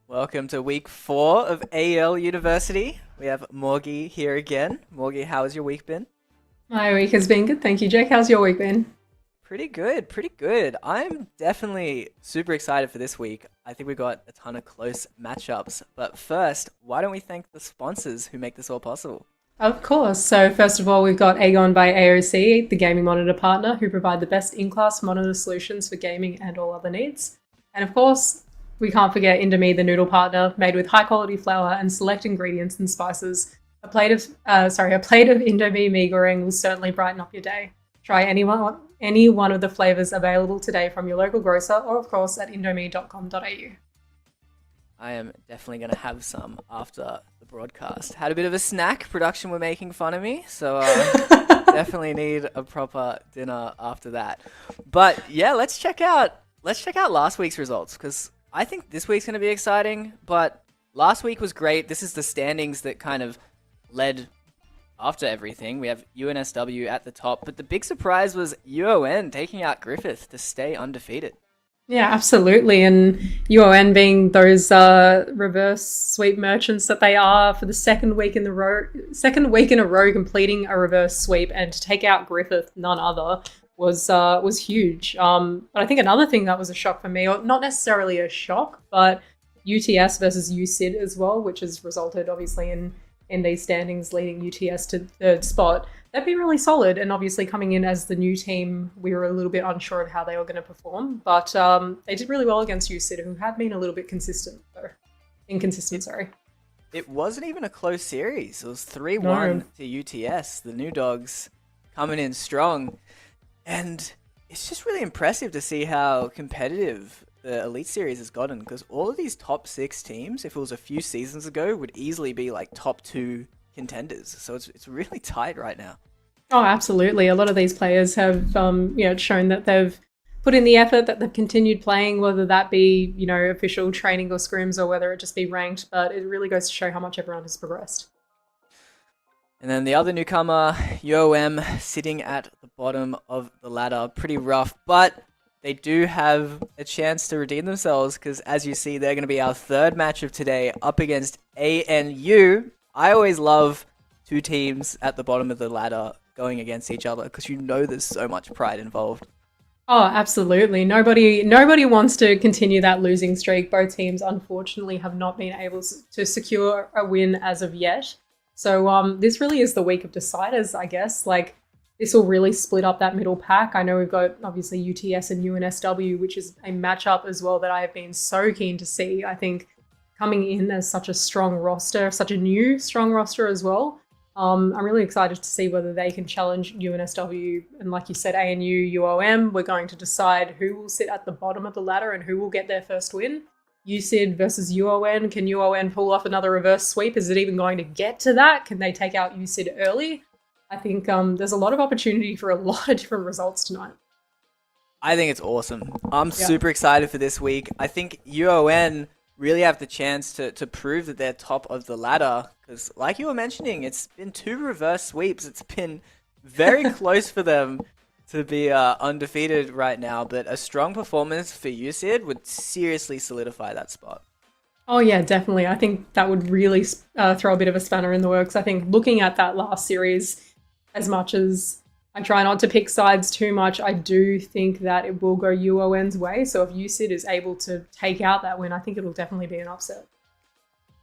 Welcome to week 4 of AEL University. We have Morgie here again. Morgie, how has your week been? My week has been good, thank you, Jake. How's your week been? Pretty good, pretty good. I'm definitely super excited for this week. I think we got a ton of close matchups. But first, why don't we thank the sponsors who make this all possible? Of course. So first of all, we've got AGON by AOC, the gaming monitor partner, who provide the best in-class monitor solutions for gaming and all other needs. And of course, we can't forget Indomie the Noodle partner, made with high-quality flour and select ingredients and spices. A plate of Indomie mee goreng will certainly brighten up your day. Try any one of the flavors available today from your local grocer, or of course at indomie.com.au. I am definitely going to have some after the broadcast. Had a bit of a snack. Production were making fun of me, so definitely need a proper dinner after that. But yeah, let's check out last week's results because I think this week's going to be exciting. But last week was great. This is the standings that kind of led after everything. We have UNSW at the top, but the big surprise was UON taking out Griffith to stay undefeated. Yeah, absolutely. And UON being those reverse sweep merchants that they are for the second week in a row, completing a reverse sweep and to take out Griffith, none other, was huge. But I think another thing that was a shock for me, or not necessarily a shock, but UTS versus USID as well, which has resulted obviously in these standings leading UTS to third spot. They've been really solid, and obviously coming in as the new team, we were a little bit unsure of how they were going to perform, but they did really well against USID, who had been a little bit inconsistent, sorry. It wasn't even a close series. It was 3-1 to UTS. The new dogs coming in strong. And it's just really impressive to see how competitive the Elite Series has gotten, because all of these top 6 teams, if it was a few seasons ago, would easily be like top 2 contenders. So it's really tight right now. Oh, absolutely. A lot of these players have, shown that they've put in the effort, that they've continued playing, whether that be, official training or scrims or whether it just be ranked. But it really goes to show how much everyone has progressed. And then the other newcomer, UOM, sitting at the bottom of the ladder. Pretty rough, but they do have a chance to redeem themselves because, as you see, they're going to be our third match of today up against ANU. I always love two teams at the bottom of the ladder going against each other because there's so much pride involved. Oh, absolutely. Nobody wants to continue that losing streak. Both teams, unfortunately, have not been able to secure a win as of yet. So this really is the week of deciders, I guess. Like, this will really split up that middle pack. I know we've got, obviously, UTS and UNSW, which is a matchup as well that I have been so keen to see. I think coming in as such a strong roster, such a new strong roster as well. I'm really excited to see whether they can challenge UNSW. And like you said, ANU, UOM, we're going to decide who will sit at the bottom of the ladder and who will get their first win. USID versus UON. Can UON pull off another reverse sweep? Is it even going to get to that? Can they take out USID early? I think there's a lot of opportunity for a lot of different results tonight. I think it's awesome. I'm super excited for this week. I think UON really have the chance to prove that they're top of the ladder because, like you were mentioning, it's been 2 reverse sweeps. It's been very close for them to be undefeated right now, but a strong performance for USID would seriously solidify that spot. Oh yeah, definitely. I think that would really throw a bit of a spanner in the works. I think looking at that last series, as much as I try not to pick sides too much, I do think that it will go UON's way. So if USID is able to take out that win, I think it'll definitely be an upset.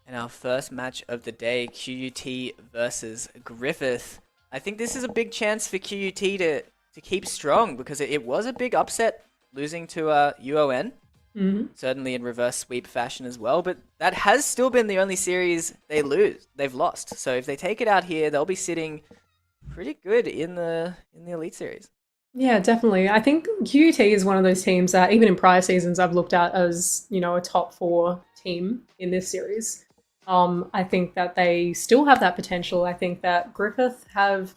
And our first match of the day, QUT versus Griffith. I think this is a big chance for QUT to keep strong because it was a big upset losing to UON. Mm-hmm. Certainly in reverse sweep fashion as well, but that has still been the only series they've lost. So if they take it out here, they'll be sitting pretty good in the Elite Series. Yeah, definitely. I think QUT is one of those teams that even in prior seasons I've looked at as, a top 4 team in this series. I think that they still have that potential. I think that Griffith have,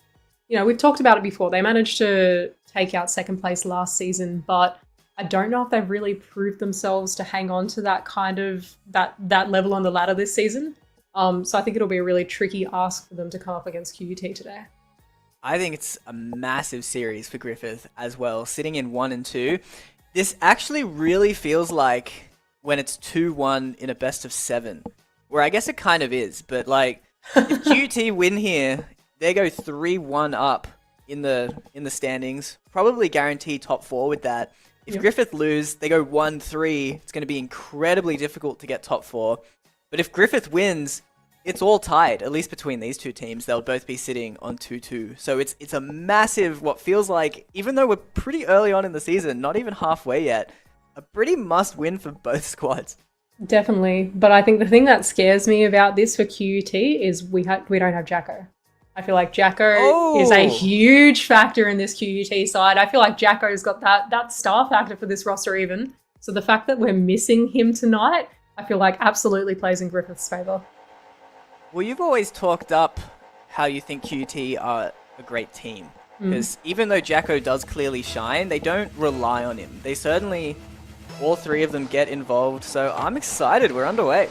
we've talked about it before. They managed to take out second place last season, but I don't know if they've really proved themselves to hang on to that kind of that level on the ladder this season. So I think it'll be a really tricky ask for them to come up against QUT today. I think it's a massive series for Griffith as well, sitting in 1 and 2. This actually really feels like when it's 2-1 in a best of 7. Where I guess it kind of is, but like if QT win here, they go 3-1 up in the standings, probably guarantee top 4 with that. If Griffith lose, they go 1-3. It's going to be incredibly difficult to get top 4. But if Griffith wins, it's all tied, at least between these two teams. They'll both be sitting on 2-2. So it's a massive, what feels like, even though we're pretty early on in the season, not even halfway yet, a pretty must win for both squads. Definitely. But I think the thing that scares me about this for QUT is we don't have Jacko. I feel like Jacko is a huge factor in this QUT side. I feel like Jacko's got that star factor for this roster even. So the fact that we're missing him tonight, I feel like absolutely plays in Griffith's favour. Well, you've always talked up how you think QT are a great team. Because even though Jacko does clearly shine, they don't rely on him. They certainly, all three of them get involved. So I'm excited. We're underway.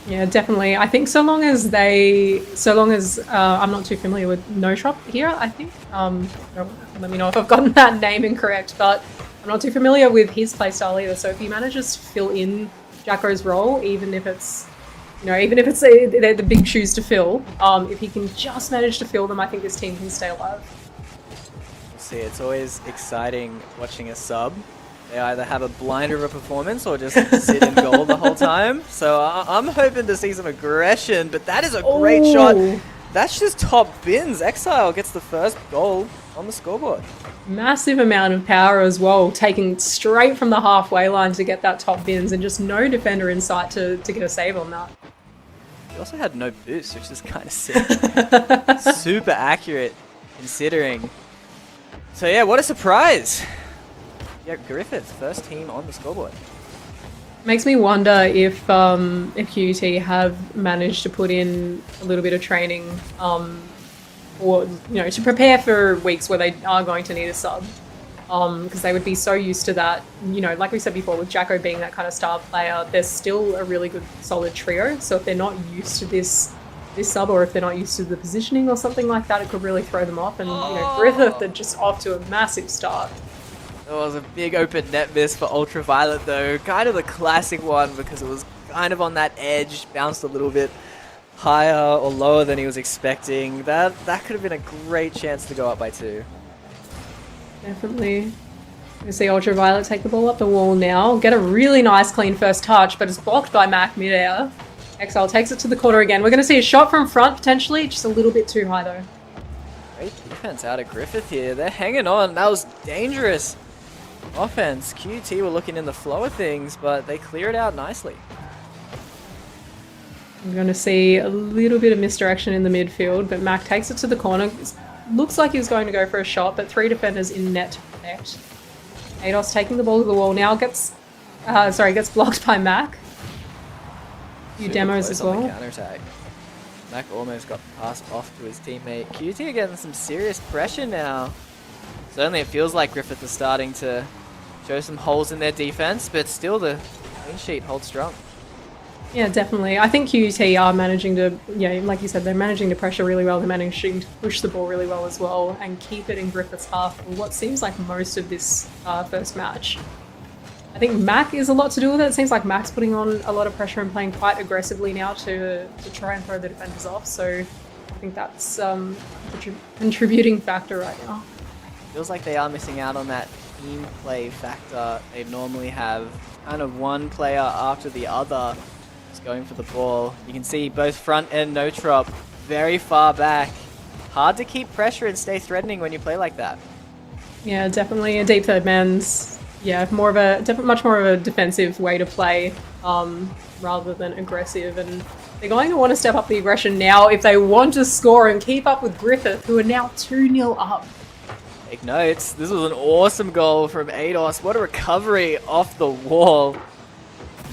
Yeah, definitely. I think so long as I'm not too familiar with No Shop here, I think. Let me know if I've gotten that name incorrect, but I'm not too familiar with his playstyle either. So if he manages to fill in Jacko's role, even if it's they're the big shoes to fill, if he can just manage to fill them, I think this team can stay alive. We'll see. It's always exciting watching a sub. They either have a blinder of a performance or just sit in goal the whole time. So I'm hoping to see some aggression, but that is a great shot. That's just top bins. Exile gets the first goal on the scoreboard. Massive amount of power as well, taking straight from the halfway line to get that top bins and just no defender in sight to get a save on that. He also had no boost, which is kind of sick. Super accurate considering. So yeah, what a surprise. Yeah, Griffith, first team on the scoreboard. Makes me wonder if QT have managed to put in a little bit of training, or to prepare for weeks where they are going to need a sub, because they would be so used to that. Like we said before, with Jacko being that kind of star player, there's still a really good solid trio. So if they're not used to this sub, or if they're not used to the positioning or something like that, it could really throw them off. And Griffith are just off to a massive start. It was a big open net miss for Ultraviolet though. Kind of the classic one because it was kind of on that edge, bounced a little bit higher or lower than he was expecting. That could have been a great chance to go up by 2. Definitely. You see Ultraviolet take the ball up the wall now. Get a really nice clean first touch, but it's blocked by Mac midair. Exile takes it to the corner again. We're going to see a shot from front potentially, just a little bit too high though. Great defense out of Griffith here. They're hanging on. That was dangerous. Offense. QT were looking in the flow of things, but they clear it out nicely. I'm going to see a little bit of misdirection in the midfield, but Mac takes it to the corner. Looks like he was going to go for a shot, but 3 defenders in net to protect. AEST taking the ball to the wall now, gets blocked by Mac. Few demos as well. Counter-attack. Mac almost got passed off to his teammate. QT are getting some serious pressure now. Certainly it feels like Griffith is starting to show some holes in their defense, but still the clean sheet holds strong. Yeah, definitely. I think QT are managing to, like you said, they're managing to pressure really well. They're managing to push the ball really well as well and keep it in Griffith's half for what seems like most of this first match. I think Mac is a lot to do with it. It seems like Mac's putting on a lot of pressure and playing quite aggressively now to try and throw the defenders off. So I think that's a contributing factor right now. Feels like they are missing out on that team play factor. They normally have kind of one player after the other just going for the ball. You can see both front and no trop very far back. Hard to keep pressure and stay threatening when you play like that. Yeah, definitely a deep third man's much more of a defensive way to play rather than aggressive. And they're going to want to step up the aggression now if they want to score and keep up with Griffith, who are now 2-0 up. Take notes. This was an awesome goal from AEST. What a recovery off the wall.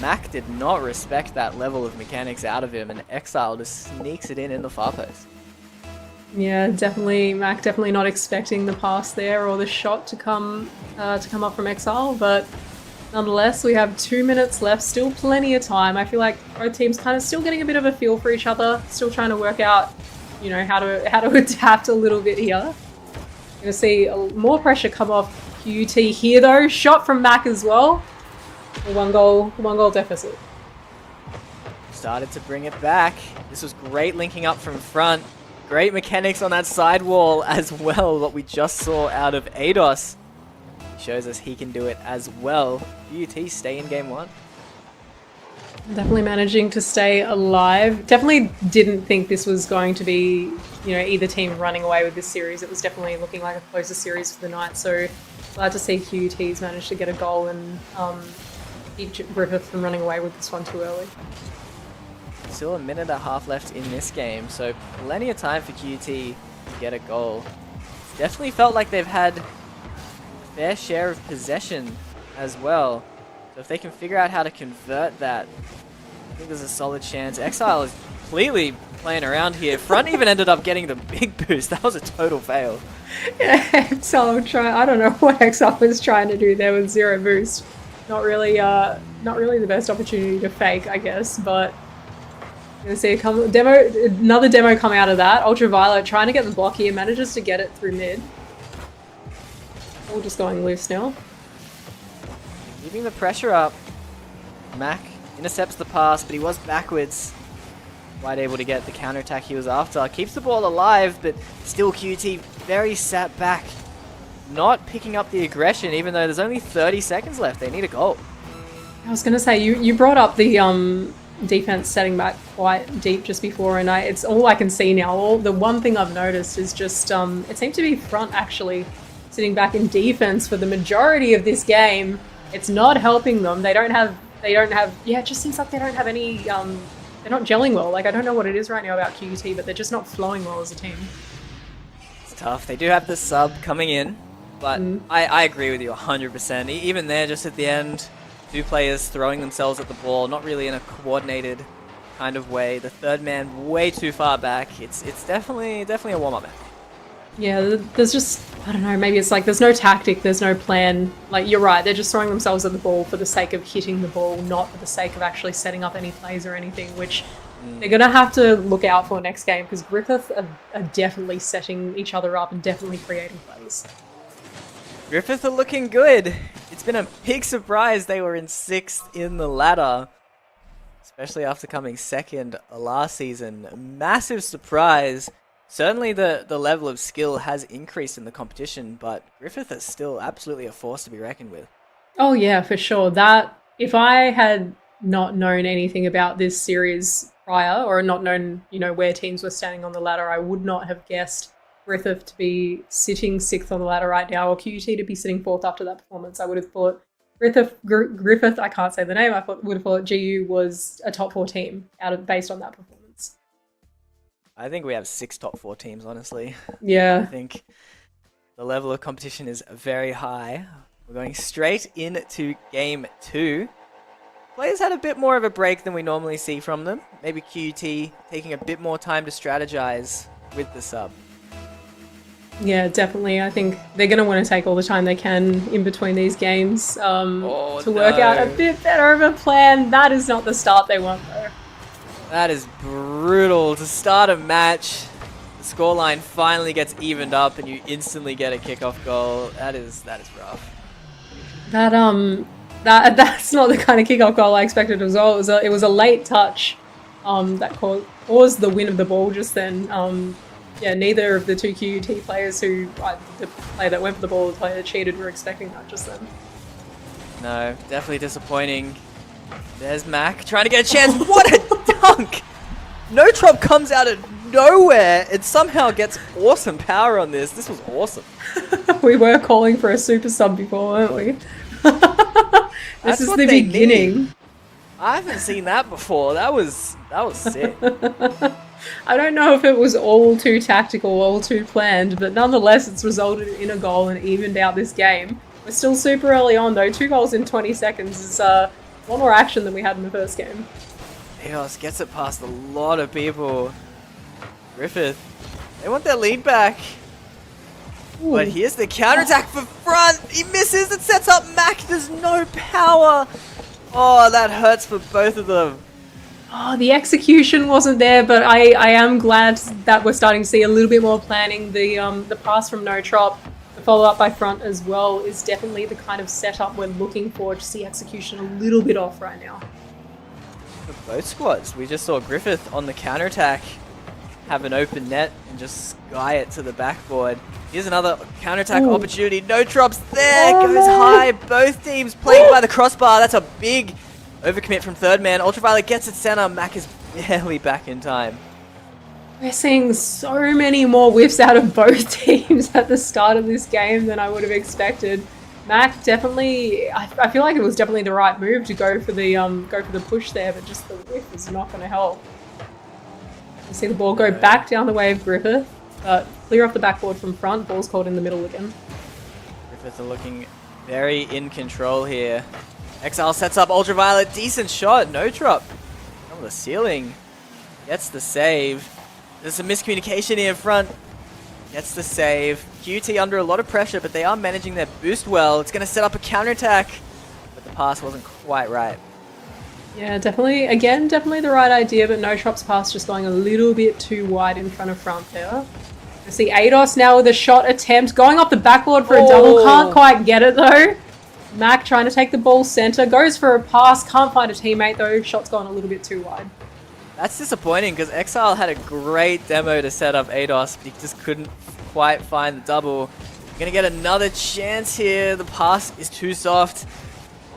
Mac did not respect that level of mechanics out of him, and Exile just sneaks it in the far post. Yeah, definitely. Mac definitely not expecting the pass there or the shot to come up from Exile, but nonetheless, we have 2 minutes left. Still plenty of time. I feel like both teams kind of still getting a bit of a feel for each other. Still trying to work out, how to adapt a little bit here. Going to see more pressure come off QT here though. Shot from Mac as well. One goal deficit. Started to bring it back. This was great linking up from front. Great mechanics on that sidewall as well, what we just saw out of ADOS. He shows us he can do it as well. BkWhatOCE stay in game 1. Definitely managing to stay alive. Definitely didn't think this was going to be, either team running away with this series. It was definitely looking like a closer series for the night. So glad to see QT's managed to get a goal and keep Griffith from running away with this one too early. Still a minute and a half left in this game, so plenty of time for QT to get a goal. It's definitely felt like they've had a fair share of possession as well. So if they can figure out how to convert that, I think there's a solid chance. Exile is completely playing around here. Front even ended up getting the big boost. That was a total fail. Yeah, Exile I don't know what Exile was trying to do there with 0 boost. Not really the best opportunity to fake, I guess, but gonna see another demo come out of that. Ultraviolet trying to get the block here, manages to get it through mid. All just going loose now. Keeping the pressure up. Mac intercepts the pass, but he was backwards. Quite able to get the counterattack he was after. Keeps the ball alive, but still QT very sat back. Not picking up the aggression, even though there's only 30 seconds left. They need a goal. I was gonna say, you brought up the defense setting back quite deep just before, and it's all I can see now. The one thing I've noticed is just it seems to be front actually sitting back in defense for the majority of this game. It's not helping them. They don't have yeah, it just seems like they don't have any they're not gelling well. Like, I don't know what it is right now about QT, but they're just not flowing well as a team. It's tough. They do have the sub coming in, but I agree with you 100%. Even there, just at the end, 2 players throwing themselves at the ball, not really in a coordinated kind of way. The third man way too far back. It's definitely a warm-up match. Yeah, there's just, I don't know, maybe it's like there's no tactic, there's no plan. Like, you're right, they're just throwing themselves at the ball for the sake of hitting the ball, not for the sake of actually setting up any plays or anything, which they're going to have to look out for next game, because Griffith are definitely setting each other up and definitely creating plays. Griffith are looking good. It's been a big surprise they were in 6th in the ladder, especially after coming 2nd last season. A massive surprise. Certainly the level of skill has increased in the competition, but Griffith is still absolutely a force to be reckoned with. Oh yeah, for sure. That, if I had not known anything about this series prior, or not known, where teams were standing on the ladder, I would not have guessed Griffith to be sitting 6th on the ladder right now, or QT to be sitting 4th after that performance. I would have thought Griffith, I can't say the name, would have thought GU was a top 4 team based on that performance. I think we have 6 top 4 teams, honestly. Yeah. I think the level of competition is very high. We're going straight into game 2. Players had a bit more of a break than we normally see from them. Maybe QT taking a bit more time to strategize with the sub. Yeah, definitely. I think they're going to want to take all the time they can in between these games to work out a bit better of a plan. That is not the start they want, though. That is brutal. To start a match, the scoreline finally gets evened up and you instantly get a kickoff goal. That is rough. That's not the kind of kickoff goal I expected as well. It was a late touch that caused the win of the ball just then. Yeah, neither of the 2 QUT players the player that went for the ball, the player that cheated, were expecting that just then. No, definitely disappointing. There's Mac trying to get a chance. What a dunk! No Trop comes out of nowhere and somehow gets awesome power on this. This was awesome. We were calling for a super sub before, weren't we? This is the beginning. Need. I haven't seen that before. That was sick. I don't know if it was all too tactical, all too planned, but nonetheless it's resulted in a goal and evened out this game. We're still super early on though. 2 goals in 20 seconds is one more action than we had in the first game. AEL gets it past a lot of people. Griffith, they want their lead back. Ooh. But here's the counterattack for front. He misses. It sets up Mac. There's no power. Oh, that hurts for both of them. Oh, the execution wasn't there, but I am glad that we're starting to see a little bit more planning. The pass from No Trop, the follow up by front as well is definitely the kind of setup we're looking for. Just the execution a little bit off right now. For both squads, we just saw Griffith on the counterattack have an open net and just sky it to the backboard. Here's another counterattack opportunity. No drops there. Goes high. Both teams playing by the crossbar. That's a big overcommit from third man. Ultraviolet gets it center. Mac is barely back in time. We're seeing so many more whiffs out of both teams at the start of this game than I would have expected. Mac definitely, I feel like it was definitely the right move to go for the push there, but just the whiff is not going to help. You see the ball go back down the way of Griffith, but clear off the backboard from front. Ball's caught in the middle again. Griffith are looking very in control here. Exile sets up Ultraviolet. Decent shot. No drop. On the ceiling. Gets the save. There's some miscommunication here in front. Gets the save. QT under a lot of pressure, but they are managing their boost well. It's going to set up a counterattack, but the pass wasn't quite right. Yeah, definitely, again, definitely the right idea, but No Trop's pass just going a little bit too wide in front of front there. I see ADOS now with a shot attempt, going off the backboard for a double, can't quite get it though. Mac trying to take the ball center, goes for a pass, can't find a teammate though, shot's gone a little bit too wide. That's disappointing because Exile had a great demo to set up ADOS, but he just couldn't quite find the double. Gonna get another chance here, the pass is too soft.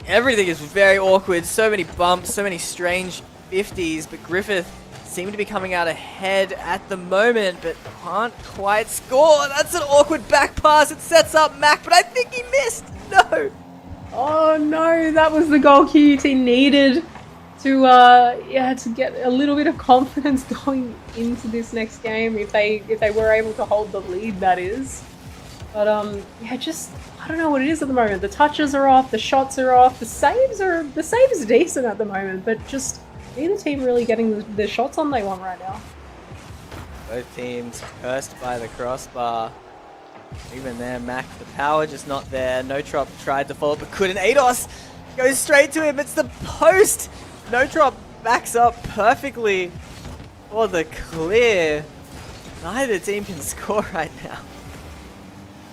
Everything is very awkward, so many bumps, so many strange 50s, but Griffith seem to be coming out ahead at the moment, but can't quite score. That's an awkward back pass, it sets up Mac, but I think he missed, no! Oh no, that was the goal QUT needed to get a little bit of confidence going into this next game, if they were able to hold the lead, that is. But yeah, just I don't know what it is at the moment. The touches are off, the shots are off, the saves are decent at the moment, but just neither team really getting the shots on they want right now. Both teams cursed by the crossbar. Even there, Mac, the power just not there. No Trop tried to follow but couldn't. ADOS goes straight to him. It's the post. No Trop backs up perfectly for the clear. Neither team can score right now.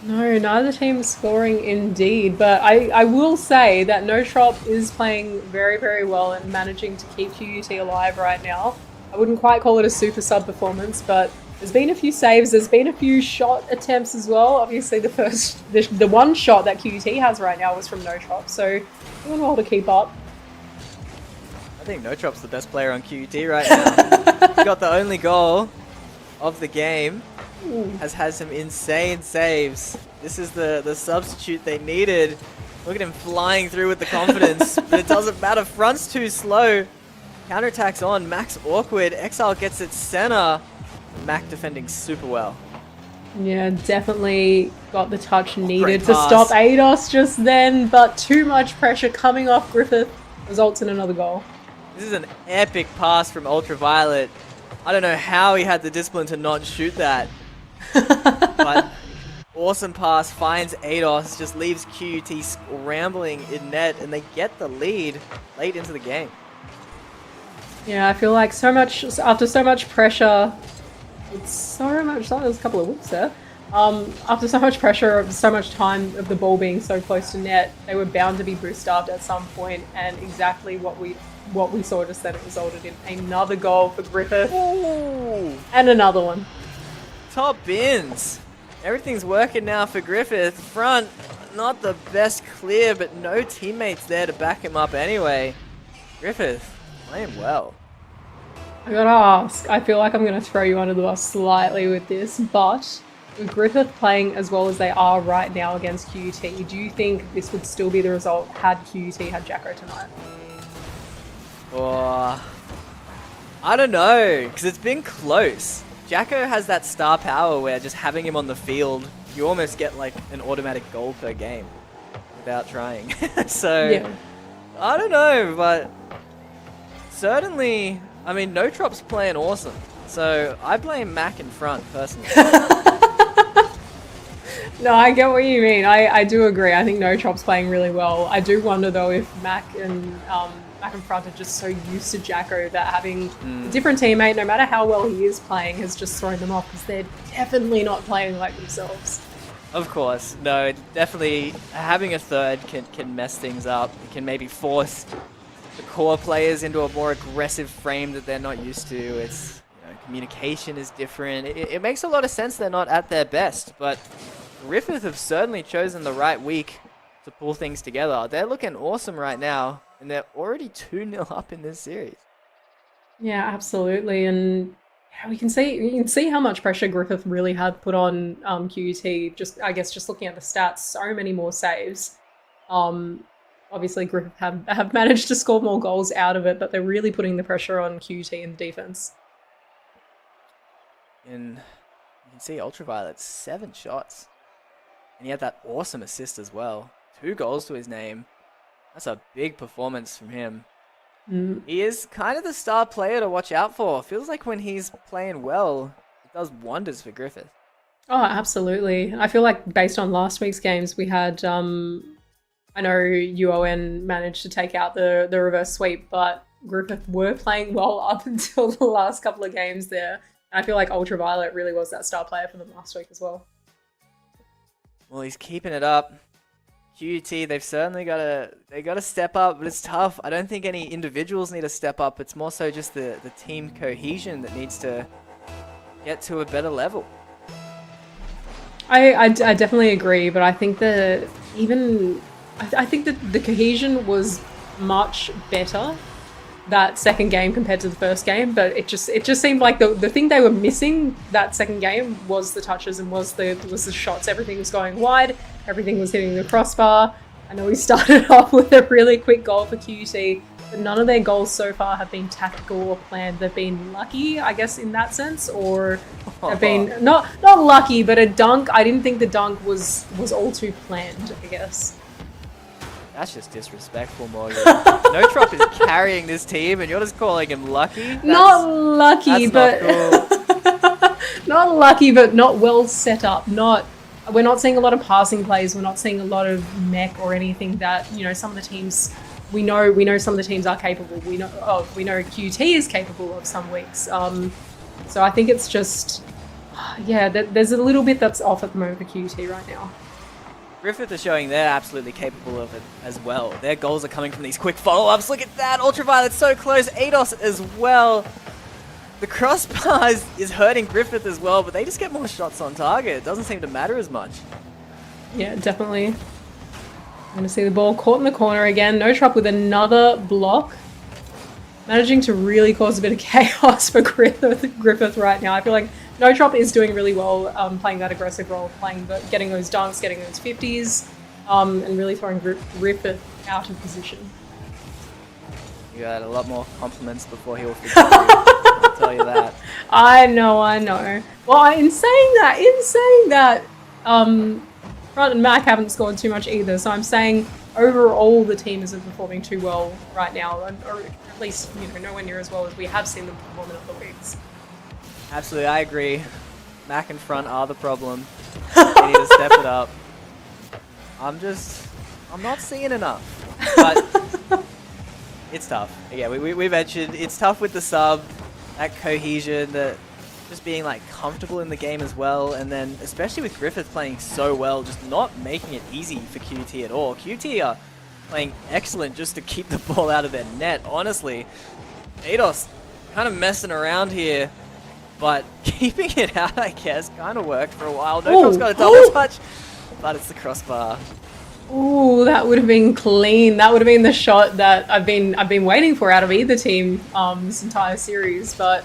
No, neither team is scoring indeed, but I will say that No Trop is playing very, very well and managing to keep QUT alive right now. I wouldn't quite call it a super sub performance, but there's been a few saves, there's been a few shot attempts as well. Obviously the one shot that QUT has right now was from No Trop, so doing well to keep up. I think No Trop's the best player on QUT right now. He got the only goal of the game. Has had some insane saves. This is the substitute they needed. Look at him flying through with the confidence, but it doesn't matter. Front's too slow. Counterattack's on. Mac's awkward. Exile gets it center. Mac defending super well. Yeah, definitely got the touch needed to stop ADOS just then, but too much pressure coming off Griffith results in another goal. This is an epic pass from Ultraviolet. I don't know how he had the discipline to not shoot that. But awesome pass, finds ADOS, just leaves QUT scrambling in net, and they get the lead late into the game. Yeah, I feel like after so much pressure, there's a couple of whoops there. After so much pressure, so much time of the ball being so close to net, they were bound to be boost-starved at some point, and exactly what we saw just then, it resulted in another goal for Griffith. Ooh. And another one. Top bins. Everything's working now for Griffith. Front, not the best clear, but no teammates there to back him up anyway. Griffith playing well. I gotta ask, I feel like I'm gonna throw you under the bus slightly with this, but with Griffith playing as well as they are right now against QUT, do you think this would still be the result had QUT had Jacko tonight? Oh, I don't know, because it's been close. Jacko has that star power where just having him on the field, you almost get like an automatic goal per game without trying. So, yeah. I don't know, but certainly, I mean, No Trop's playing awesome. So I blame Mac in front, personally. No, I get what you mean. I do agree. I think No Trop's playing really well. I do wonder, though, if Mac and front are just so used to Jacko that having a different teammate, no matter how well he is playing, has just thrown them off because they're definitely not playing like themselves. Of course. No, definitely having a third can mess things up. It can maybe force the core players into a more aggressive frame that they're not used to. It's, communication is different. It makes a lot of sense they're not at their best, but Griffith have certainly chosen the right week to pull things together. They're looking awesome right now, and they're already 2-0 up in this series. Yeah, absolutely. And you can see how much pressure Griffith really had put on QUT. Just looking at the stats, so many more saves. Obviously Griffith have managed to score more goals out of it, but they're really putting the pressure on QUT in the defense. And you can see Ultraviolet 7 shots, and he had that awesome assist as well. 2 goals to his name. That's a big performance from him. He is kind of the star player to watch out for. Feels like when he's playing well, it does wonders for Griffith. Oh, absolutely. I feel like based on last week's games, we had, I know UON managed to take out the reverse sweep, but Griffith were playing well up until the last couple of games there. And I feel like Ultraviolet really was that star player for them last week as well. Well, he's keeping it up. QUT, they've certainly got to step up, but it's tough. I don't think any individuals need to step up. It's more so just the team cohesion that needs to get to a better level. I definitely agree, but I think that I think that the cohesion was much better that second game compared to the first game, but it just seemed like the thing they were missing that second game was the touches and was the shots. Everything was going wide, everything was hitting the crossbar. I know we started off with a really quick goal for QUT, but none of their goals so far have been tactical or planned. They've been lucky, I guess, in that sense, or have been not lucky, but a dunk. I didn't think the dunk was all too planned, I guess. That's just disrespectful, Morgan. No Trop is carrying this team, and you're just calling him lucky? Not lucky, but cool. not lucky, but not well set up. We're not seeing a lot of passing plays. We're not seeing a lot of mech or anything that some of the teams we know some of the teams are capable. We know QT is capable of some weeks. So I think it's just there's a little bit that's off at the moment for QT right now. Griffith are showing they're absolutely capable of it as well. Their goals are coming from these quick follow-ups. Look at that. Ultraviolet's so close. ADOS as well. The crossbar is hurting Griffith as well, but they just get more shots on target. It doesn't seem to matter as much. Yeah, definitely. I'm going to see the ball caught in the corner again. No Trop with another block. Managing to really cause a bit of chaos for Griffith right now. I feel like No Trop is doing really well playing that aggressive role, getting those dunks, getting those 50s, and really throwing Griffith out of position. You had a lot more compliments before he will fix it. I'll tell you that. I know. Well, in saying that, Front and Mac haven't scored too much either, so I'm saying overall the team isn't performing too well right now, or at least nowhere near as well as we have seen them perform in other weeks. Absolutely, I agree. Mac and Front are the problem. They need to step it up. I'm not seeing enough. But it's tough. Yeah, we mentioned it's tough with the sub, that cohesion, that just being comfortable in the game as well, and then especially with Griffith playing so well, just not making it easy for QT at all. QT are playing excellent just to keep the ball out of their net, honestly. ADOS kind of messing around here, but keeping it out, I guess, kind of worked for a while. No Trop's got a double touch, but it's the crossbar. Ooh, that would have been clean. That would have been the shot that I've been waiting for out of either team this entire series, but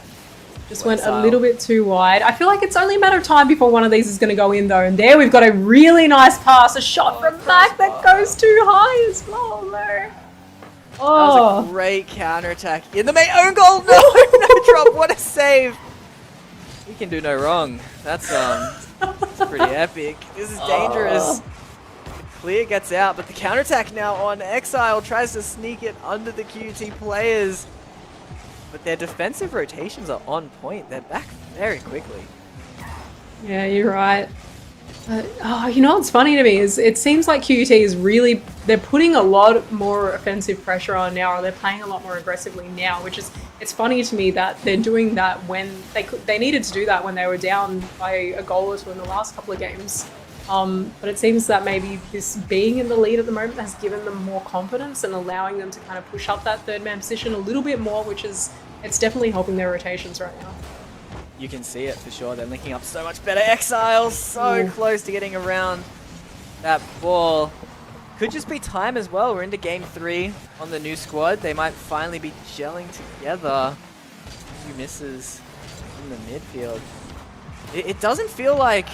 just went a little bit too wide. I feel like it's only a matter of time before one of these is going to go in though. And there we've got a really nice pass, a shot from back that goes too high as well. No. Oh. That was a great counterattack in the main own goal. No, no Trop. What a save. He can do no wrong. That's pretty epic. This is dangerous. Clear gets out, but the counterattack now on Exile tries to sneak it under the QT players. But their defensive rotations are on point. They're back very quickly. Yeah, you're right. But, what's funny to me is it seems like QT is really, they're putting a lot more offensive pressure on now, or they're playing a lot more aggressively now, which is, it's funny to me that they're doing that when they needed to do that when they were down by a goal or two in the last couple of games. But it seems that maybe this being in the lead at the moment has given them more confidence and allowing them to kind of push up that third man position a little bit more, which is, it's definitely helping their rotations right now. You can see it for sure. They're linking up so much better. Exile so close to getting around that ball. Could just be time as well. We're into game 3 on the new squad. They might finally be gelling together. A few misses in the midfield. It doesn't feel like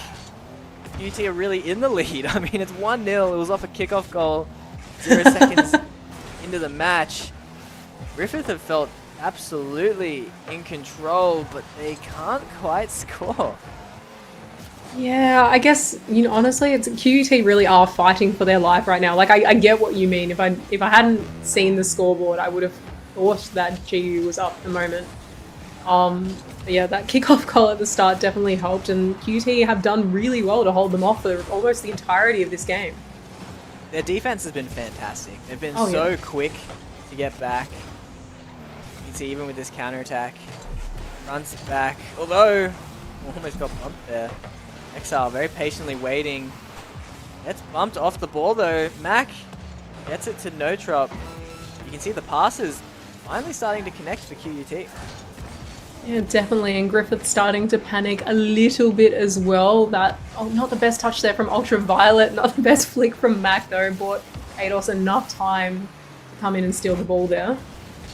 UT are really in the lead. I mean, it's 1-0. It was off a kickoff goal. 0 seconds into the match. Griffith have felt absolutely in control, but they can't quite score. Yeah, I guess, you know, honestly, it's QUT really are fighting for their life right now. Like, I get what you mean. If I hadn't seen the scoreboard, I would have thought that GU was up at the moment. But yeah, that kickoff goal at the start definitely helped, and QT have done really well to hold them off for almost the entirety of this game. Their defense has been fantastic. They've been so quick to get back. You can see even with this counterattack, runs back, although almost got bumped there. Exile very patiently waiting. Gets bumped off the ball though. Mac gets it to Notrop. You can see the passes finally starting to connect for QUT. Yeah, definitely, and Griffith starting to panic a little bit as well. That, not the best touch there from Ultraviolet, not the best flick from Mac though, bought ADOS enough time to come in and steal the ball there.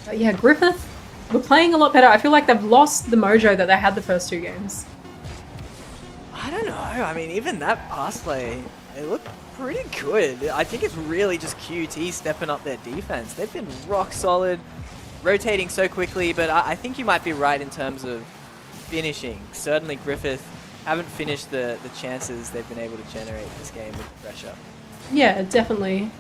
But yeah, Griffith, we're playing a lot better. I feel like they've lost the mojo that they had the first 2 games. I don't know, I mean, even that pass play, they look pretty good. I think it's really just QT stepping up their defense. They've been rock solid, rotating so quickly, but I think you might be right in terms of finishing. Certainly Griffith haven't finished the chances they've been able to generate this game with pressure. Yeah, definitely.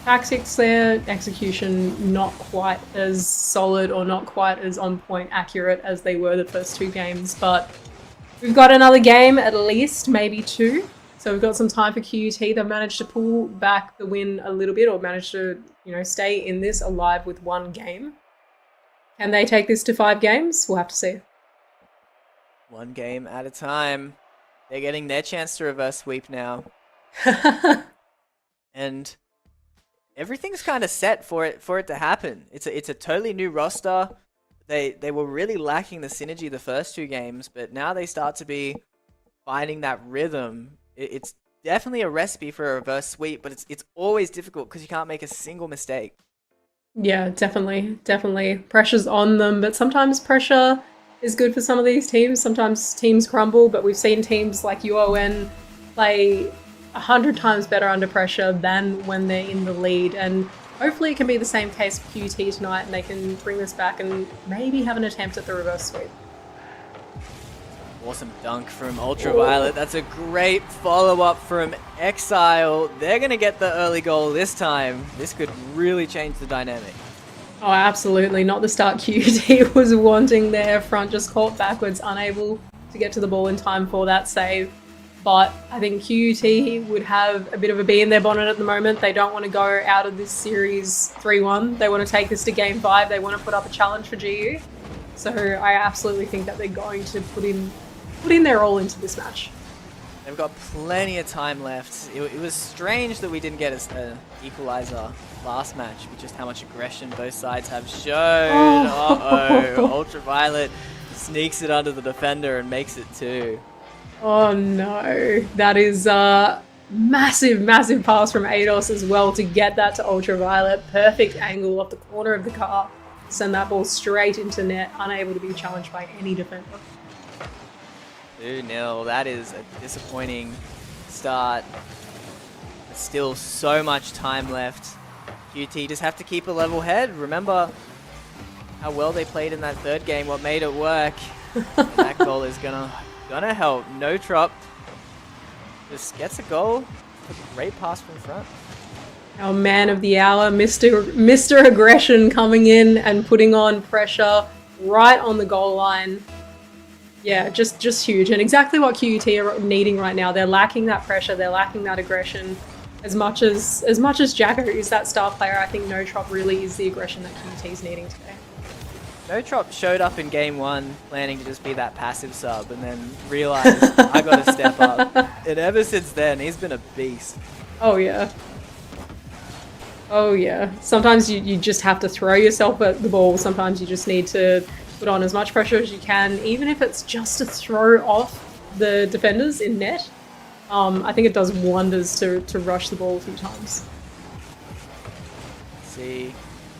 Tactics there, execution not quite as solid or not quite as on point accurate as they were the first 2 games, but we've got another game, at least, maybe 2. So we've got some time for QUT. They've managed to pull back the win a little bit, or managed to, you know, stay in this alive with 1 game. Can they take this to 5 games? We'll have to see. 1 game at a time. They're getting their chance to reverse sweep now. And everything's kind of set for it to happen. It's a totally new roster. They were really lacking the synergy the first 2 games, but now they start to be finding that rhythm. It's definitely a recipe for a reverse sweep, but it's always difficult because you can't make a single mistake. Yeah, definitely, definitely. Pressure's on them, but sometimes pressure is good for some of these teams. Sometimes teams crumble, but we've seen teams like UON play 100 times better under pressure than when they're in the lead, and hopefully it can be the same case for QT tonight and they can bring this back and maybe have an attempt at the reverse sweep. Awesome dunk from Ultraviolet. That's a great follow-up from Exile. They're going to get the early goal this time. This could really change the dynamic. Oh, absolutely. Not the start QT was wanting there. Front just caught backwards, unable to get to the ball in time for that save. But I think QT would have a bit of a bee in their bonnet at the moment. They don't want to go out of this series 3-1. They want to take this to game 5. They want to put up a challenge for GU. So I absolutely think that they're going to put in their all into this match. They've got plenty of time left. It was strange that we didn't get an equalizer last match with just how much aggression both sides have shown. Uh-oh. Ultraviolet sneaks it under the defender and makes it 2. Oh no, that is a massive, massive pass from ADOS as well to get that to Ultraviolet. Perfect angle off the corner of the car. Send that ball straight into net, unable to be challenged by any defender. 2-0, that is a disappointing start. Still so much time left. QT just have to keep a level head. Remember how well they played in that 3rd game, what made it work. And that goal is gonna help. Notrop just gets a goal. A great pass from front. Our man of the hour, Mr. Aggression, coming in and putting on pressure right on the goal line. Yeah, just huge, and exactly what QUT are needing right now. They're lacking that pressure, they're lacking that aggression. As much as Jacko is that star player, I think Notrop really is the aggression that QUT is needing today. No Trop showed up in game 1 planning to just be that passive sub and then realized I gotta step up. And ever since then, he's been a beast. Oh yeah. Oh yeah. Sometimes you just have to throw yourself at the ball. Sometimes you just need to put on as much pressure as you can, even if it's just to throw off the defenders in net. I think it does wonders to rush the ball a few times. See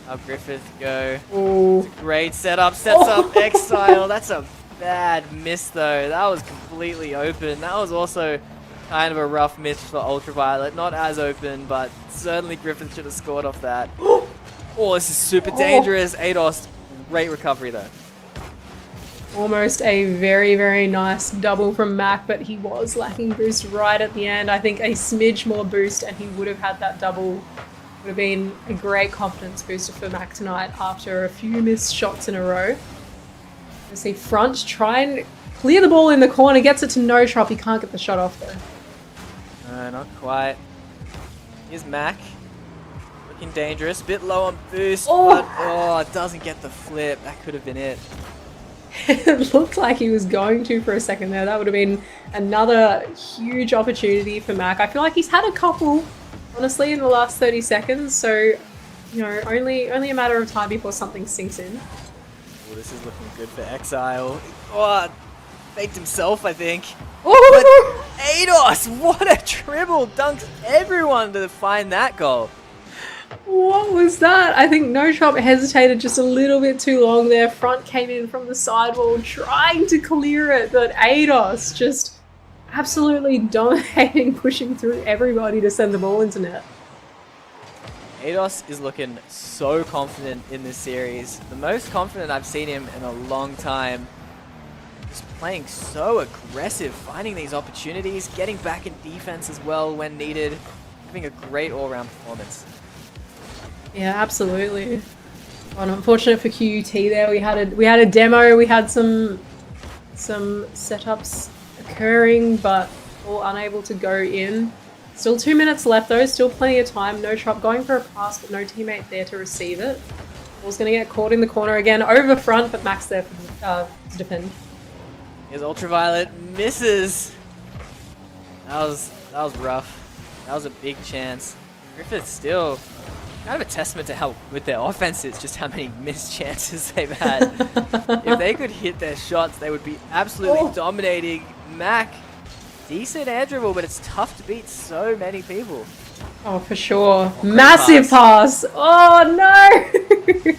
how Griffith go. Oh, Great setup, sets up Exile. That's a bad miss though. That was completely open. That was also kind of a rough miss for Ultraviolet. Not as open, but certainly Griffith should have scored off that. Oh, this is super dangerous. AEST, great recovery though. almost a very, very nice double from Mac, but he was lacking boost right at the end. I think a smidge more boost and he would have had that double. Would have been a great confidence booster for Mac tonight after a few missed shots in a row. You see front, try and clear the ball in the corner, gets it to no Trop. He can't get the shot off though. No, not quite. Here's Mac. Looking dangerous. Bit low on boost, but it doesn't get the flip. That could have been it. It looked like he was going to for a second there. That would have been another huge opportunity for Mac. I feel like he's had a couple, honestly, in the last 30 seconds. So, you know, only a matter of time before something sinks in. Well, this is looking good for Exile. Oh, faked himself, I think. Oh! But AEST, what a dribble! Dunks everyone to find that goal. What was that? I think No Trop hesitated just a little bit too long there. Front came in from the sidewall trying to clear it, but AEST just absolutely dominating, pushing through everybody to send the ball into net. AEST is looking so confident in this series. The most confident I've seen him in a long time. Just playing so aggressive, finding these opportunities, getting back in defense as well when needed. Having a great all-round performance. Yeah, absolutely. Well, unfortunate for QUT there. We had a demo. We had some setups occurring, but all unable to go in. Still 2 minutes left though. Still plenty of time. No Trop going for a pass, but no teammate there to receive it. Ball's going to get caught in the corner again, over front, but Mac's there for, to defend. Here's Ultraviolet, misses. That was rough. That was a big chance. Griffith still kind of a testament to how good their offense is, just how many missed chances they've had. If they could hit their shots, they would be absolutely dominating. Mac, decent air dribble, but it's tough to beat so many people. Oh, for sure. Massive pass. Oh, no.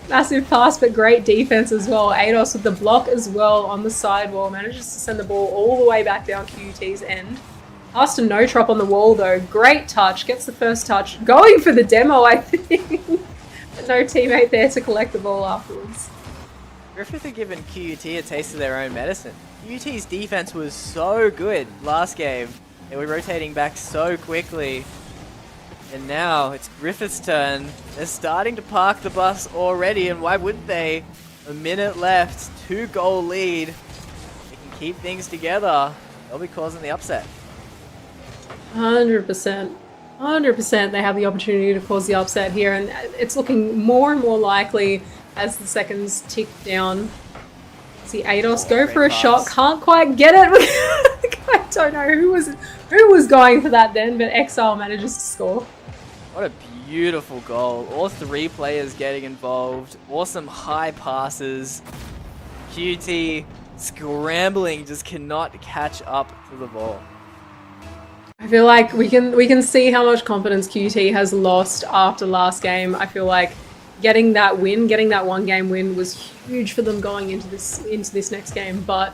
Massive pass, but great defense as well. AEST with the block as well on the sidewall. Manages to send the ball all the way back down QUT's end. Pass to No Trop on the wall though. Great touch. Gets the first touch. Going for the demo, I think. But no teammate there to collect the ball afterwards. Griffith had given QUT a taste of their own medicine. QUT's defense was so good last game. They were rotating back so quickly. And now it's Griffith's turn. They're starting to park the bus already, and why wouldn't they? A minute left, 2-goal lead. They can keep things together. They'll be causing the upset. 100%. 100% they have the opportunity to cause the upset here, and it's looking more and more likely as the seconds tick down. See AEST go for a shot, can't quite get it. I don't know who was going for that then, but Exile manages to score. What a beautiful goal. All three players getting involved. Awesome high passes. QT scrambling, just cannot catch up to the ball. I feel like we can see how much confidence QT has lost after last game. I feel like getting that win, getting that 1-game win was huge for them going into this next game, but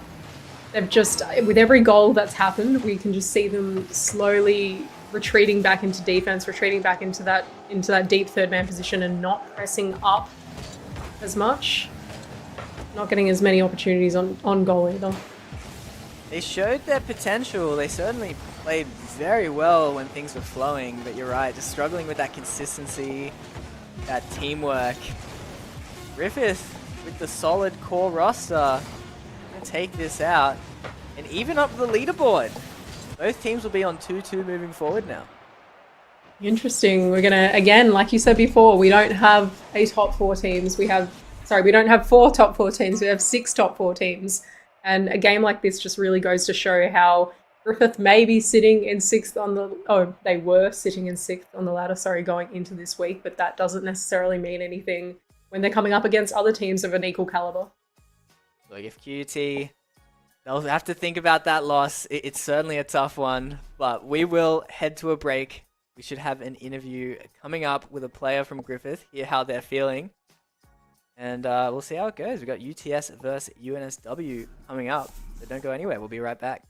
they've just, with every goal that's happened, we can just see them slowly retreating back into defense, retreating back into that deep third man position and not pressing up as much. Not getting as many opportunities on goal either. They showed their potential. They certainly played very well when things were flowing, but you're right, just struggling with that consistency, that teamwork. Griffith with the solid core roster gonna take this out and even up the leaderboard. Both teams will be on 2-2 moving forward now. Interesting. We're gonna, again, like you said before, we don't have a top 4 teams. We have sorry, we don't have 4 top 4 teams, we have 6 top 4 teams. And a game like this just really goes to show how Griffith may be sitting in 6th on the, they were sitting in 6th on the ladder, sorry, going into this week, but that doesn't necessarily mean anything when they're coming up against other teams of an equal caliber. Look, if QT, they'll have to think about that loss. It's certainly a tough one, but we will head to a break. We should have an interview coming up with a player from Griffith, hear how they're feeling. And we'll see how it goes. We've got UTS versus UNSW coming up. So don't go anywhere. We'll be right back.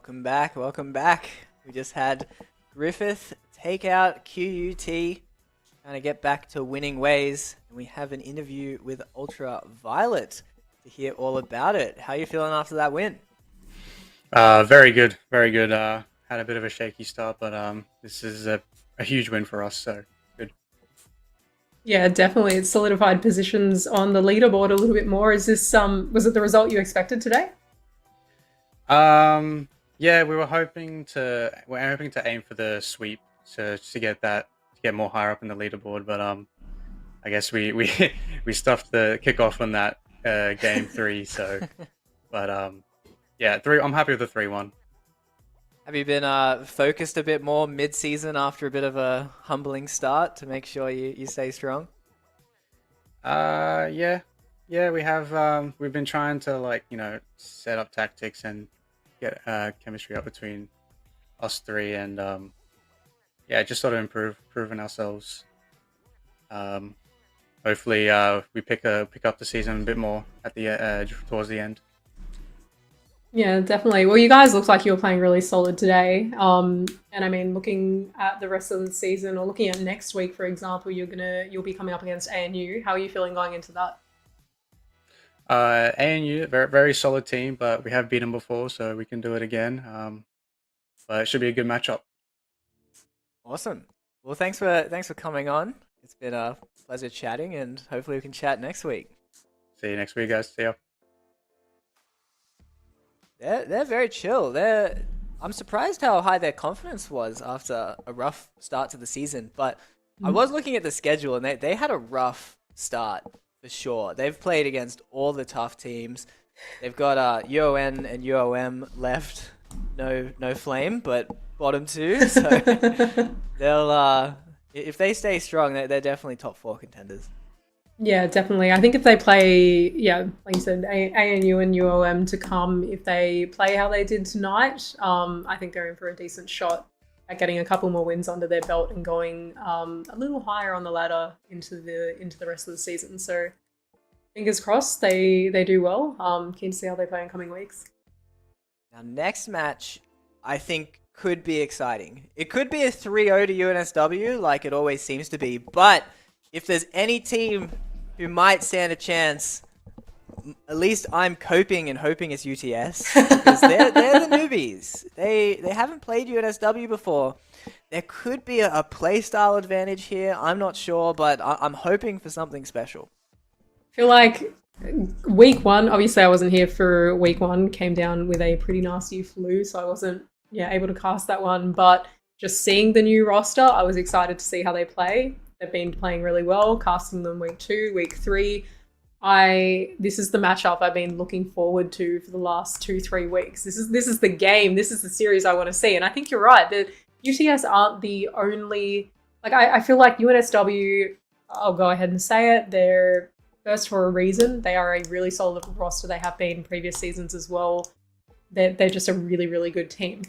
Welcome back, welcome back. We just had Griffith take out QUT, trying to get back to winning ways. And we have an interview with Ultraviolet to hear all about it. How are you feeling after that win? Very good, very good. Had a bit of a shaky start, but this is a huge win for us, so good. Yeah, definitely. It's solidified positions on the leaderboard a little bit more. Is this was it the result you expected today? Yeah, we're hoping to aim for the sweep to get more higher up in the leaderboard, but I guess we we stuffed the kickoff on that game 3, so but yeah, 3. I'm happy with the 3-1. Have you been focused a bit more mid-season after a bit of a humbling start to make sure you stay strong? Yeah, we have. We've been trying to set up tactics and get chemistry up between us 3, and yeah, just sort of improving ourselves. Hopefully, we pick up the season a bit more at the towards the end. Yeah, definitely. Well, you guys looked like you were playing really solid today. And I mean, looking at the rest of the season or looking at next week, for example, you'll be coming up against ANU. How are you feeling going into that? ANU, very very solid team, but we have beaten before, so we can do it again. But it should be a good matchup. Awesome. Well, thanks for coming on. It's been a pleasure chatting, and hopefully we can chat next week. See you next week, guys. See ya. They're very chill. I'm surprised how high their confidence was after a rough start to the season. But I was looking at the schedule, and they had a rough start for sure. They've played against all the tough teams. They've got UON and UOM left. No flame, but bottom 2. So they'll if they stay strong, they're definitely top 4 contenders. Yeah, definitely. I think if they play, like you said, ANU and UOM to come, if they play how they did tonight, I think they're in for a decent shot at getting a couple more wins under their belt and going a little higher on the ladder into the rest of the season. So fingers crossed they do well. Keen to see how they play in coming weeks. Now, next match, I think could be exciting. It could be a 3-0 to UNSW, like it always seems to be, but if there's any team who might stand a chance, at least I'm coping and hoping it's UTS, because they're the newbies. They haven't played UNSW before. There could be a playstyle advantage here. I'm not sure, but I'm hoping for something special. I feel like week 1, obviously I wasn't here for week 1, came down with a pretty nasty flu, so I wasn't able to cast that one, but just seeing the new roster, I was excited to see how they play. They've been playing really well, casting them week 2, week 3. This is the matchup I've been looking forward to for the last 2-3 weeks. This is the game. This is the series I want to see. And I think you're right. The UTS aren't the only. I feel like UNSW. I'll go ahead and say it. They're first for a reason. They are a really solid roster. They have been in previous seasons as well. They're just a really, really good team.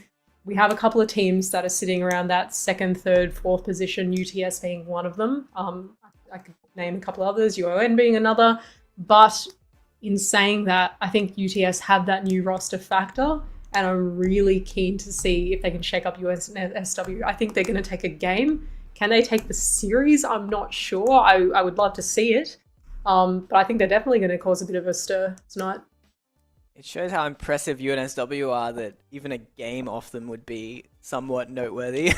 We have a couple of teams that are sitting around that 2nd, 3rd, 4th position, UTS being one of them. I could name a couple others, UON being another. But in saying that, I think UTS have that new roster factor, and I'm really keen to see if they can shake up UNSW. I think they're going to take a game. Can they take the series? I'm not sure. I would love to see it. But I think they're definitely going to cause a bit of a stir tonight. It shows how impressive UNSW are that even a game off them would be somewhat noteworthy.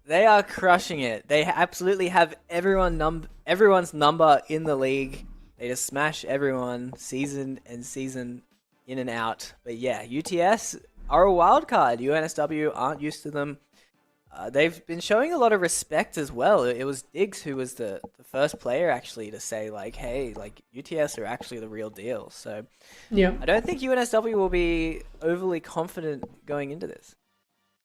They are crushing it. They absolutely have everyone's number in the league. They just smash everyone season and season in and out. But yeah, UTS are a wild card. UNSW aren't used to them. They've been showing a lot of respect as well. It was Diggs who was the first player actually to say hey, UTS are actually the real deal. So yeah, I don't think UNSW will be overly confident going into this.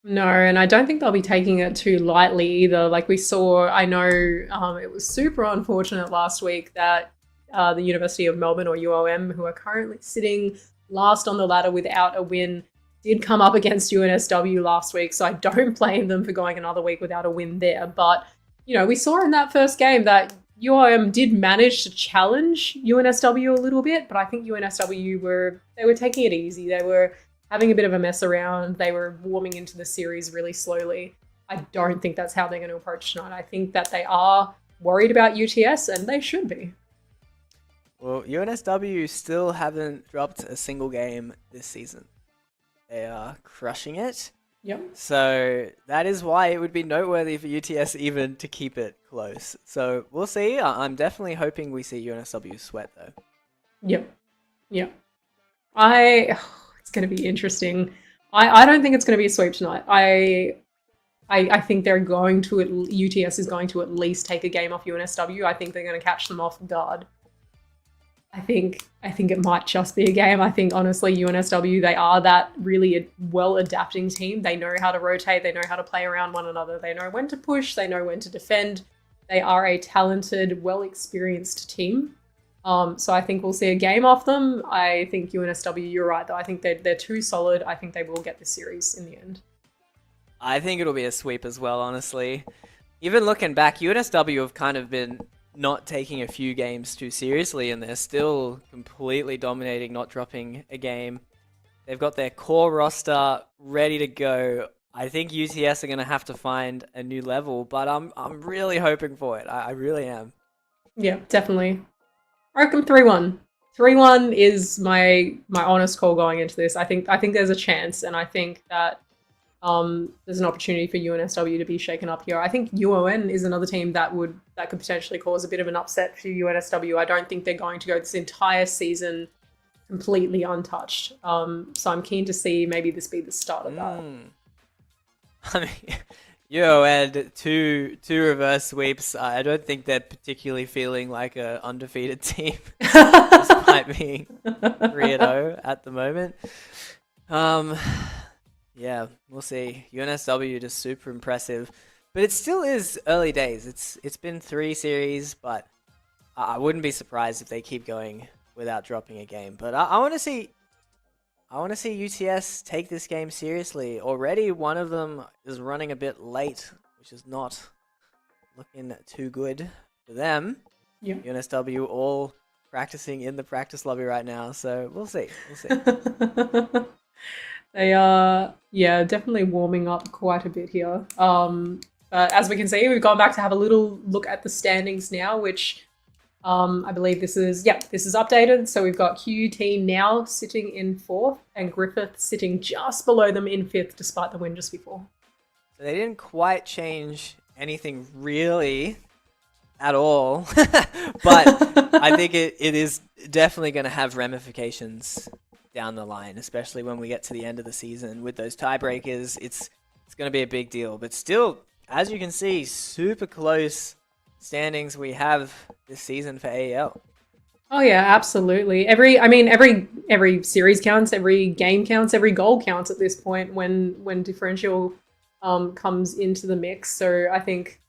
No, and I don't think they'll be taking it too lightly either. Like we saw, I know it was super unfortunate last week that the University of Melbourne, or UOM, who are currently sitting last on the ladder without a win, did come up against UNSW last week, so I don't blame them for going another week without a win there. But, we saw in that first game that UOM did manage to challenge UNSW a little bit, but I think UNSW were taking it easy. They were having a bit of a mess around. They were warming into the series really slowly. I don't think that's how they're going to approach tonight. I think that they are worried about UTS, and they should be. Well, UNSW still haven't dropped a single game this season. They are crushing it. Yep. So that is why it would be noteworthy for UTS even to keep it close. So we'll see. I'm definitely hoping we see UNSW sweat though. Yep. Yep. It's going to be interesting. I don't think it's going to be a sweep tonight. I think they're going to, UTS is going to at least take a game off UNSW. I think they're going to catch them off guard. I think it might just be a game. I think, honestly, UNSW, they are that really well-adapting team. They know how to rotate. They know how to play around one another. They know when to push. They know when to defend. They are a talented, well-experienced team. So I think we'll see a game off them. I think UNSW, you're right, though. I think they're too solid. I think they will get the series in the end. I think it'll be a sweep as well, honestly. Even looking back, UNSW have kind of been not taking a few games too seriously, and they're still completely dominating, not dropping a game. They've got their core roster ready to go. I think UTS are going to have to find a new level, but I'm really hoping for it. I really am. Yeah, definitely. I reckon 3-1. 3-1 is my honest call going into this. I think there's a chance, and I think that there's an opportunity for UNSW to be shaken up here. I think UON is another team that could potentially cause a bit of an upset for UNSW. I don't think they're going to go this entire season completely untouched. So I'm keen to see maybe this be the start of that. I mean, UON, two reverse sweeps. I don't think they're particularly feeling like an undefeated team, despite being 3-0 at the moment. Yeah, we'll see. UNSW just super impressive, but it still is early days. It's been 3 series, but I wouldn't be surprised if they keep going without dropping a game. But I want to see UTS take this game seriously. Already, one of them is running a bit late, which is not looking too good for them. Yep. UNSW all practicing in the practice lobby right now, so we'll see. We'll see. They are, definitely warming up quite a bit here. But as we can see, we've gone back to have a little look at the standings now, which I believe this is updated. So we've got QUT now sitting in 4th and Griffith sitting just below them in 5th, despite the win just before. So they didn't quite change anything really at all, but I think it is definitely going to have ramifications down the line, especially when we get to the end of the season with those tiebreakers. It's going to be a big deal, but still, as you can see, super close standings we have this season for AEL. Oh yeah, absolutely. Every series counts, every game counts, every goal counts at this point when differential comes into the mix. So I think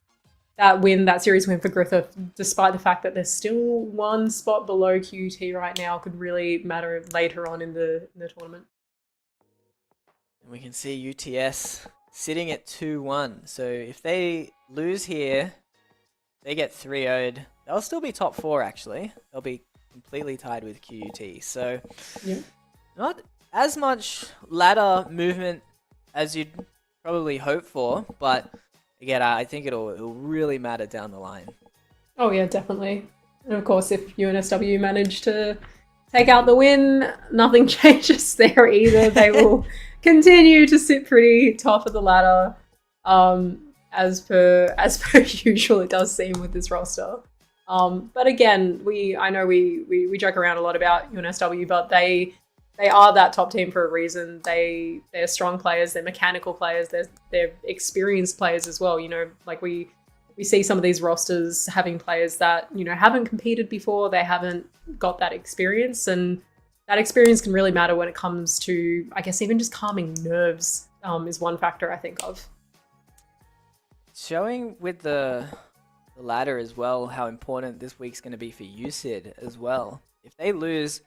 that series win for Griffith, despite the fact that they're still 1 spot below QUT right now, could really matter later on in the tournament. And we can see UTS sitting at 2-1. So if they lose here, they get 3-0'd. They'll still be top 4 actually. They'll be completely tied with QUT. So not as much ladder movement as you'd probably hope for, but again, I think it'll really matter down the line. Oh yeah, definitely. And of course, if UNSW manage to take out the win, nothing changes there either. They will continue to sit pretty top of the ladder, as per usual. It does seem with this roster. But again, I know we joke around a lot about UNSW, but they are that top team for a reason. They're strong players, they're mechanical players, they're experienced players as well. You know, like we see some of these rosters having players that, you know, haven't competed before, they haven't got that experience, and that experience can really matter when it comes to, I guess, even just calming nerves is one factor I think of. Showing with the ladder as well how important this week's going to be for UCID as well. If they lose,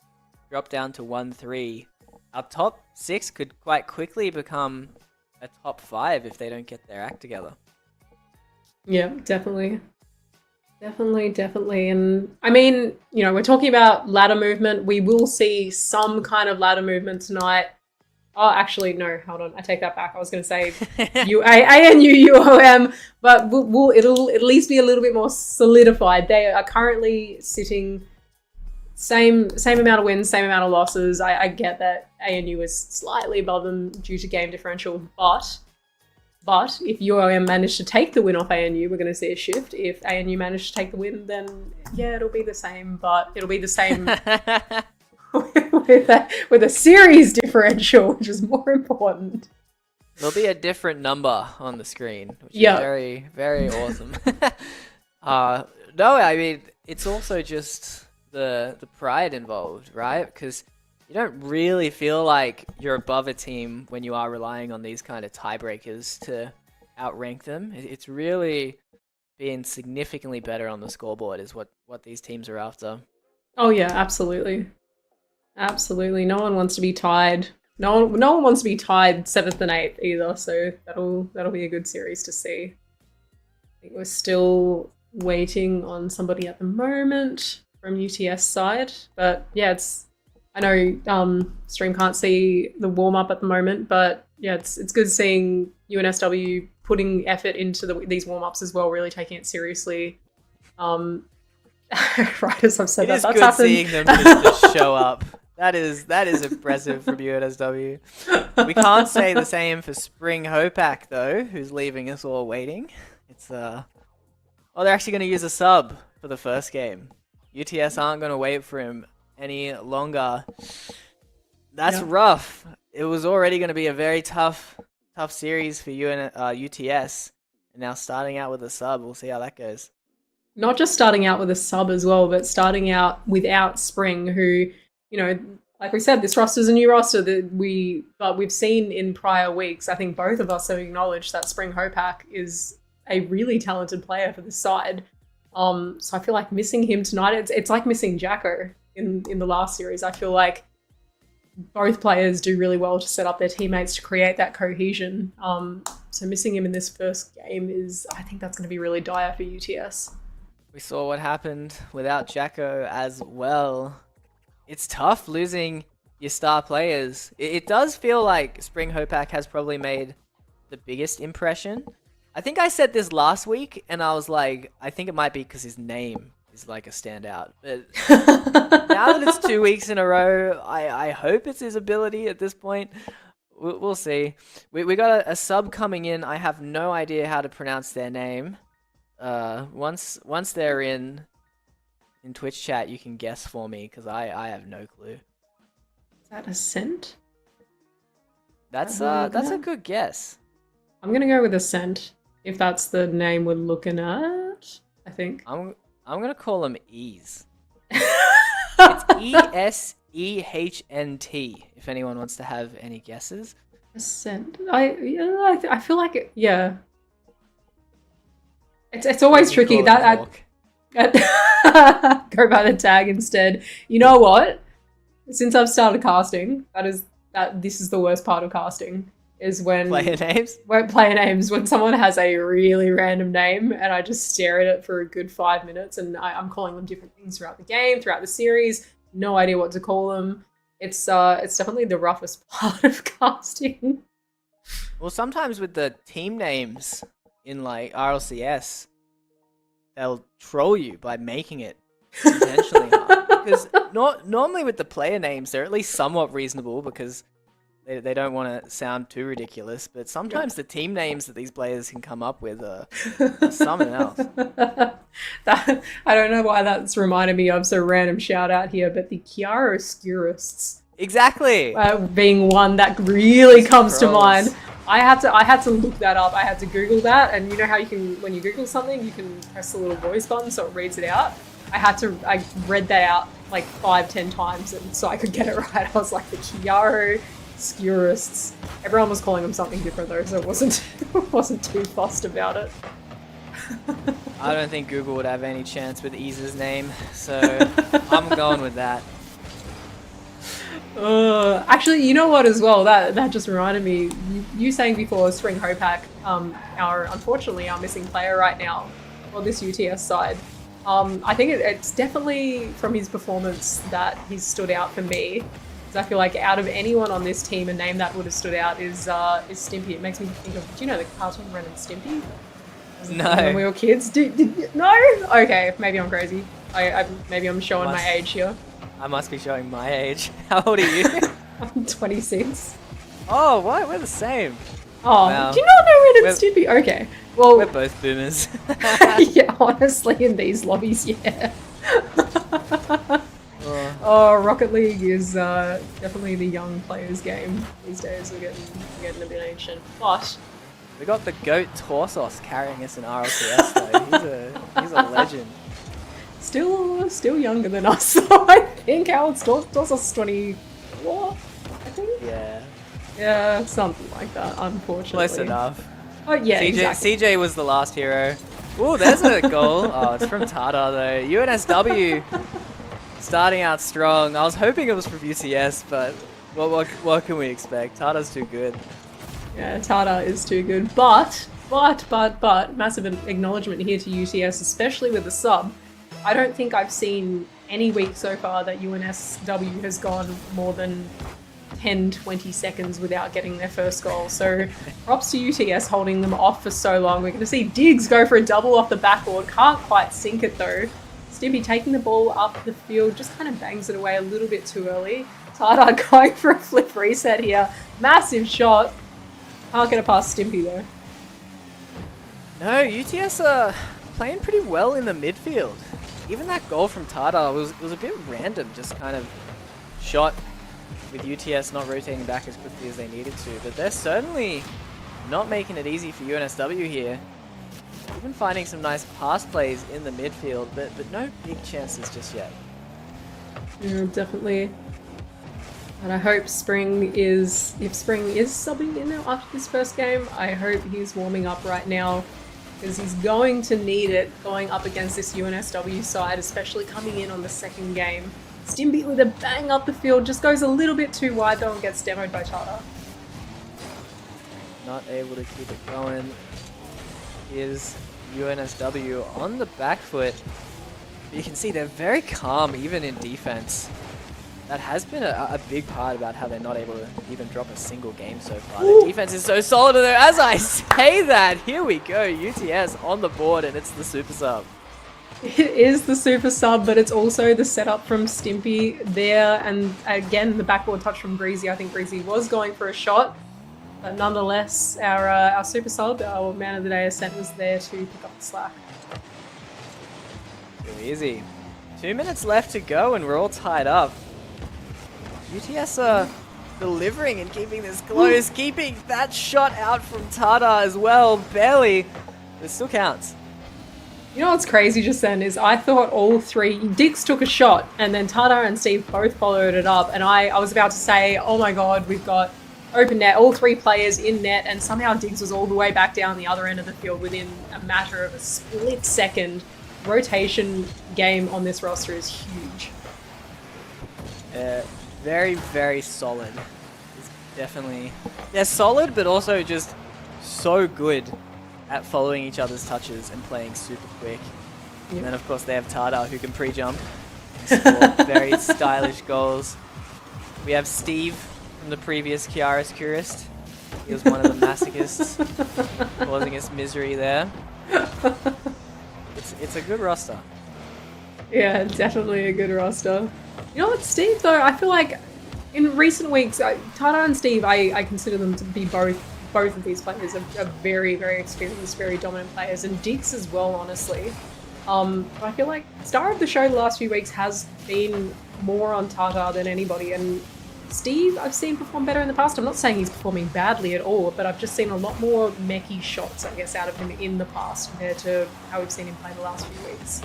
drop down to 1-3, our top 6 could quite quickly become a top 5 if they don't get their act together. Yeah, definitely. And I mean, you know, we're talking about ladder movement. We will see some kind of ladder movement tonight. Oh, actually, no. Hold on. I take that back. I was going to say ANU UOM, but it'll at least be a little bit more solidified. They are currently sitting same amount of wins, same amount of losses. I get that ANU is slightly above them due to game differential, but if UOM managed to take the win off ANU, we're going to see a shift. If ANU managed to take the win, then yeah, it'll be the same, but it'll be the same with a series differential, which is more important. There'll be a different number on the screen, which is very, very awesome. No, I mean, it's also just the pride involved, right? Because you don't really feel like you're above a team when you are relying on these kind of tiebreakers to outrank them. It's really being significantly better on the scoreboard is what these teams are after. Oh yeah, absolutely. Absolutely. No one wants to be tied. No one wants to be tied 7th and 8th either, so that'll be a good series to see. I think we're still waiting on somebody at the moment from UTS side, but yeah, I know stream can't see the warm-up at the moment, but yeah, it's good seeing UNSW putting effort into these warm-ups as well, really taking it seriously. Right as I've said, that's good happened. Seeing them just show up. That is impressive from UNSW. We can't say the same for Spring Hopak though, who's leaving us all waiting. It's they're actually going to use a sub for the first game. UTS aren't going to wait for him any longer. That's rough. It was already going to be a very tough series for UTS, and now starting out with a sub, we'll see how that goes. Not just starting out with a sub as well, but starting out without Spring, who, you know, like we said, this roster's a new roster that we've seen in prior weeks. I think both of us have acknowledged that Spring Hopak is a really talented player for the side. So I feel like missing him tonight, it's like missing Jacko in the last series. I feel like both players do really well to set up their teammates to create that cohesion. So missing him in this first game I think that's going to be really dire for UTS. We saw what happened without Jacko as well. It's tough losing your star players. It does feel like Spring Hopak has probably made the biggest impression. I think I said this last week, and I was like, I think it might be because his name is like a standout. But now that it's 2 weeks in a row, I hope it's his ability at this point. We'll see. We got a sub coming in. I have no idea how to pronounce their name. Once they're in Twitch chat, you can guess for me, because I have no clue. Is that AEST? That's a good guess. I'm gonna go with AEST, if that's the name we're looking at. I think I'm gonna call them E's. It's ESEHNT. If anyone wants to have any guesses. AEST. I feel like it. Yeah. It's always tricky. Go by the tag instead. You know what? Since I've started casting, this is the worst part of casting, is when player names. When someone has a really random name and I just stare at it for a good 5 minutes, and I'm calling them different things throughout the game, throughout the series. No idea what to call them. It's definitely the roughest part of casting. Well, sometimes with the team names in like RLCS, they'll troll you by making it intentionally hard. Because normally with the player names, they're at least somewhat reasonable because they don't want to sound too ridiculous. But sometimes the team names that these players can come up with are something else. I don't know why that's reminded me of, so random shout out here, but the chiaroscurists. Exactly. Being one that really comes to mind. I had to look that up. I had to Google that, and you know how you can, when you Google something, you can press the little voice button so it reads it out. I read that out like 5-10 times, and so I could get it right. I was like, the chiaroscurists. Everyone was calling them something different though, so it wasn't too fussed about it. I don't think Google would have any chance with Ease's name, so I'm going with that. Actually, you know what as well, that just reminded me, you saying before Spring Hopak, unfortunately our missing player right now on this UTS side. I think it's definitely from his performance that he's stood out for me. I feel like out of anyone on this team, a name that would have stood out is Stimpy. It makes me think of, do you know the cartoon Ren and Stimpy? No. When we were kids. No? Okay, maybe I'm crazy. Maybe I'm showing my age here. I must be showing my age. How old are you? I'm 26. Oh, what? We're the same. Oh, Wow. do you not know Ren and Stimpy? Okay. Well, We're both boomers. yeah, honestly, in these lobbies, yeah. Oh. Oh, Rocket League is definitely the young players' game these days. We're getting a bit ancient. But We got the GOAT Torsos carrying us in RLCS though. He's a legend. still younger than us, though, I think. Alex Torsos is 24, I think. Yeah. Yeah, something like that, unfortunately. Close enough. Oh, yeah, CJ, exactly. CJ was the last hero. Ooh, there's a goal. Oh, it's from Tata though. UNSW starting out strong. I was hoping it was from UCS, but what can we expect? Tata's too good. Yeah, Tata is too good. But, massive acknowledgement here to UTS, especially with the sub. I don't think I've seen any week so far that UNSW has gone more than 10-20 seconds without getting their first goal. So props to UTS holding them off for so long. We're going to see Diggs go for a double off the backboard. Can't quite sink it though. Stimpy taking the ball up the field, just kind of bangs it away a little bit too early. Tata going for a flip reset here. Massive shot. Can't get it past Stimpy though. No, UTS are playing pretty well in the midfield. Even that goal from Tata was a bit random, just kind of shot with UTS not rotating back as quickly as they needed to. But they're certainly not making it easy for UNSW here. Even finding some nice pass plays in the midfield, but no big chances just yet. Yeah, definitely. And I hope if Spring is subbing in there after this first game, I hope he's warming up right now, because he's going to need it going up against this UNSW side, especially coming in on the second game. Stimpy with a bang up the field, just goes a little bit too wide though and gets demoed by Tata. Not able to keep it going. Is UNSW on the back foot. You can see they're very calm even in defense. That has been a big part about how they're not able to even drop a single game so far. Their defense is so solid, though. As I say that, here we go. UTS on the board, and it's the super sub. It is the super sub, but it's also the setup from Stimpy there, and again the backboard touch from Breezy. I think Breezy was going for a shot, but nonetheless, our super sub, our man of the day Ascent, was there to pick up the slack. Too easy. 2 minutes left to go, and we're all tied up. UTS are delivering and keeping this close, keeping that shot out from Tata as well, barely, but it still counts. You know what's crazy just then is I thought all three, Diggs took a shot and then Tata and Steve both followed it up, and I was about to say, oh my god, we've got open net, all three players in net, and somehow Diggs was all the way back down the other end of the field within a matter of a split second. Rotation game on this roster is huge. Very, very solid. It's definitely... They're solid, but also just so good at following each other's touches and playing super quick. Yep. And then, of course, they have Tata, who can pre-jump and score very stylish goals. We have Steve from the previous Kiaris Curist. He was one of the masochists, causing us misery there. It's a good roster. Yeah, definitely a good roster. You know what, Steve, though, I feel like in recent weeks, Tata and Steve, I consider them to be both of these players are very, very experienced, very dominant players, and Diggs as well, honestly. But I feel like star of the show the last few weeks has been more on Tata than anybody, and Steve I've seen perform better in the past. I'm not saying he's performing badly at all, but I've just seen a lot more mechy shots, I guess, out of him in the past compared to how we've seen him play the last few weeks.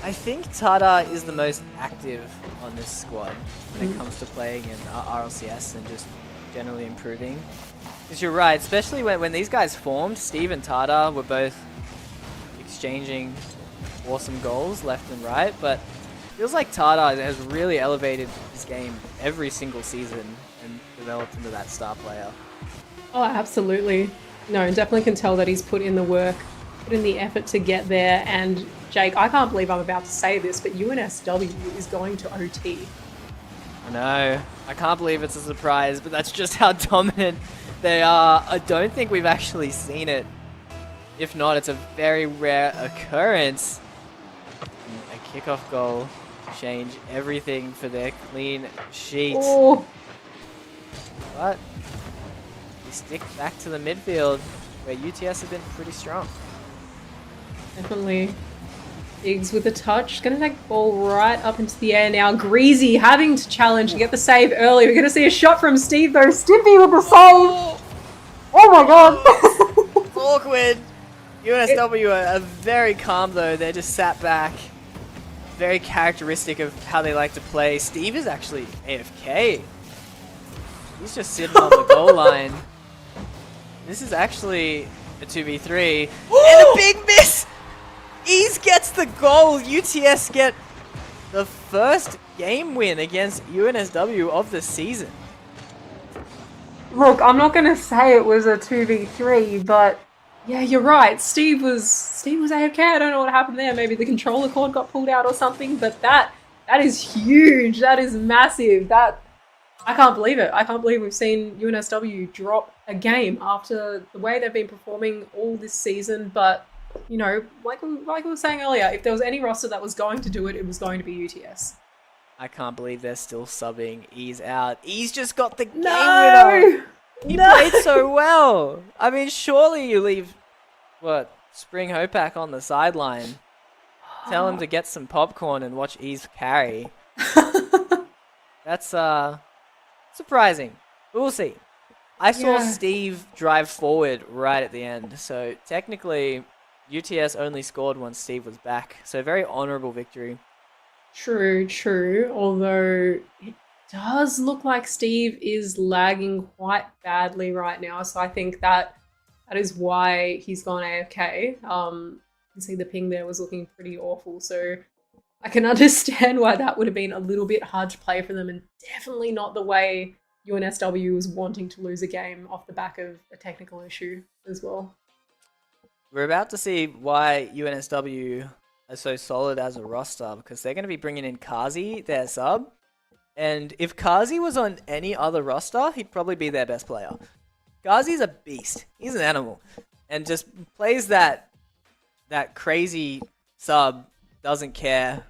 I think Tata is the most active on this squad when it comes to playing in RLCS and just generally improving. Because you're right, especially when these guys formed, Steve and Tata were both exchanging awesome goals left and right, but it feels like Tata has really elevated his game every single season and developed into that star player. Oh, absolutely. No, definitely can tell that he's put in the work, put in the effort to get there, and Jake, I can't believe I'm about to say this, but UNSW is going to OT. I know. I can't believe it's a surprise, but that's just how dominant they are. I don't think we've actually seen it. If not, it's a very rare occurrence. A kickoff goal change everything for their clean sheet. Oh, But we stick back to the midfield where UTS have been pretty strong. definitely. Diggs with a touch. Gonna take the ball right up into the air now. Greasy having to challenge to get the save early. We're gonna see a shot from Steve though. Stimpy with the save. Oh my god. It's awkward. UNSW are very calm though. They're just sat back. Very characteristic of how they like to play. Steve is actually AFK. He's just sitting on the goal line. This is actually a 2v3. And a big miss! Ease gets the goal. UTS get the first game win against UNSW of the season. Look, I'm not gonna say it was a 2v3, but yeah, you're right. Steve was AFK. I don't know what happened there. Maybe the controller cord got pulled out or something. But that is huge. That is massive. I can't believe it. I can't believe we've seen UNSW drop a game after the way they've been performing all this season. But you know, like we were saying earlier, if there was any roster that was going to do it, it was going to be UTS. I can't believe they're still subbing Ease out. Ease just got the game winner. He played so well. I mean, surely you leave, Spring Hopak on the sideline. Tell him to get some popcorn and watch Ease carry. That's surprising. But we'll see. I saw Steve drive forward right at the end. So technically, UTS only scored once Steve was back. So very honourable victory. True. Although it does look like Steve is lagging quite badly right now. So I think that is why he's gone AFK. You can see the ping there was looking pretty awful. So I can understand why that would have been a little bit hard to play for them, and definitely not the way UNSW was wanting to lose a game off the back of a technical issue as well. We're about to see why UNSW are so solid as a roster, because they're going to be bringing in Kazi, their sub. And if Kazi was on any other roster, he'd probably be their best player. Kazi's a beast. He's an animal. And just plays that crazy sub, doesn't care,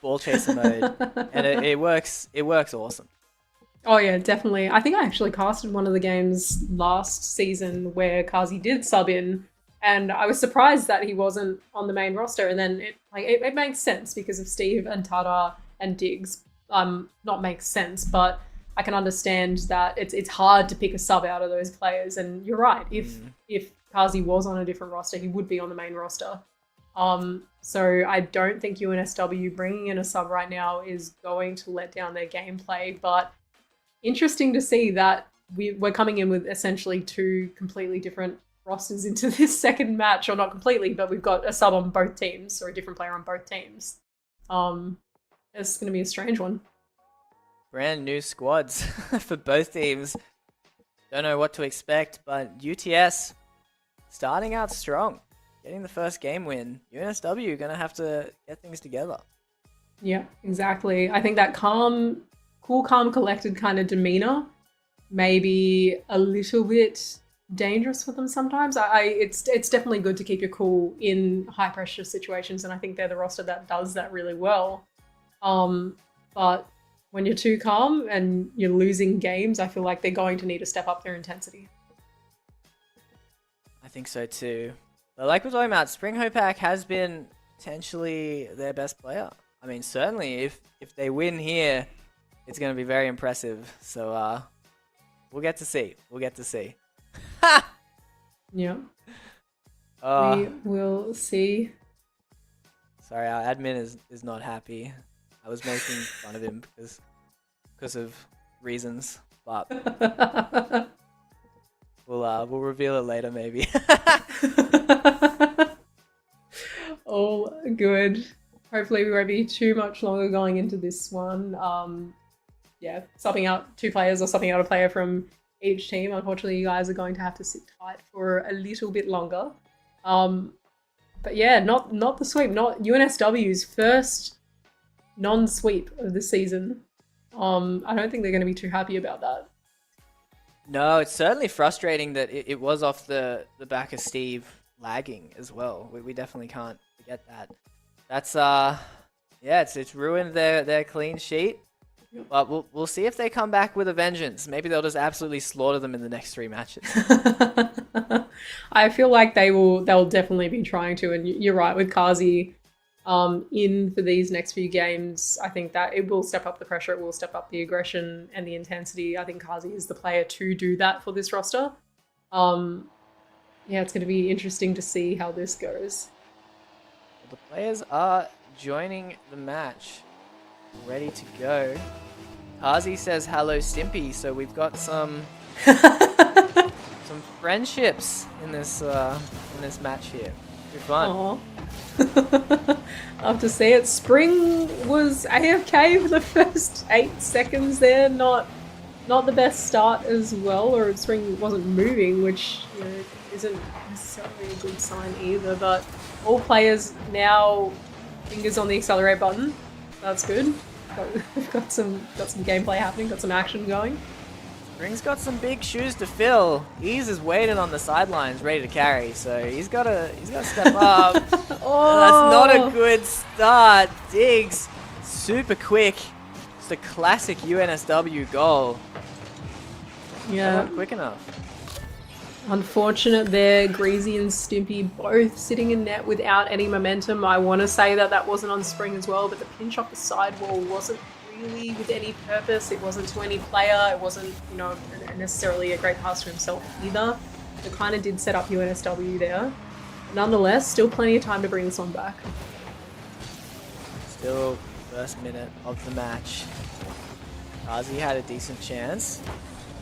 ball chaser mode. And it works awesome. Oh yeah, definitely. I think I actually casted one of the games last season where Kazi did sub in, and I was surprised that he wasn't on the main roster. And then it makes sense because of Steve and Tata and Diggs. Not makes sense, but I can understand that it's hard to pick a sub out of those players. And you're right. If Kazi was on a different roster, he would be on the main roster. So I don't think UNSW bringing in a sub right now is going to let down their gameplay. But interesting to see that we're coming in with essentially two completely different rosters into this second match, or not completely, but we've got a sub on both teams, or a different player on both teams. It's going to be a strange one. Brand new squads for both teams. Don't know what to expect, but UTS starting out strong, getting the first game win. UNSW going to have to get things together. Yeah, exactly. I think that cool, calm, collected kind of demeanor may be a little bit dangerous for them sometimes. It's definitely good to keep your cool in high pressure situations, and I think they're the roster that does that really well. But when you're too calm and you're losing games, I feel like they're going to need to step up their intensity. I think so too. But like we're talking about, Spring Hopak has been potentially their best player. I mean, certainly if they win here, it's going to be very impressive. So we'll get to see. Ha! Yeah. We will see. Sorry, our admin is not happy. I was making fun of him because of reasons, but we'll reveal it later maybe. All good. Hopefully we won't be too much longer going into this one. Yeah, subbing out two players or subbing out a player from each team. Unfortunately, you guys are going to have to sit tight for a little bit longer. But yeah, not the sweep, not UNSW's first non-sweep of the season. I don't think they're going to be too happy about that. No, it's certainly frustrating that it was off the back of Steve lagging as well. We definitely can't forget that. That's yeah, it's ruined their clean sheet. But we'll see if they come back with a vengeance. Maybe they'll just absolutely slaughter them in the next 3 matches. I feel like they'll definitely be trying to, and you're right with Kazi in for these next few games. I think that it will step up the pressure, it will step up the aggression and the intensity. I think Kazi is the player to do that for this roster. Yeah, it's going to be interesting to see how this goes. The players are joining the match, ready to go. Kazi says hello Stimpy, so we've got some friendships in this match here. Good fun. I have to see it. Spring was AFK for the first 8 seconds there. Not the best start as well, or Spring wasn't moving, which isn't necessarily a good sign either. But all players now fingers on the accelerate button. That's good. We've got some gameplay happening, got some action going. Spring's got some big shoes to fill. He's is waiting on the sidelines, ready to carry. So he's got to step up. Oh, that's not a good start. Diggs, super quick. Just a classic UNSW goal. Yeah, not quick enough. Unfortunate there. Greasy and Stimpy both sitting in net without any momentum. I want to say that wasn't on Spring as well, but the pinch off the sidewall wasn't really with any purpose. It wasn't to any player. It wasn't, necessarily a great pass to himself either. It kind of did set up UNSW there. Nonetheless, still plenty of time to bring this one back. Still first minute of the match. Kazi had a decent chance,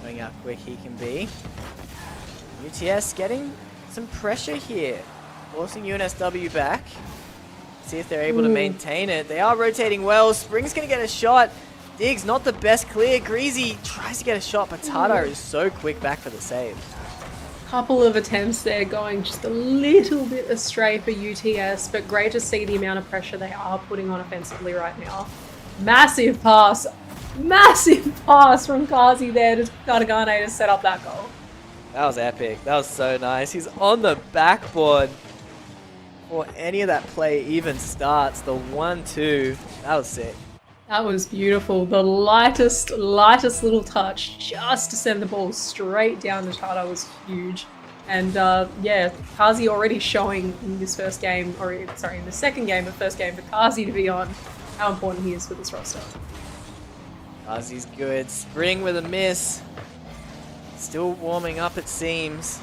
knowing how quick he can be. UTS getting some pressure here, forcing UNSW back. See if they're able to maintain it. They are rotating well. Spring's going to get a shot. Diggs, not the best clear. Greasy tries to get a shot, but Tata is so quick back for the save. Couple of attempts there going just a little bit astray for UTS, but great to see the amount of pressure they are putting on offensively right now. Massive pass from Kazi there to Katagane to set up that goal. That was epic. That was so nice. He's on the backboard before any of that play even starts. The 1-2. That was sick. That was beautiful. The lightest little touch just to send the ball straight down the Tata was huge. And yeah, Kazi already showing in this first game, or sorry, in the second game, the first game for Kazi to be on, how important he is for this roster. Kazi's good. Spring with a miss. Still warming up, it seems.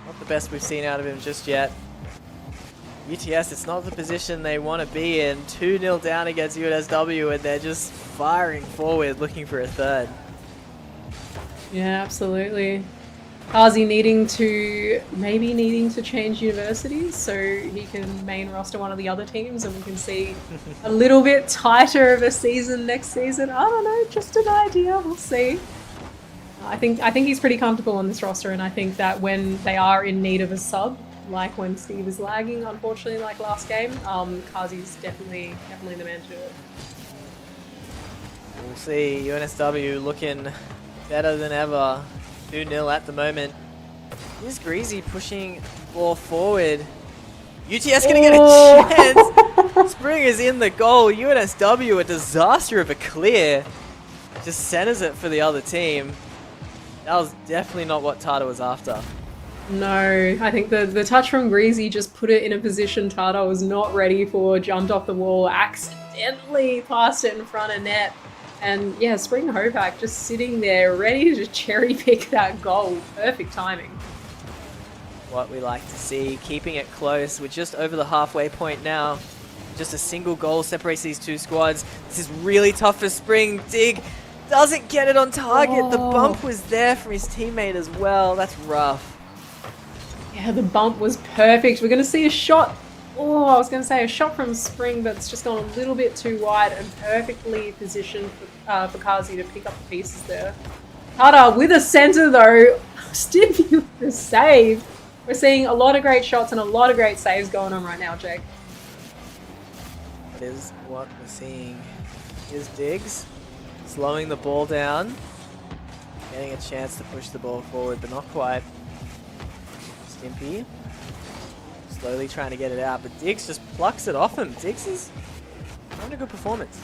Not the best we've seen out of him just yet. UTS, it's not the position they want to be in. 2-0 down against UNSW, and they're just firing forward, looking for a third. Yeah, absolutely. Kazi needing to change universities so he can main roster one of the other teams, and we can see a little bit tighter of a season next season. I don't know, just an idea. We'll see. I think he's pretty comfortable on this roster, and I think that when they are in need of a sub, like when Steve is lagging, unfortunately, like last game, Kazi's definitely the man to do it. We'll see. UNSW looking better than ever. 2-0 at the moment. Here's Greasy pushing the ball forward. UTS gonna get a chance. Spring is in the goal. UNSW, a disaster of a clear. Just centers it for the other team. That was definitely not what Tata was after. No, I think the touch from Greasy just put it in a position Tata was not ready for, jumped off the wall, accidentally passed it in front of net. And yeah, Spring Hopak just sitting there ready to cherry pick that goal. Perfect timing. What we like to see, keeping it close. We're just over the halfway point now. Just a single goal separates these two squads. This is really tough for Spring. Dig doesn't get it on target. Oh. The bump was there from his teammate as well. That's rough. Yeah, the bump was perfect. We're going to see a shot. Oh, I was going to say a shot from Spring, but it's just gone a little bit too wide and perfectly positioned for Kazi to pick up the pieces there. Tata with a center though. Stimpy with the save. We're seeing a lot of great shots and a lot of great saves going on right now, Jake. That is what we're seeing. Here's Diggs. slowing the ball down. Getting a chance to push the ball forward, but not quite. Stimpy. Slowly trying to get it out, but Diggs just plucks it off him. Diggs is having a good performance.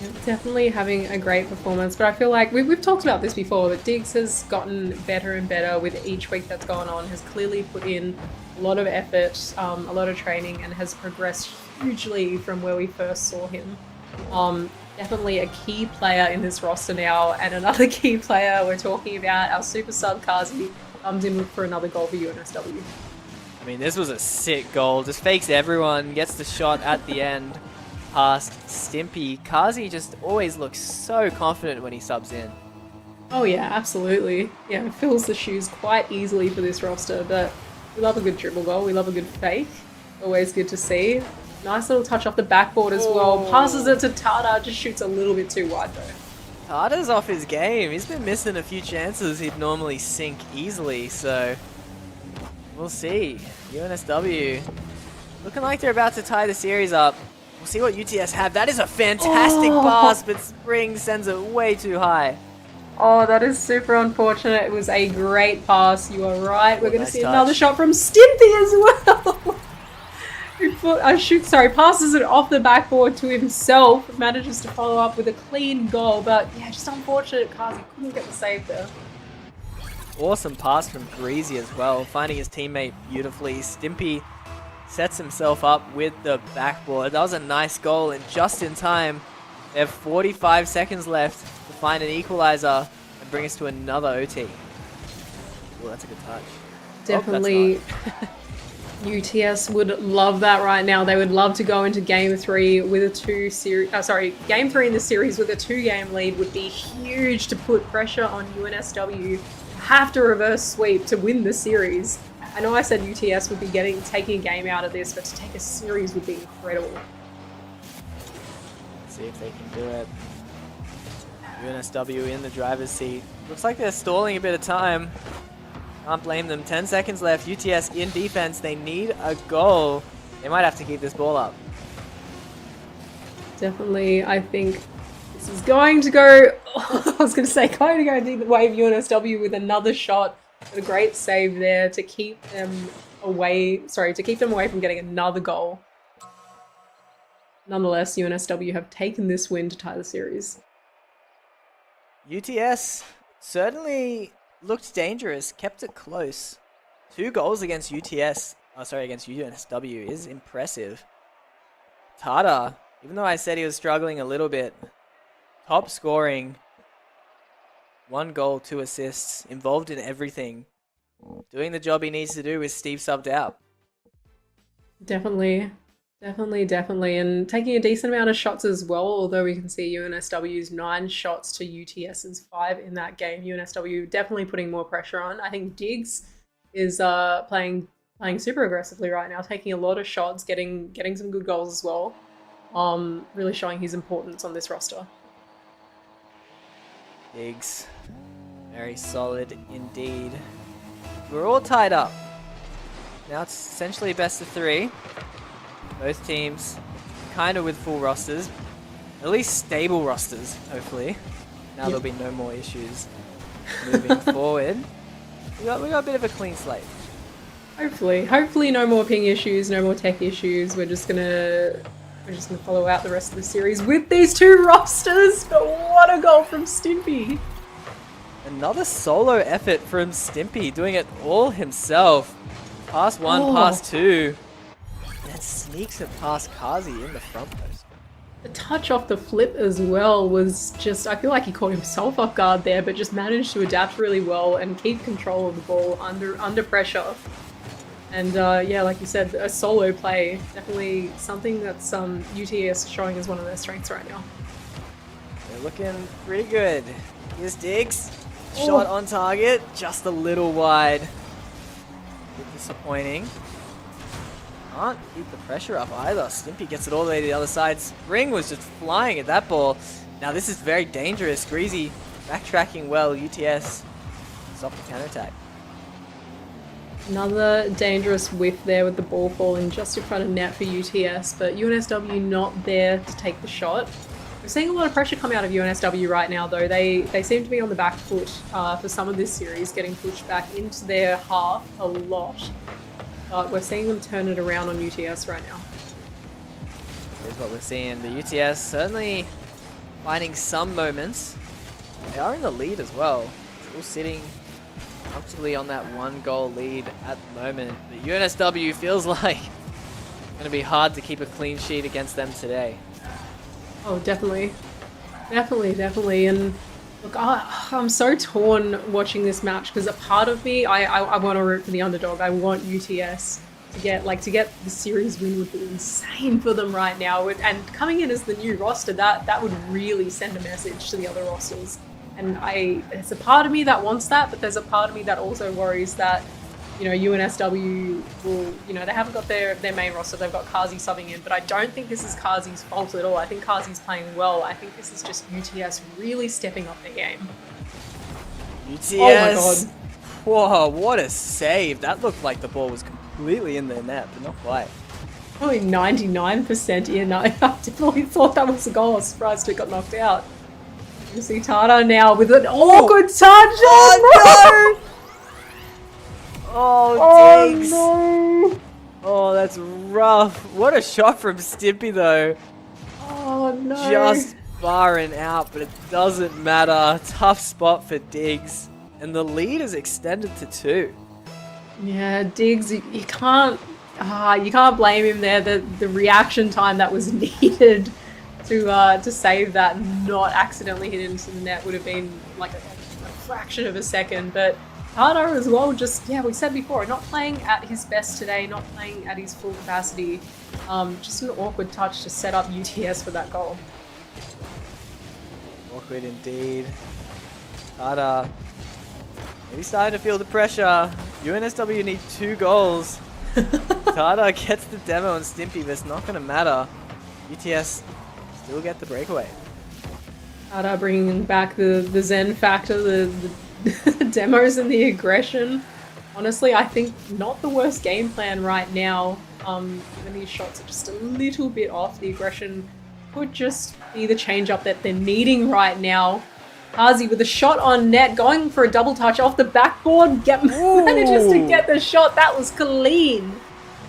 Yeah, definitely having a great performance, but I feel like we've talked about this before, but Diggs has gotten better and better with each week that's gone on, has clearly put in a lot of effort, a lot of training, and has progressed hugely from where we first saw him. Definitely a key player in this roster now, and another key player we're talking about, our super sub Kazi, comes in for another goal for UNSW. I mean, this was a sick goal. Just fakes everyone, gets the shot at the end past Stimpy. Kazi just always looks so confident when he subs in. Oh yeah, absolutely. Yeah, fills the shoes quite easily for this roster, but we love a good dribble goal. We love a good fake. Always good to see. Nice little touch off the backboard as well. Passes it to Tata, just shoots a little bit too wide though. Tata's off his game. He's been missing a few chances he'd normally sink easily, so we'll see. UNSW looking like they're about to tie the series up. We'll see what UTS have. That is a fantastic pass, but Spring sends it way too high. Oh, that is super unfortunate. It was a great pass. You are right. We're going to see touch. another shot from Stimpy as well. Passes it off the backboard to himself. Manages to follow up with a clean goal, but yeah, just unfortunate. Kazi couldn't get the save there. Awesome pass from Greasy as well, finding his teammate beautifully. Stimpy sets himself up with the backboard. That was a nice goal, and just in time. They have 45 seconds left to find an equalizer and bring us to another OT. Oh, that's a good touch. Definitely. UTS would love that right now. They would love to go into game 3 with a game 3 in the series with a 2-game lead would be huge to put pressure on UNSW. Have to reverse sweep to win the series. I know I said UTS would be taking a game out of this, but to take a series would be incredible. Let's see if they can do it. UNSW in the driver's seat. Looks like they're stalling a bit of time. Can't blame them. 10 seconds left. UTS in defense. They need a goal. They might have to keep this ball up. Definitely, I think this is going to go... I was going to say, going to go the way of UNSW with another shot. But a great save there to keep them away... to keep them away from getting another goal. Nonetheless, UNSW have taken this win to tie the series. UTS certainly looked dangerous, kept it close. 2 goals against UTS, against UNSW is impressive. Tata, even though I said he was struggling a little bit, top scoring, 1 goal, 2 assists, involved in everything. Doing the job he needs to do with Steve subbed out. Definitely, and taking a decent amount of shots as well, although we can see UNSW's 9 shots to UTS's 5 in that game. UNSW definitely putting more pressure on. I think Diggs is playing super aggressively right now, taking a lot of shots, getting some good goals as well. Really showing his importance on this roster. Diggs, very solid indeed. We're all tied up. Now it's essentially best of 3. Both teams kind of with full rosters. At least stable rosters, hopefully. Now there'll be no more issues moving forward. We got a bit of a clean slate. Hopefully no more ping issues, no more tech issues. We're just gonna follow out the rest of the series with these 2 rosters. But what a goal from Stimpy! Another solo effort from Stimpy, doing it all himself. Pass 1, pass 2. And sneaks it past Kazi in the front post. The touch off the flip as well was just, I feel like he caught himself off guard there, but just managed to adapt really well and keep control of the ball under pressure. And yeah, like you said, a solo play, definitely something that's UTS showing as one of their strengths right now. They're looking pretty good. Here's Diggs. Shot on target, just a little wide. Bit disappointing. Can't keep the pressure up either. Stimpy gets it all the way to the other side. Spring was just flying at that ball. Now this is very dangerous. Greasy backtracking well. UTS stop the counterattack. Another dangerous whiff there with the ball falling just in front of net for UTS, but UNSW not there to take the shot. We're seeing a lot of pressure come out of UNSW right now, though. They seem to be on the back foot for some of this series, getting pushed back into their half a lot. But we're seeing them turn it around on UTS right now. Here's what we're seeing. The UTS certainly finding some moments. They are in the lead as well. Still sitting comfortably on that 1-goal lead at the moment. But UNSW feels like it's going to be hard to keep a clean sheet against them today. Oh, definitely. Definitely. And look, I'm so torn watching this match because a part of me, I want to root for the underdog. I want UTS to get the series win would be insane for them right now. And coming in as the new roster, that would really send a message to the other rosters. And there's a part of me that wants that, but there's a part of me that also worries that, you know, UNSW will, you know, they haven't got their main roster. They've got Kazi subbing in, but I don't think this is Kazi's fault at all. I think Kazi's playing well. I think this is just UTS really stepping up their game. UTS. Oh my god. Whoa, what a save. That looked like the ball was completely in their net, but not quite. Probably 99% in. I definitely thought that was a goal. I was surprised it got knocked out. You see Tata now with an awkward touch. Oh no! Oh, Diggs. no! Oh, that's rough. What a shot from Stimpy, though. Oh no! Just barring out, but it doesn't matter. Tough spot for Diggs. And the lead is extended to 2. Yeah, Diggs, you can't blame him there. The reaction time that was needed to save that and not accidentally hit into the net would have been like a fraction of a second. But Tata as well, just, yeah, we said before, not playing at his best today, not playing at his full capacity. Just an awkward touch to set up UTS for that goal. Awkward indeed. Tata maybe starting to feel the pressure. UNSW need 2 goals. Tata gets the demo on Stimpy, but it's not going to matter. UTS still get the breakaway. Tata bringing back the Zen factor, the demos and the aggression. Honestly, I think not the worst game plan right now. Even these shots are just a little bit off. The aggression could just be the change up that they're needing right now. Kazi with a shot on net, going for a double touch off the backboard, manages to get the shot. That was clean.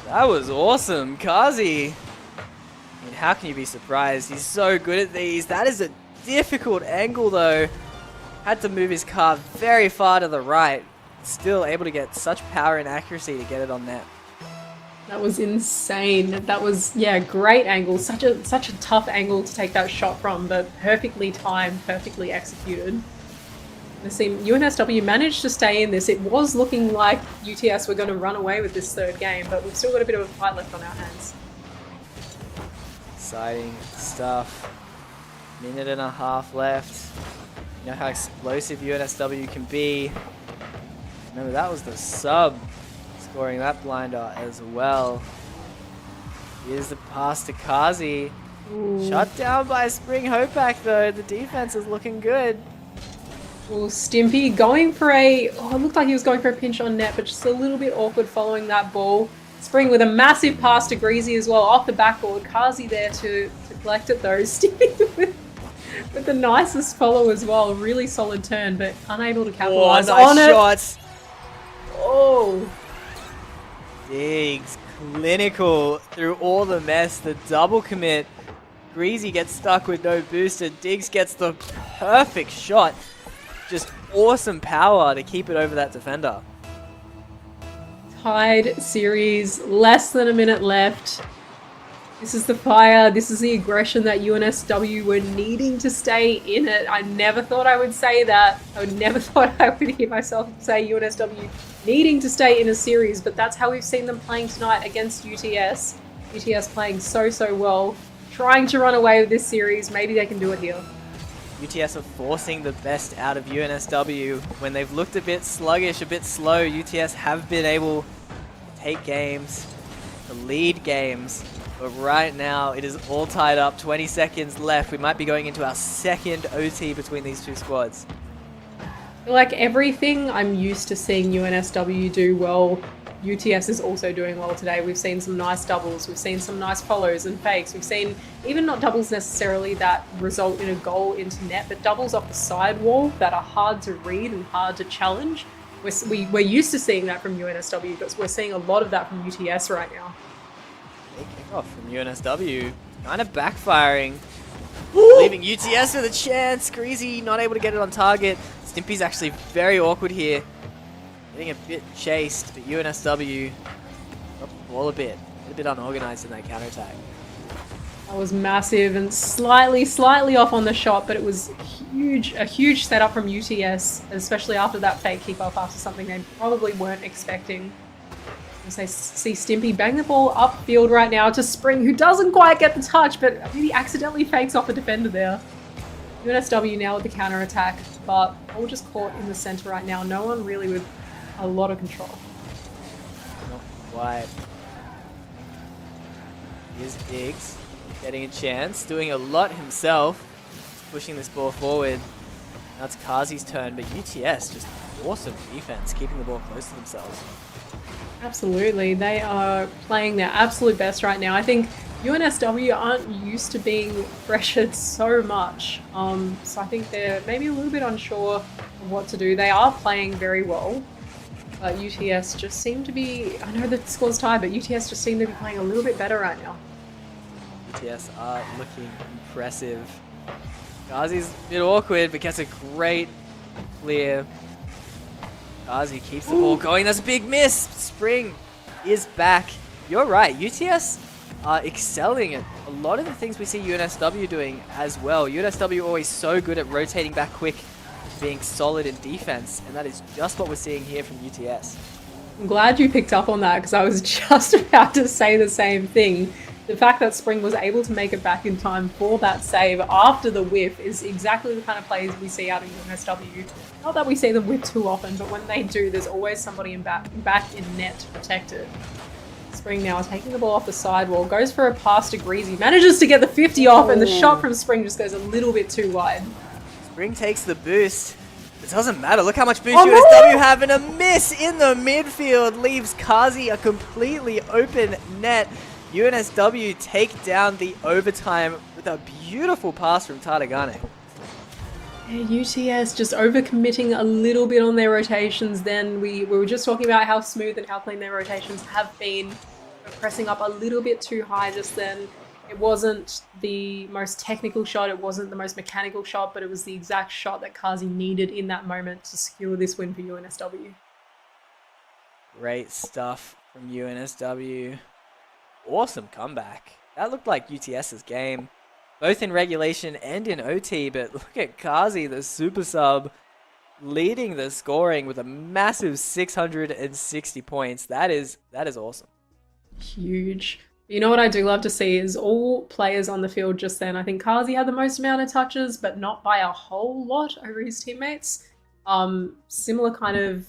That was awesome. Kazi, I mean, how can you be surprised? He's so good at these. That is a difficult angle, though. Had to move his car very far to the right. Still able to get such power and accuracy to get it on net. That was insane. That was, yeah, great angle. Such a tough angle to take that shot from, but perfectly timed, perfectly executed. UNSW managed to stay in this. It was looking like UTS were going to run away with this third game, but we've still got a bit of a fight left on our hands. Exciting stuff. 1.5 minutes left. You know how explosive UNSW can be. Remember, that was the sub scoring that blinder as well. Here's the pass to Kazi. Shut down by Spring Hopak, though. The defense is looking good. Well, Stimpy going for it looked like he was going for a pinch on net, but just a little bit awkward following that ball. Spring with a massive pass to Greasy as well off the backboard. Kazi there to collect it, though. Stimpy with the nicest follow as well. Really solid turn, but unable to capitalize on it. Shots. Oh. Diggs, clinical through all the mess. The double commit. Greasy gets stuck with no booster. Diggs gets the perfect shot. Just awesome power to keep it over that defender. Tied series, less than a minute left. This is the fire, this is the aggression that UNSW were needing to stay in it. I never thought I would say that. I would never thought I would hear myself say UNSW needing to stay in a series, but that's how we've seen them playing tonight against UTS. UTS playing so well, trying to run away with this series. Maybe they can do it here. UTS are forcing the best out of UNSW. When they've looked a bit sluggish, a bit slow, UTS have been able to take games, to lead games. But right now, it is all tied up. 20 seconds left. We might be going into our second OT between these two squads. Like everything I'm used to seeing UNSW do well UTS is also doing well today. We've seen some nice doubles, we've seen some nice follows and fakes, we've seen even not doubles necessarily that result in a goal into net, but doubles off the sidewall that are hard to read and hard to challenge. We're used to seeing that from UNSW, but we're seeing a lot of that from UTS right now. Big kickoff from UNSW, kind of backfiring, leaving UTS with a chance. Greasy not able to get it on target. Stimpy's actually very awkward here, getting a bit chased, but UNSW dropped the ball a bit unorganized in that counterattack. That was massive and slightly off on the shot, but it was a huge setup from UTS, especially after that fake kickoff, after something they probably weren't expecting. As I see Stimpy bang the ball upfield right now to Spring, who doesn't quite get the touch, but he accidentally fakes off a defender there. UNSW now with the counter attack, but all just caught in the center right now. No one really with a lot of control. Not quite. Here's Diggs getting a chance, doing a lot himself, pushing this ball forward. Now it's Kazi's turn, but UTS just awesome defense, keeping the ball close to themselves. Absolutely. They are playing their absolute best right now. I think UNSW aren't used to being pressured so much. So I think they're maybe a little bit unsure of what to do. They are playing very well. But UTS just seem to be, I know the score's tied, but UTS just seem to be playing a little bit better right now. UTS are looking impressive. Kazi's a bit awkward, but gets a great clear. Kazi keeps the ball going. That's a big miss. Spring is back. You're right. UTS are excelling at a lot of the things we see UNSW doing as well. UNSW always so good at rotating back quick, being solid in defense, and that is just what we're seeing here from UTS. I'm glad you picked up on that because I was just about to say the same thing. The fact that Spring was able to make it back in time for that save after the whiff is exactly the kind of plays we see out of UNSW. Not that we see them whiff too often, but when they do, there's always somebody back in net to protect it. Spring now taking the ball off the sidewall, goes for a pass to Greasy, manages to get the 50 off, and the shot from Spring just goes a little bit too wide. Spring takes the boost. It doesn't matter. Look how much boost UNSW have, and a miss in the midfield leaves Kazi a completely open net. UNSW take down the overtime with a beautiful pass from Tartagane. Yeah, UTS just overcommitting a little bit on their rotations then. We were just talking about how smooth and how clean their rotations have been. Pressing up a little bit too high just then. It wasn't the most technical shot, it wasn't the most mechanical shot, but it was the exact shot that Kazi needed in that moment to secure this win for UNSW. Great stuff from UNSW. Awesome comeback. That looked like UTS's game, both in regulation and in OT, but look at Kazi, the super sub, leading the scoring with a massive 660 points. That is awesome. Huge. You know what I do love to see is all players on the field just then. I think Kazi had the most amount of touches, but not by a whole lot over his teammates. Similar kind of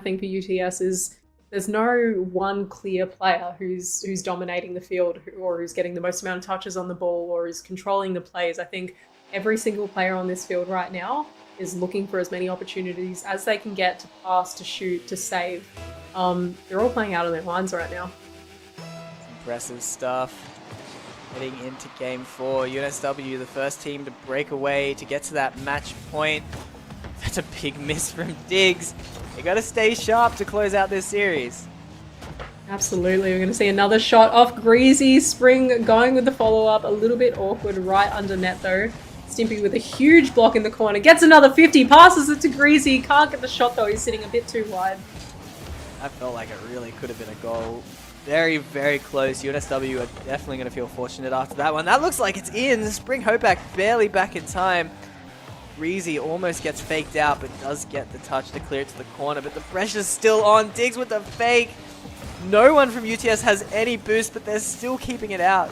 thing for UTS is there's no one clear player who's dominating the field or who's getting the most amount of touches on the ball or is controlling the plays. I think every single player on this field right now is looking for as many opportunities as they can get to pass, to shoot, to save. They're all playing out of their minds right now. Impressive stuff. Heading into game 4, UNSW, the first team to break away to get to that match point. That's a big miss from Diggs. They got to stay sharp to close out this series. Absolutely. We're going to see another shot off Greasy. Spring going with the follow-up. A little bit awkward right under net though. Stimpy with a huge block in the corner. Gets another 50. Passes it to Greasy. Can't get the shot though. He's sitting a bit too wide. That felt like it really could have been a goal. Very, very close. UNSW are definitely going to feel fortunate after that one. That looks like it's in. Spring Hopeback barely back in time. Greasy almost gets faked out, but does get the touch to clear it to the corner. But the pressure's still on. Diggs with the fake. No one from UTS has any boost, but they're still keeping it out.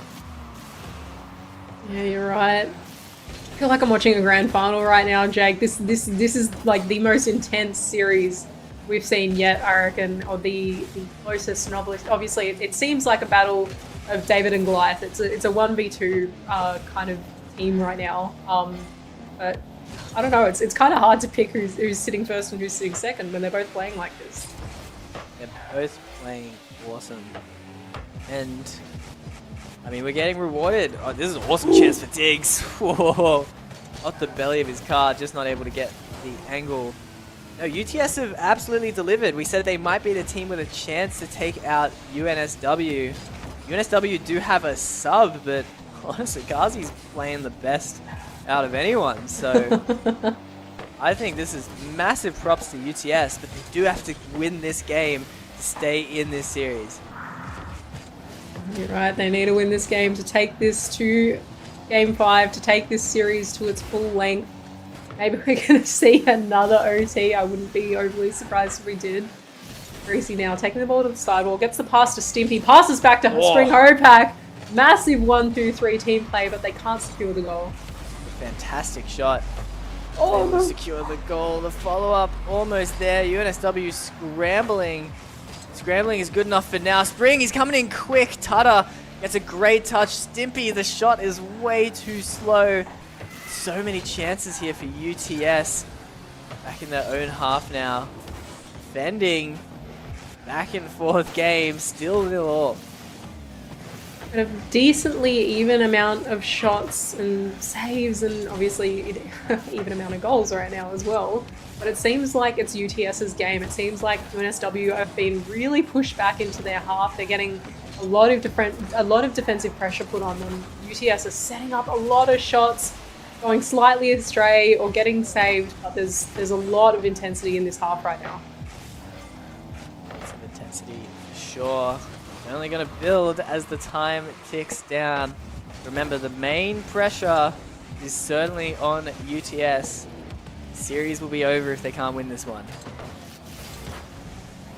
Yeah, you're right. I feel like I'm watching a grand final right now, Jake. This is like the most intense series we've seen yet, I reckon, or the closest novelist. Obviously, it seems like a battle of David and Goliath. It's a 1v2 kind of team right now. But I don't know. It's kind of hard to pick who's sitting first and who's sitting second when they're both playing like this. They're both playing awesome. And I mean, we're getting rewarded. Oh, this is an awesome chance for Diggs. Whoa. Off the belly of his car, just not able to get the angle. No, UTS have absolutely delivered. We said they might be the team with a chance to take out UNSW. UNSW do have a sub, but honestly, Ghazi's playing the best out of anyone. So I think this is massive props to UTS, but they do have to win this game to stay in this series. You're right, they need to win this game to take this to Game 5, to take this series to its full length. Maybe we're going to see another OT. I wouldn't be overly surprised if we did. Greasy now taking the ball to the sidewall, gets the pass to Stimpy, passes back to Spring Hopak. Massive 1-2-3 team play, but they can't secure the goal. Fantastic shot. Oh, Able to secure the goal. The follow-up almost there. UNSW scrambling. Scrambling is good enough for now. Spring, he's coming in quick. Tata gets a great touch. Stimpy, the shot is way too slow. So many chances here for UTS. Back in their own half now. Defending. Back and forth game. Still 0-0. A decently even amount of shots and saves, and obviously even amount of goals right now as well. But it seems like it's UTS's game. It seems like UNSW have been really pushed back into their half. They're getting a lot of defensive pressure put on them. UTS are setting up a lot of shots, going slightly astray or getting saved. But there's a lot of intensity in this half right now. Some intensity, for sure. They're only going to build as the time ticks down. Remember, the main pressure is certainly on UTS. The series will be over if they can't win this one.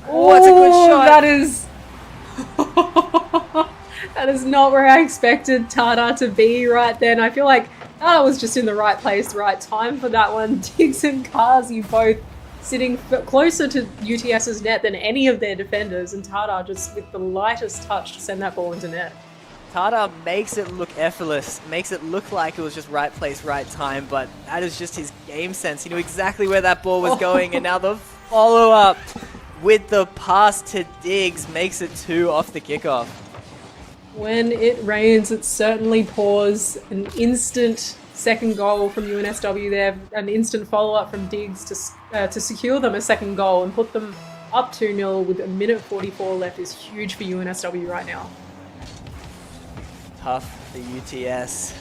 Oh, it's a good shot. That is... that is not where I expected Tata to be right then. I feel like Tata was just in the right place, the right time for that one. Diggs and Kazi both sitting closer to UTS's net than any of their defenders, and Tata just with the lightest touch to send that ball into net. Tata makes it look effortless, makes it look like it was just right place, right time, but that is just his game sense. He knew exactly where that ball was going, and now the follow-up with the pass to Diggs makes it 2 off the kickoff. When it rains, it certainly pours. An instant second goal from UNSW there, an instant follow-up from Diggs to secure them a second goal and put them up 2-0 with 1:44 left is huge for UNSW right now. Tough for UTS.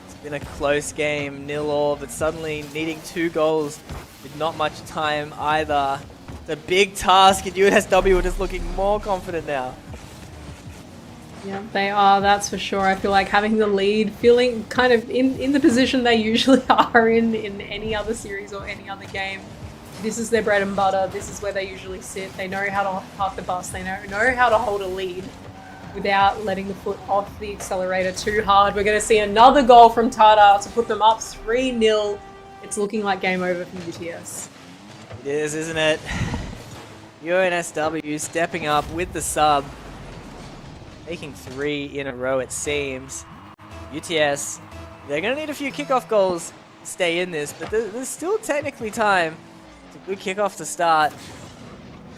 It's been a close game, 0-0, but suddenly needing 2 goals with not much time either. It's a big task, and UNSW are just looking more confident now. Yeah, they are, that's for sure. I feel like having the lead, feeling kind of in the position they usually are in any other series or any other game. This is their bread and butter. This is where they usually sit. They know how to park the bus. They know how to hold a lead without letting the foot off the accelerator too hard. We're going to see another goal from Tata to put them up 3-0. It's looking like game over for UTS. It is, isn't it? UNSW stepping up with the sub. Making 3 in a row, it seems. UTS, they're going to need a few kickoff goals to stay in this, but there's still technically time. It's a good kickoff to start.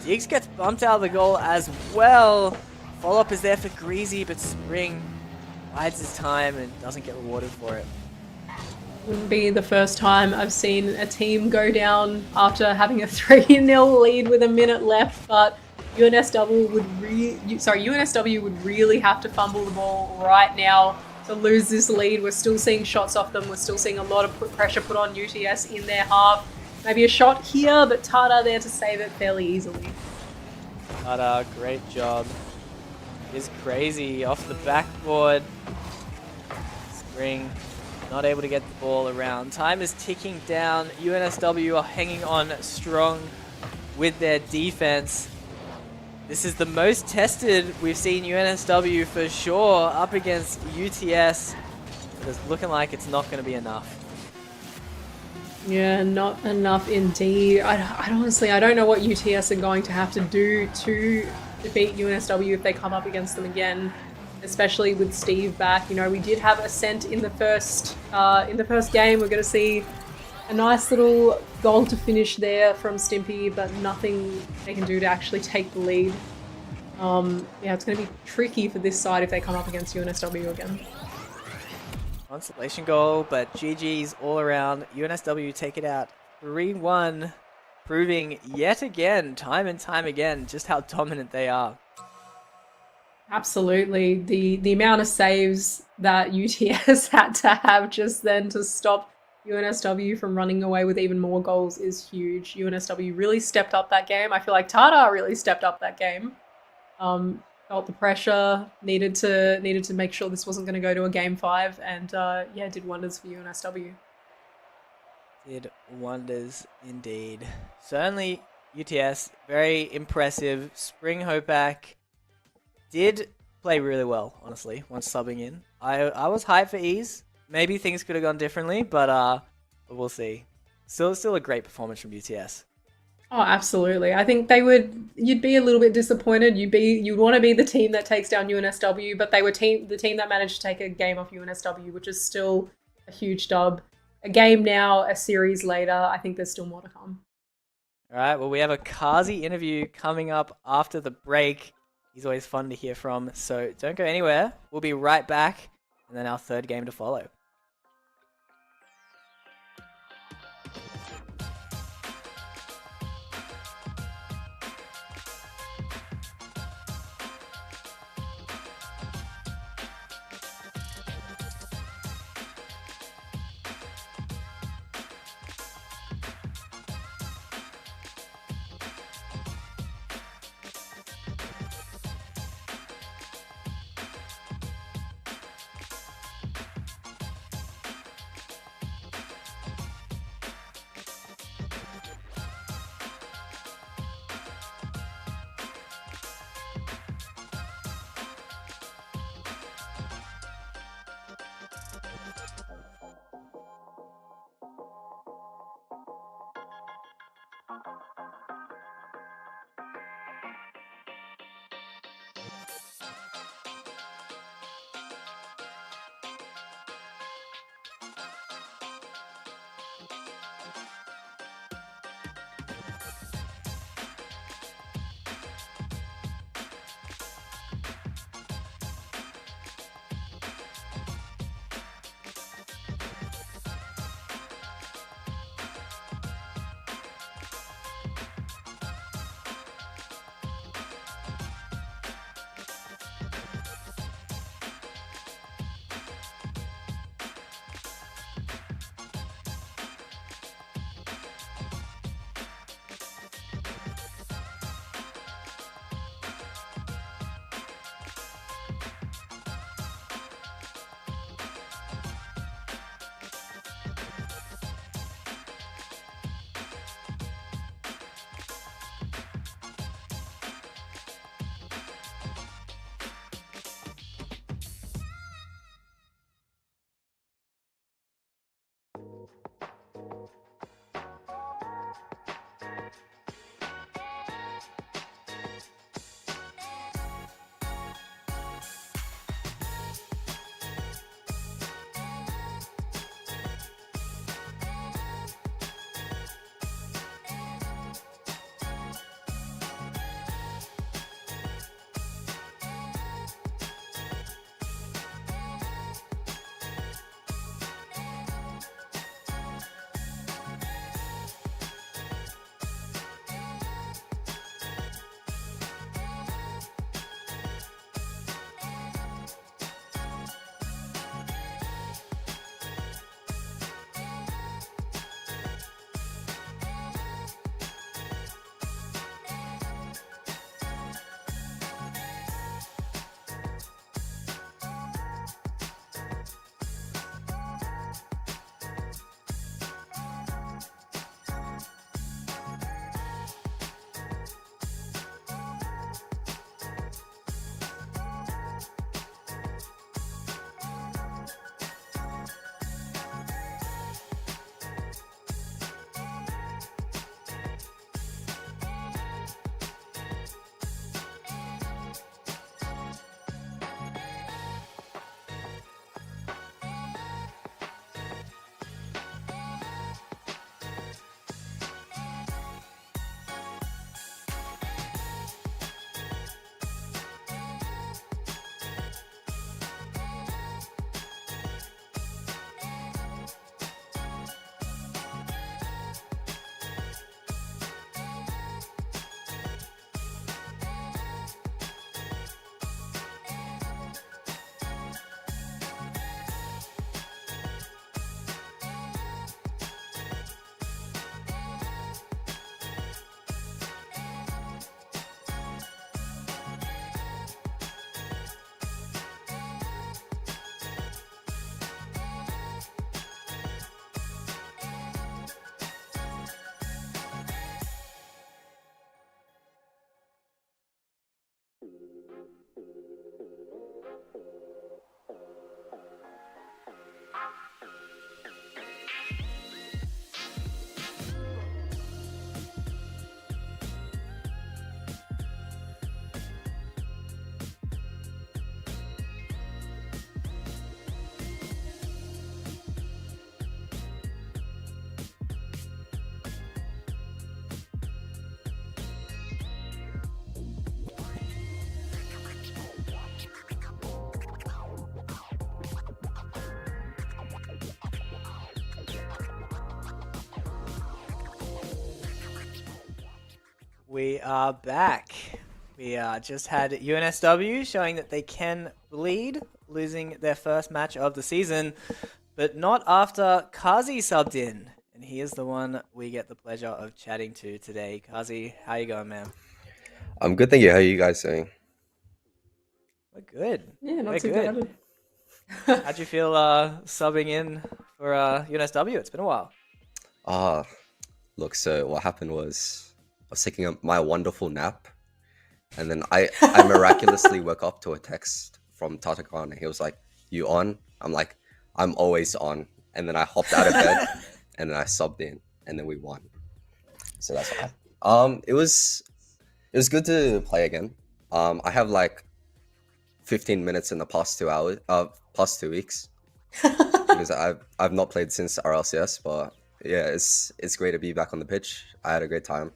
Diggs gets bumped out of the goal as well. Follow-up is there for Greasy, but Spring bides his time and doesn't get rewarded for it. Wouldn't be the first time I've seen a team go down after having a 3-0 lead with a minute left, but UNSW would really have to fumble the ball right now to lose this lead. We're still seeing shots off them. We're still seeing a lot of pressure put on UTS in their half. Maybe a shot here, but Tata there to save it fairly easily. Tata, great job. It is crazy off the backboard. Spring not able to get the ball around. Time is ticking down. UNSW are hanging on strong with their defense. This is the most tested we've seen UNSW for sure up against UTS. But it's looking like it's not going to be enough. Yeah, not enough indeed. I honestly, I don't know what UTS are going to have to do to defeat UNSW if they come up against them again, especially with Steve back. You know, we did have Ascent in the first game. We're going to see a nice little goal to finish there from Stimpy, but nothing they can do to actually take the lead. Yeah, it's going to be tricky for this side if they come up against UNSW again. Consolation goal, but GG's all around. UNSW take it out 3-1, proving yet again, time and time again, just how dominant they are. Absolutely. The amount of saves that UTS had to have just then to stop UNSW from running away with even more goals is huge. UNSW really stepped up that game. I feel like Tata really stepped up that game. Felt the pressure, needed to make sure this wasn't going to go to a game 5, and yeah, did wonders for UNSW. Did wonders indeed. Certainly UTS, very impressive. Spring Hopak did play really well, honestly, once subbing in. I was hyped for Ease. Maybe things could have gone differently, but we'll see. Still a great performance from UTS. Oh, absolutely. I think you'd be a little bit disappointed. You'd want to be the team that takes down UNSW, but they were the team that managed to take a game off UNSW, which is still a huge dub. A game now, a series later. I think there's still more to come. All right, well, we have a Kazi interview coming up after the break. He's always fun to hear from, so don't go anywhere. We'll be right back, and then our third game to follow. We are back. We just had UNSW showing that they can bleed, losing their first match of the season, but not after Kazi subbed in. And he is the one we get the pleasure of chatting to today. Kazi, how you going, man? I'm good, thank you. How are you guys doing? We're good. Yeah, not We're too good. bad. How'd you feel subbing in for UNSW? It's been a while. Look, so what happened was I was taking my wonderful nap, and then I miraculously woke up to a text from Tatakan, and he was like, "You on?" I'm like, "I'm always on." And then I hopped out of bed, and then I subbed in, and then we won. So that's what happened. It was good to play again. I have like 15 minutes in the past 2 weeks. Because I've not played since RLCS, but yeah, it's great to be back on the pitch. I had a great time.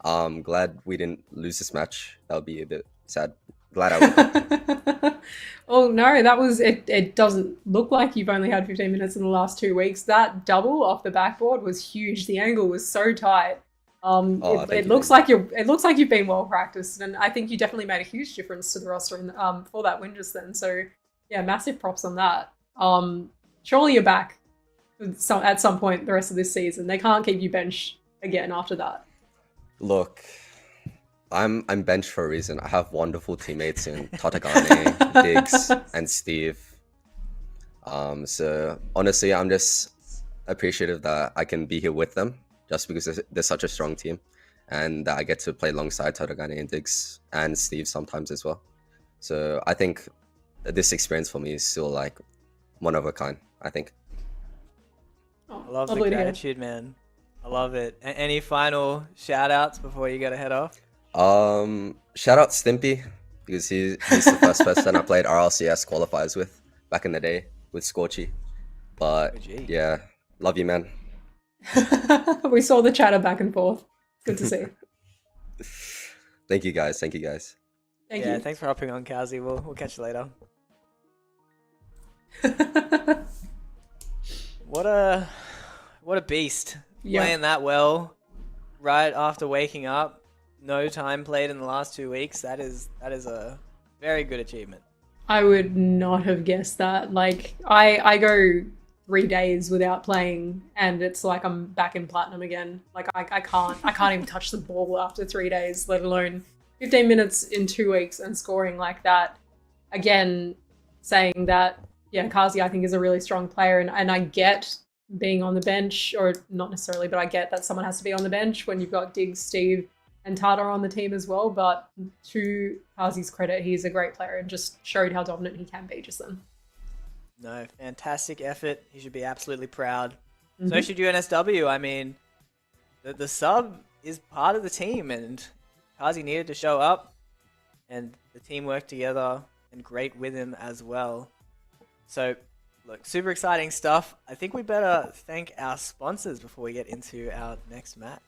Glad we didn't lose this match. That would be a bit sad. Glad I won. Oh no, that was it. It doesn't look like you've only had 15 minutes in the last 2 weeks. That double off the backboard was huge. The angle was so tight. It looks like you've been well practiced, and I think you definitely made a huge difference to the roster for that win just then. So yeah, massive props on that. Surely you're back at some point the rest of this season. They can't keep you bench again after that. Look, I'm benched for a reason. I have wonderful teammates in Tatagane, Diggs, and Steve. So honestly, I'm just appreciative that I can be here with them, just because they're such a strong team, and that I get to play alongside Tatagane and Diggs and Steve sometimes as well. So I think this experience for me is still like one of a kind, I think. Oh, I love the lovely to hear. gratitude, man. I love it. Any final shout outs before you gotta head off? Shout out Stimpy, because he's the first person I played RLCS qualifiers with back in the day with Scorchy. But OG. yeah, love you, man. We saw the chatter back and forth. Good to see. Thank you guys. Thank you guys. Thank Yeah, you. thanks for hopping on, Kazi. We'll catch you later. What a beast. Yeah. Playing that well right after waking up. No time played in the last 2 weeks. That is a very good achievement. I would not have guessed that. Like I go 3 days without playing and it's like I'm back in platinum again. Like I can't even touch the ball after 3 days, let alone 15 minutes in 2 weeks and scoring like that. Again, saying that, yeah, Kazi I think is a really strong player, and I get being on the bench, or not necessarily, but I get that someone has to be on the bench when you've got Diggs, Steve, and Tata on the team as well. But to Kazi's credit, he's a great player and just showed how dominant he can be just then. No, fantastic effort. He should be absolutely proud. So should UNSW. I mean, the sub is part of the team, and Kazi needed to show up, and the team worked together, and great with him as well. So, look, super exciting stuff. I think we better thank our sponsors before we get into our next match.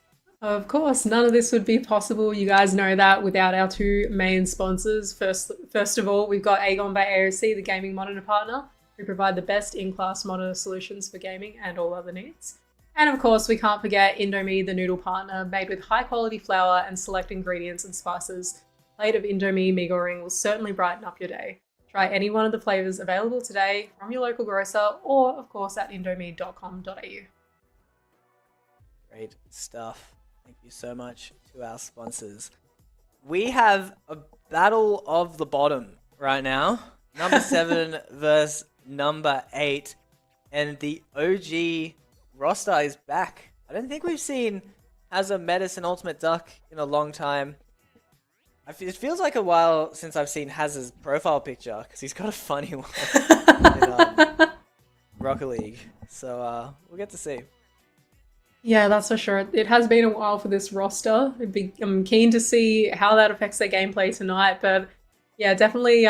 Of course, none of this would be possible. You guys know that without our two main sponsors. First of all, we've got AGON by AOC, the gaming monitor partner, who provide the best in-class monitor solutions for gaming and all other needs. And of course, we can't forget Indomie the Noodle partner, made with high-quality flour and select ingredients and spices. A plate of Indomie mee goreng will certainly brighten up your day. Try any one of the flavors available today from your local grocer or, of course, at indomie.com.au. Great stuff. Thank you so much to our sponsors. We have a battle of the bottom right now. Number 7 versus number 8. And the OG roster is back. I don't think we've seen Hazza Medicine Ultimate Duck in a long time. It feels like a while since I've seen Hazza's profile picture, because he's got a funny one in Rocket League. So we'll get to see. Yeah, that's for sure. It has been a while for this roster. I'm keen to see how that affects their gameplay tonight. But yeah, definitely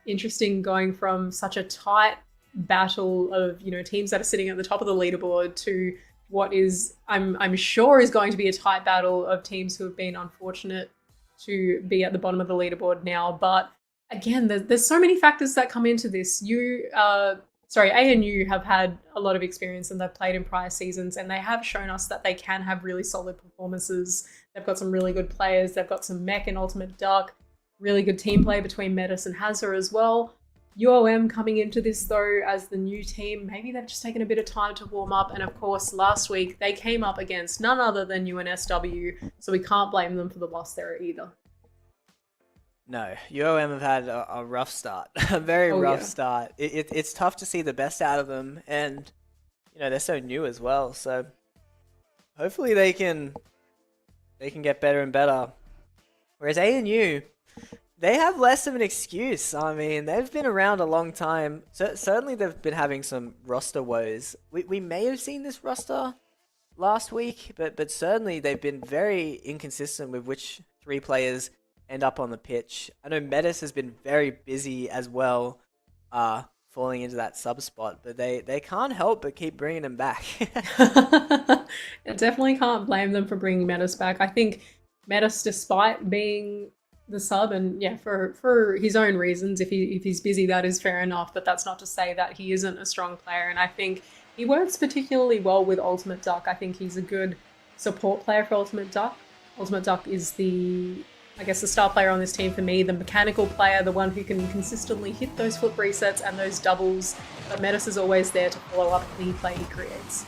interesting going from such a tight battle of, you know, teams that are sitting at the top of the leaderboard to what is, I'm sure, is going to be a tight battle of teams who have been unfortunate to be at the bottom of the leaderboard now. But again, there's so many factors that come into this. ANU have had a lot of experience and they've played in prior seasons, and they have shown us that they can have really solid performances. They've got some really good players. They've got some mech and Ultimate Duck, really good team play between Metis and Hazza as well. UOM coming into this though as the new team, maybe they've just taken a bit of time to warm up, and of course last week they came up against none other than UNSW, so we can't blame them for the loss there either. No, UOM have had a rough start, a very rough start. It's tough to see the best out of them, and you know they're so new as well. So hopefully they can get better and better. Whereas ANU, they have less of an excuse. I mean, they've been around a long time. So certainly they've been having some roster woes. We may have seen this roster last week, but certainly they've been very inconsistent with which 3 players end up on the pitch. I know Metis has been very busy as well, falling into that sub spot, but they can't help but keep bringing him back. I definitely can't blame them for bringing Metis back. I think Metis, despite being the sub, and yeah, for his own reasons, if he's busy, that is fair enough, but that's not to say that he isn't a strong player, and I think he works particularly well with Ultimate Duck. I think he's a good support player for Ultimate Duck. Ultimate Duck is the star player on this team for me, the mechanical player, the one who can consistently hit those foot resets and those doubles, but Metis is always there to follow up any play he creates.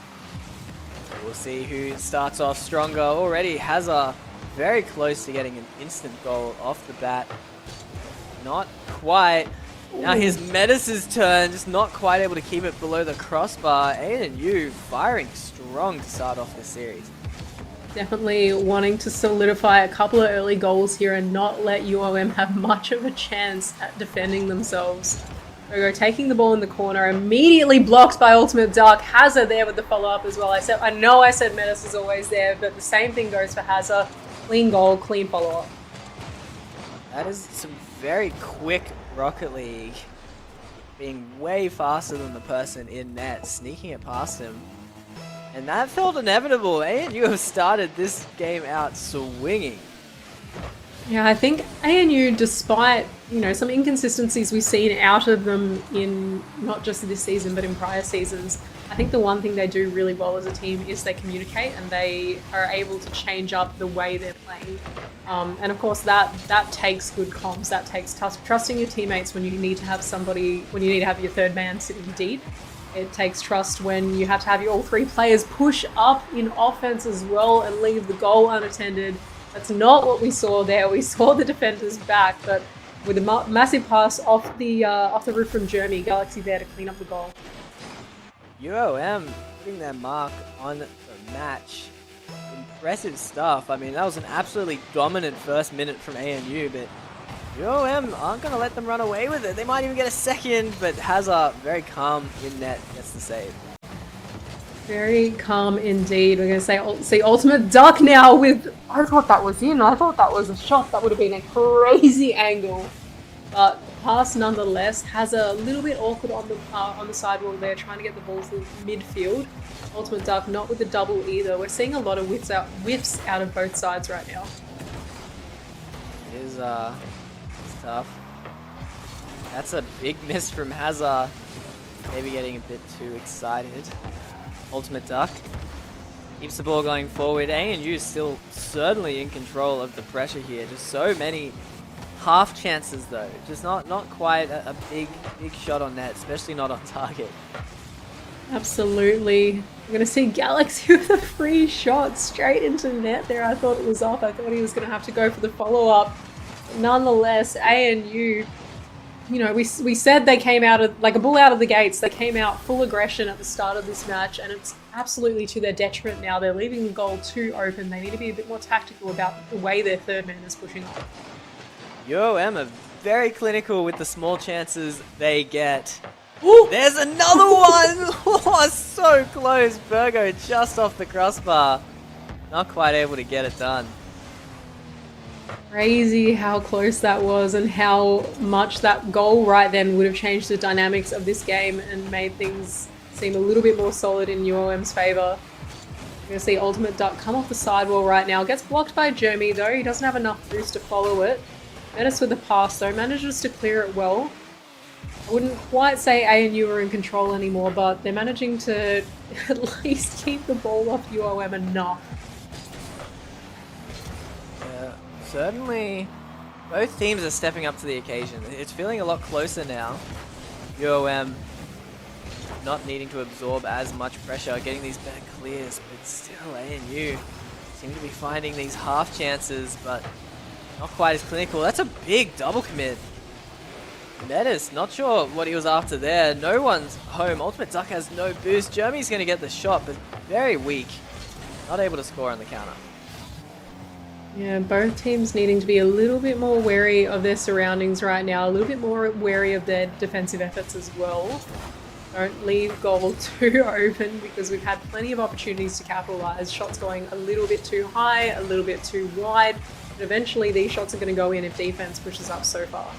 We'll see who starts off stronger. Already Hazza very close to getting an instant goal off the bat. Not quite. Now here's Metis' turn, just not quite able to keep it below the crossbar. ANU firing strong to start off the series. Definitely wanting to solidify a couple of early goals here and not let UOM have much of a chance at defending themselves. Virgo taking the ball in the corner, immediately blocked by Ultimate Duck. Hazza there with the follow-up as well. I know I said Metis is always there, but the same thing goes for Hazza. Clean goal, clean follow-up. That is some very quick Rocket League. Being way faster than the person in net, sneaking it past him. And that felt inevitable. ANU have started this game out swinging. Yeah, I think ANU, despite, some inconsistencies we've seen out of them in not just this season, but in prior seasons, I think the one thing they do really well as a team is they communicate and they are able to change up the way they're playing. And of course that takes good comms, that takes trusting your teammates when you need to have your third man sitting deep. It takes trust when you have to have your all 3 players push up in offense as well and leave the goal unattended. That's not what we saw there. We saw the defenders back, but with a massive pass off the roof from Jeremy, Galaxy there to clean up the goal. UOM putting their mark on the match. Impressive stuff. I mean, that was an absolutely dominant first minute from ANU, but UOM aren't going to let them run away with it. They might even get a second, but Hazza, very calm in net, gets the save. Very calm indeed. We're going to see Ultimate Duck now with... I thought that was in. I thought that was a shot. That would have been a crazy angle. But pass nonetheless. Has a little bit awkward on the sidewall there, trying to get the ball to midfield. Ultimate Duck not with the double either. We're seeing a lot of whiffs out of both sides right now. It is tough. That's a big miss from Hazza. Maybe getting a bit too excited. Ultimate Duck keeps the ball going forward. ANU is still certainly in control of the pressure here. Just so many half chances though. Just not quite a big shot on net, especially not on target. Absolutely. We're going to see Galaxy with a free shot straight into net there. I thought it was off. I thought he was going to have to go for the follow-up. Nonetheless, ANU, we said they came out of, like a bull out of the gates. They came out full aggression at the start of this match, and it's absolutely to their detriment now. They're leaving the goal too open. They need to be a bit more tactical about the way their third man is pushing up. UOM are very clinical with the small chances they get. Ooh, there's another one! Oh, so close. Virgo just off the crossbar. Not quite able to get it done. Crazy how close that was and how much that goal right then would have changed the dynamics of this game and made things seem a little bit more solid in UOM's favour. We're going to see Ultimate Duck come off the sidewall right now. Gets blocked by Jeremy though. He doesn't have enough boost to follow it. Metis with the pass though. Manages to clear it well. I wouldn't quite say ANU are in control anymore, but they're managing to at least keep the ball off UOM enough. Yeah, certainly both teams are stepping up to the occasion. It's feeling a lot closer now. UOM not needing to absorb as much pressure, getting these better clears, but still ANU seem to be finding these half chances, but not quite as clinical. That's a big double commit. Metis, not sure what he was after there. No one's home. Ultimate Duck has no boost. Jeremy's going to get the shot, but very weak. Not able to score on the counter. Yeah, both teams needing to be a little bit more wary of their surroundings right now, a little bit more wary of their defensive efforts as well. Don't leave goal too open because we've had plenty of opportunities to capitalize. Shots going a little bit too high, a little bit too wide, but eventually these shots are going to go in if defense pushes up so far.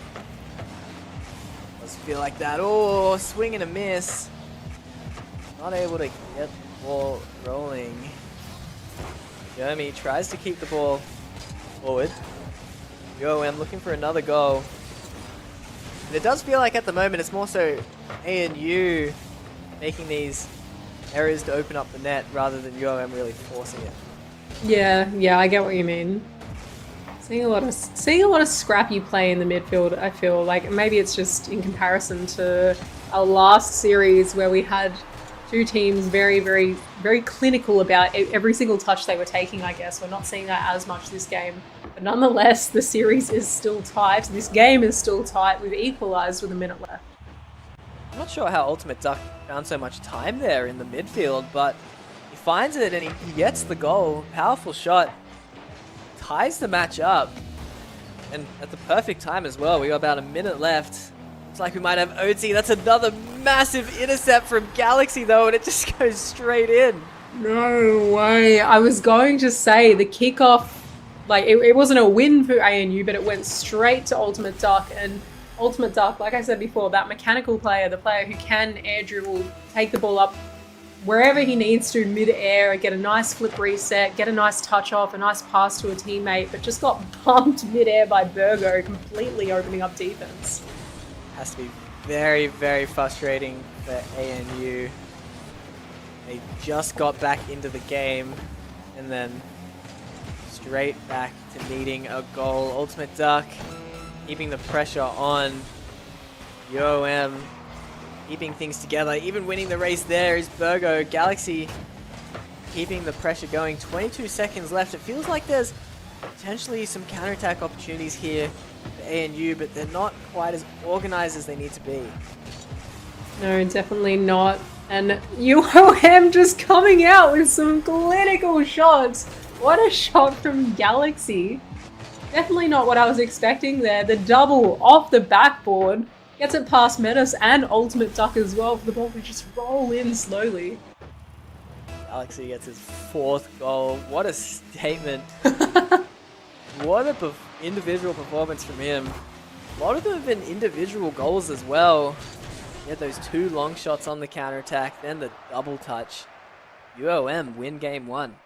Does feel like that. Oh, swing and a miss. Not able to get the ball rolling. Jeremy tries to keep the ball forward. UOM looking for another goal. And it does feel like at the moment it's more so ANU making these errors to open up the net rather than UOM really forcing it. Yeah, I get what you mean. Seeing a lot of scrappy play in the midfield. I feel like maybe it's just in comparison to our last series where we had two teams very, very, very clinical about every single touch they were taking. I guess we're not seeing that as much this game, but nonetheless, the series is still tight. This game is still tight. We've equalized with a minute left. I'm not sure how Ultimate Duck found so much time there in the midfield, but he finds it and he gets the goal. Powerful shot. Ties the match up. And at the perfect time as well. We got about a minute left. Looks like we might have OT. That's another massive intercept from Galaxy though, and it just goes straight in. No way. I was going to say the kickoff, like it wasn't a win for ANU, but it went straight to Ultimate Duck. And Ultimate Duck, like I said before, that mechanical player, the player who can air dribble, take the ball up wherever he needs to mid-air, get a nice flip reset, get a nice touch off, a nice pass to a teammate, but just got bumped mid-air by Burgo, completely opening up defense. Has to be very, very frustrating for ANU. They just got back into the game and then straight back to needing a goal. Ultimate Duck keeping the pressure on. UOM keeping things together, even winning the race there is Burgo. Galaxy keeping the pressure going. 22 seconds left. It feels like there's potentially some counterattack opportunities here for ANU, but they're not quite as organized as they need to be. No, definitely not. And UOM just coming out with some clinical shots. What a shot from Galaxy. Definitely not what I was expecting there. The double off the backboard. Gets it past Metis and Ultimate Duck as well for the ball to just roll in slowly. Galaxy gets his 4th goal. What a statement. What a individual performance from him. A lot of them have been individual goals as well. He had those 2 long shots on the counter-attack, then the double touch. UOM win game 1.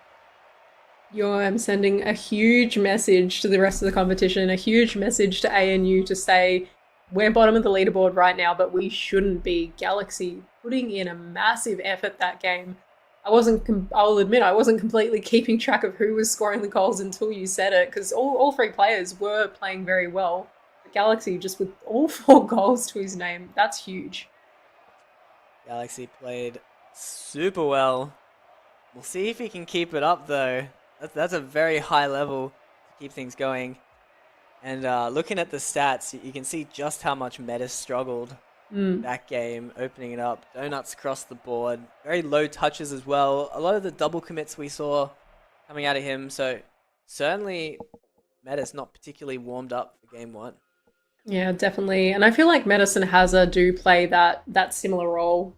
UOM sending a huge message to the rest of the competition, a huge message to ANU to say, we're bottom of the leaderboard right now, but we shouldn't be. Galaxy putting in a massive effort that game. I'll admit, I wasn't completely keeping track of who was scoring the goals until you said it, because all 3 players were playing very well. But Galaxy just with all 4 goals to his name, that's huge. Galaxy played super well. We'll see if he can keep it up though. That's a very high level to keep things going. And looking at the stats, you can see just how much Metis struggled that game, opening it up. Donuts across the board. Very low touches as well. A lot of the double commits we saw coming out of him. So certainly Metis not particularly warmed up for game 1. Yeah, definitely. And I feel like Metis and Hazza do play that similar role.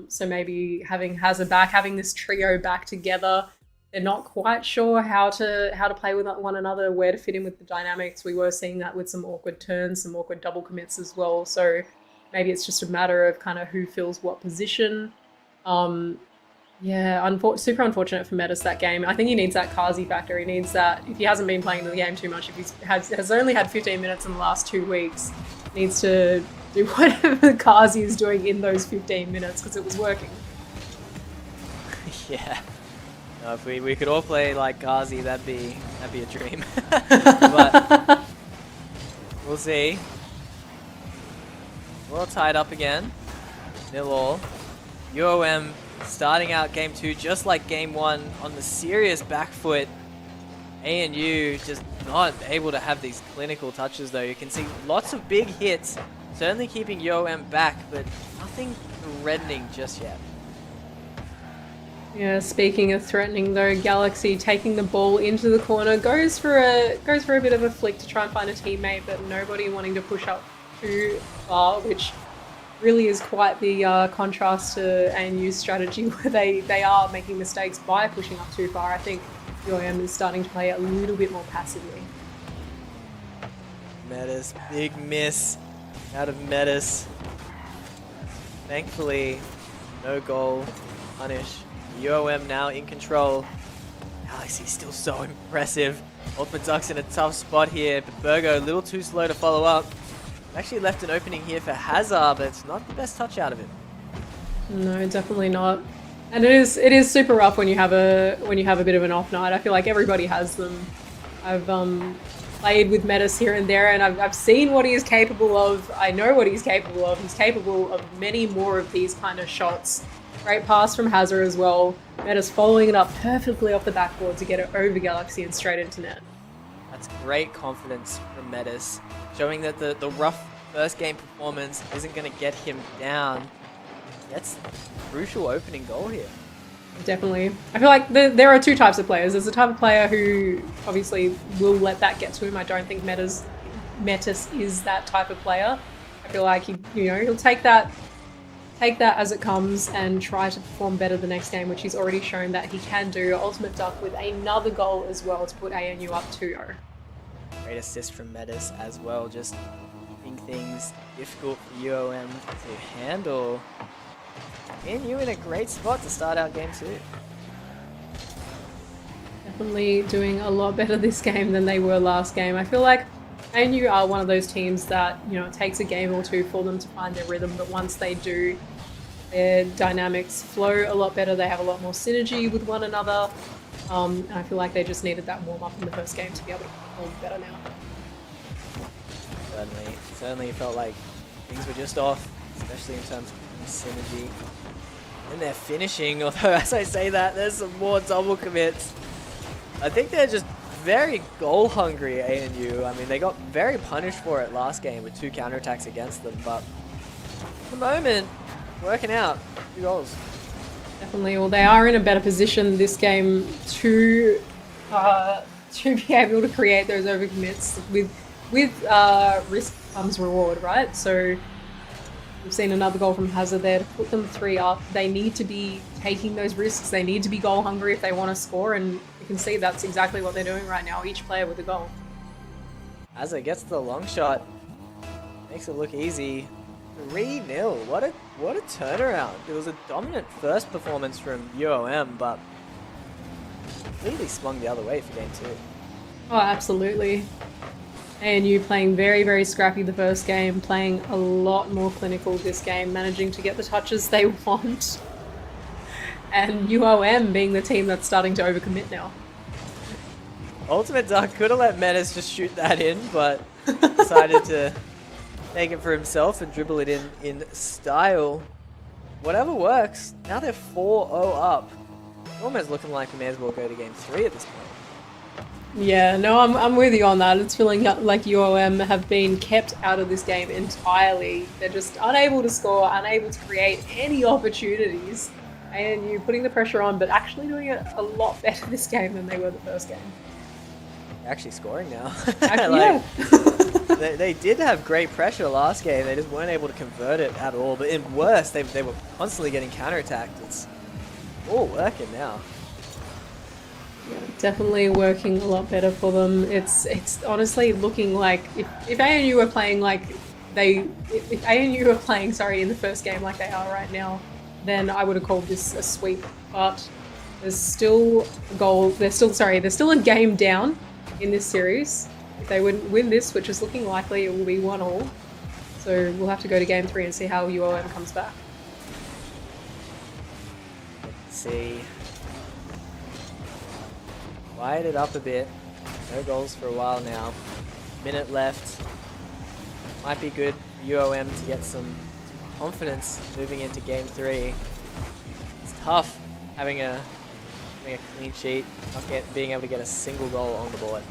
So maybe having Hazza back, having this trio back together, they're not quite sure how to play with one another, where to fit in with the dynamics. We were seeing that with some awkward turns, some awkward double commits as well. So maybe it's just a matter of kind of who fills what position. Yeah, super unfortunate for Metis that game. I think he needs that Kazi factor. He needs that, if he hasn't been playing the game too much, if he has only had 15 minutes in the last 2 weeks, needs to do whatever Kazi is doing in those 15 minutes because it was working. Yeah. No, if we could all play like Ghazi, that'd be a dream. But we'll see. We're all tied up again. 0-all. UOM starting out game 2 just like game 1 on the serious back foot. ANU just not able to have these clinical touches though. You can see lots of big hits, certainly keeping UOM back, but nothing threatening just yet. Yeah, speaking of threatening though, Galaxy taking the ball into the corner goes for a bit of a flick to try and find a teammate, but nobody wanting to push up too far, which really is quite the contrast to ANU's strategy where they are making mistakes by pushing up too far. I think UOM is starting to play a little bit more passively. Metis, big miss out of Metis. Thankfully, no goal punish. UOM now in control. Galaxy still so impressive. Ultimate Duck's in a tough spot here, but Burgo a little too slow to follow up. Actually left an opening here for Hazard, but it's not the best touch out of it. No, definitely not. And it is super rough when you have a bit of an off night. I feel like everybody has them. I've played with Metis here and there, and I've seen what he is capable of. I know what he's capable of. He's capable of many more of these kind of shots. Great pass from Hazard as well. Metis following it up perfectly off the backboard to get it over Galaxy and straight into net. That's great confidence from Metis, showing that the rough first game performance isn't going to get him down. That's a crucial opening goal here. Definitely. I feel like there are two types of players. There's a type of player who obviously will let that get to him. I don't think Metis is that type of player. I feel like he'll take that as it comes and try to perform better the next game, which he's already shown that he can do. Ultimate Duck with another goal as well to put ANU up 2-0. Great assist from Metis as well, just keeping things difficult for UOM to handle. ANU in a great spot to start out game 2. Definitely doing a lot better this game than they were last game. I feel like ANU are one of those teams that, it takes a game or two for them to find their rhythm, but once they do, their dynamics flow a lot better. They have a lot more synergy with one another. And I feel like they just needed that warm-up in the first game to be able to perform better now. Certainly felt like things were just off, especially in terms of synergy. And they're finishing, although as I say that, there's some more double commits. I think they're just very goal hungry, ANU. I mean, they got very punished for it last game with 2 counterattacks against them, but at the moment, working out. 2 goals. Definitely. Well, they are in a better position this game to be able to create those overcommits. With risk comes reward, right? So we've seen another goal from Hazard there to put them 3 up. They need to be taking those risks. They need to be goal hungry if they want to score, and you can see that's exactly what they're doing right now, each player with a goal. Hazard gets the long shot, makes it look easy. 3-0, what a turnaround. It was a dominant first performance from UOM, but completely swung the other way for game 2. Oh, absolutely. ANU playing very, very scrappy the first game, playing a lot more clinical this game, managing to get the touches they want. And UOM being the team that's starting to overcommit now. Ultimate Duck could have let Metis just shoot that in, but decided to take it for himself and dribble it in style. Whatever works. Now they're 4-0 up. Almost looking like we may as well go to game 3 at this point. Yeah, no, I'm with you on that. It's feeling like UOM have been kept out of this game entirely. They're just unable to score, unable to create any opportunities. And you putting the pressure on, but actually doing it a lot better this game than they were the first game. They're actually scoring now. Yeah. They did have great pressure last game. They just weren't able to convert it at all. But in worse, they were constantly getting counterattacked. It's all working now. Yeah, definitely working a lot better for them. It's honestly looking like if ANU were playing if ANU were playing in the first game like they are right now, then I would have called this a sweep. But there's still a goal. They're still a game down in this series. If they win this, which is looking likely, it will be 1-1. So we'll have to go to game 3 and see how UOM comes back. Let's see. Quiet it up a bit. No goals for a while now. Minute left. Might be good for UOM to get some confidence moving into game 3. It's tough having a clean sheet, not being able to get a single goal on the board.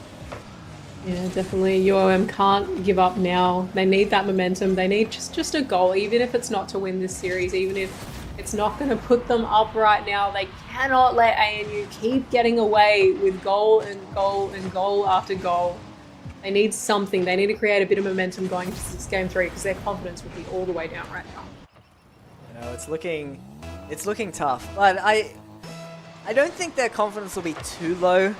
Yeah, definitely. UOM can't give up now. They need that momentum. They need just a goal, even if it's not to win this series, even if it's not going to put them up right now. They cannot let ANU keep getting away with goal and goal and goal after goal. They need something. They need to create a bit of momentum going into this game 3 because their confidence would be all the way down right now. You know, it's looking tough, but I don't think their confidence will be too low.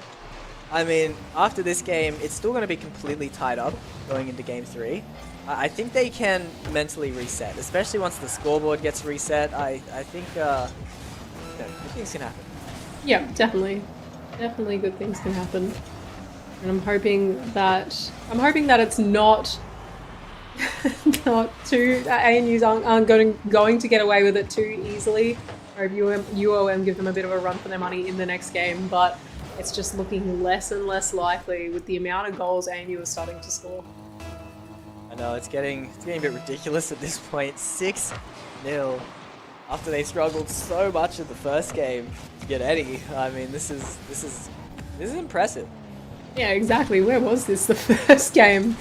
I mean, after this game, it's still going to be completely tied up going into game 3. I think they can mentally reset, especially once the scoreboard gets reset. I think good things can happen. Yeah, definitely. Definitely good things can happen. And I'm hoping that it's not too ANUs aren't going to get away with it too easily. I hope UOM give them a bit of a run for their money in the next game, but it's just looking less and less likely with the amount of goals ANU is starting to score. I know it's getting a bit ridiculous at this point. 6-0 after they struggled so much in the first game to get any. I mean, this is impressive. Yeah, exactly. Where was this the first game?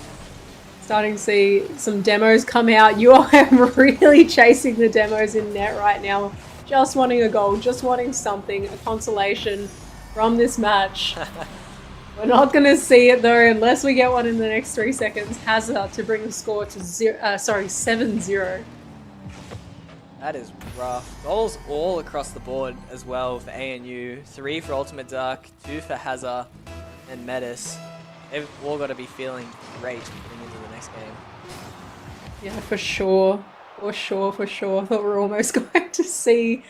Starting to see some demos come out. UOM really chasing the demos in net right now. Just wanting a goal, just wanting something, a consolation from this match. We're not going to see it though unless we get one in the next 3 seconds. Hazard to bring the score to 7-0. That is rough. Goals all across the board as well for ANU. 3 for Ultimate Dark, 2 for Hazard and Metis. They've all got to be feeling great going into the next game. Yeah, for sure. For sure. I thought we were almost going to see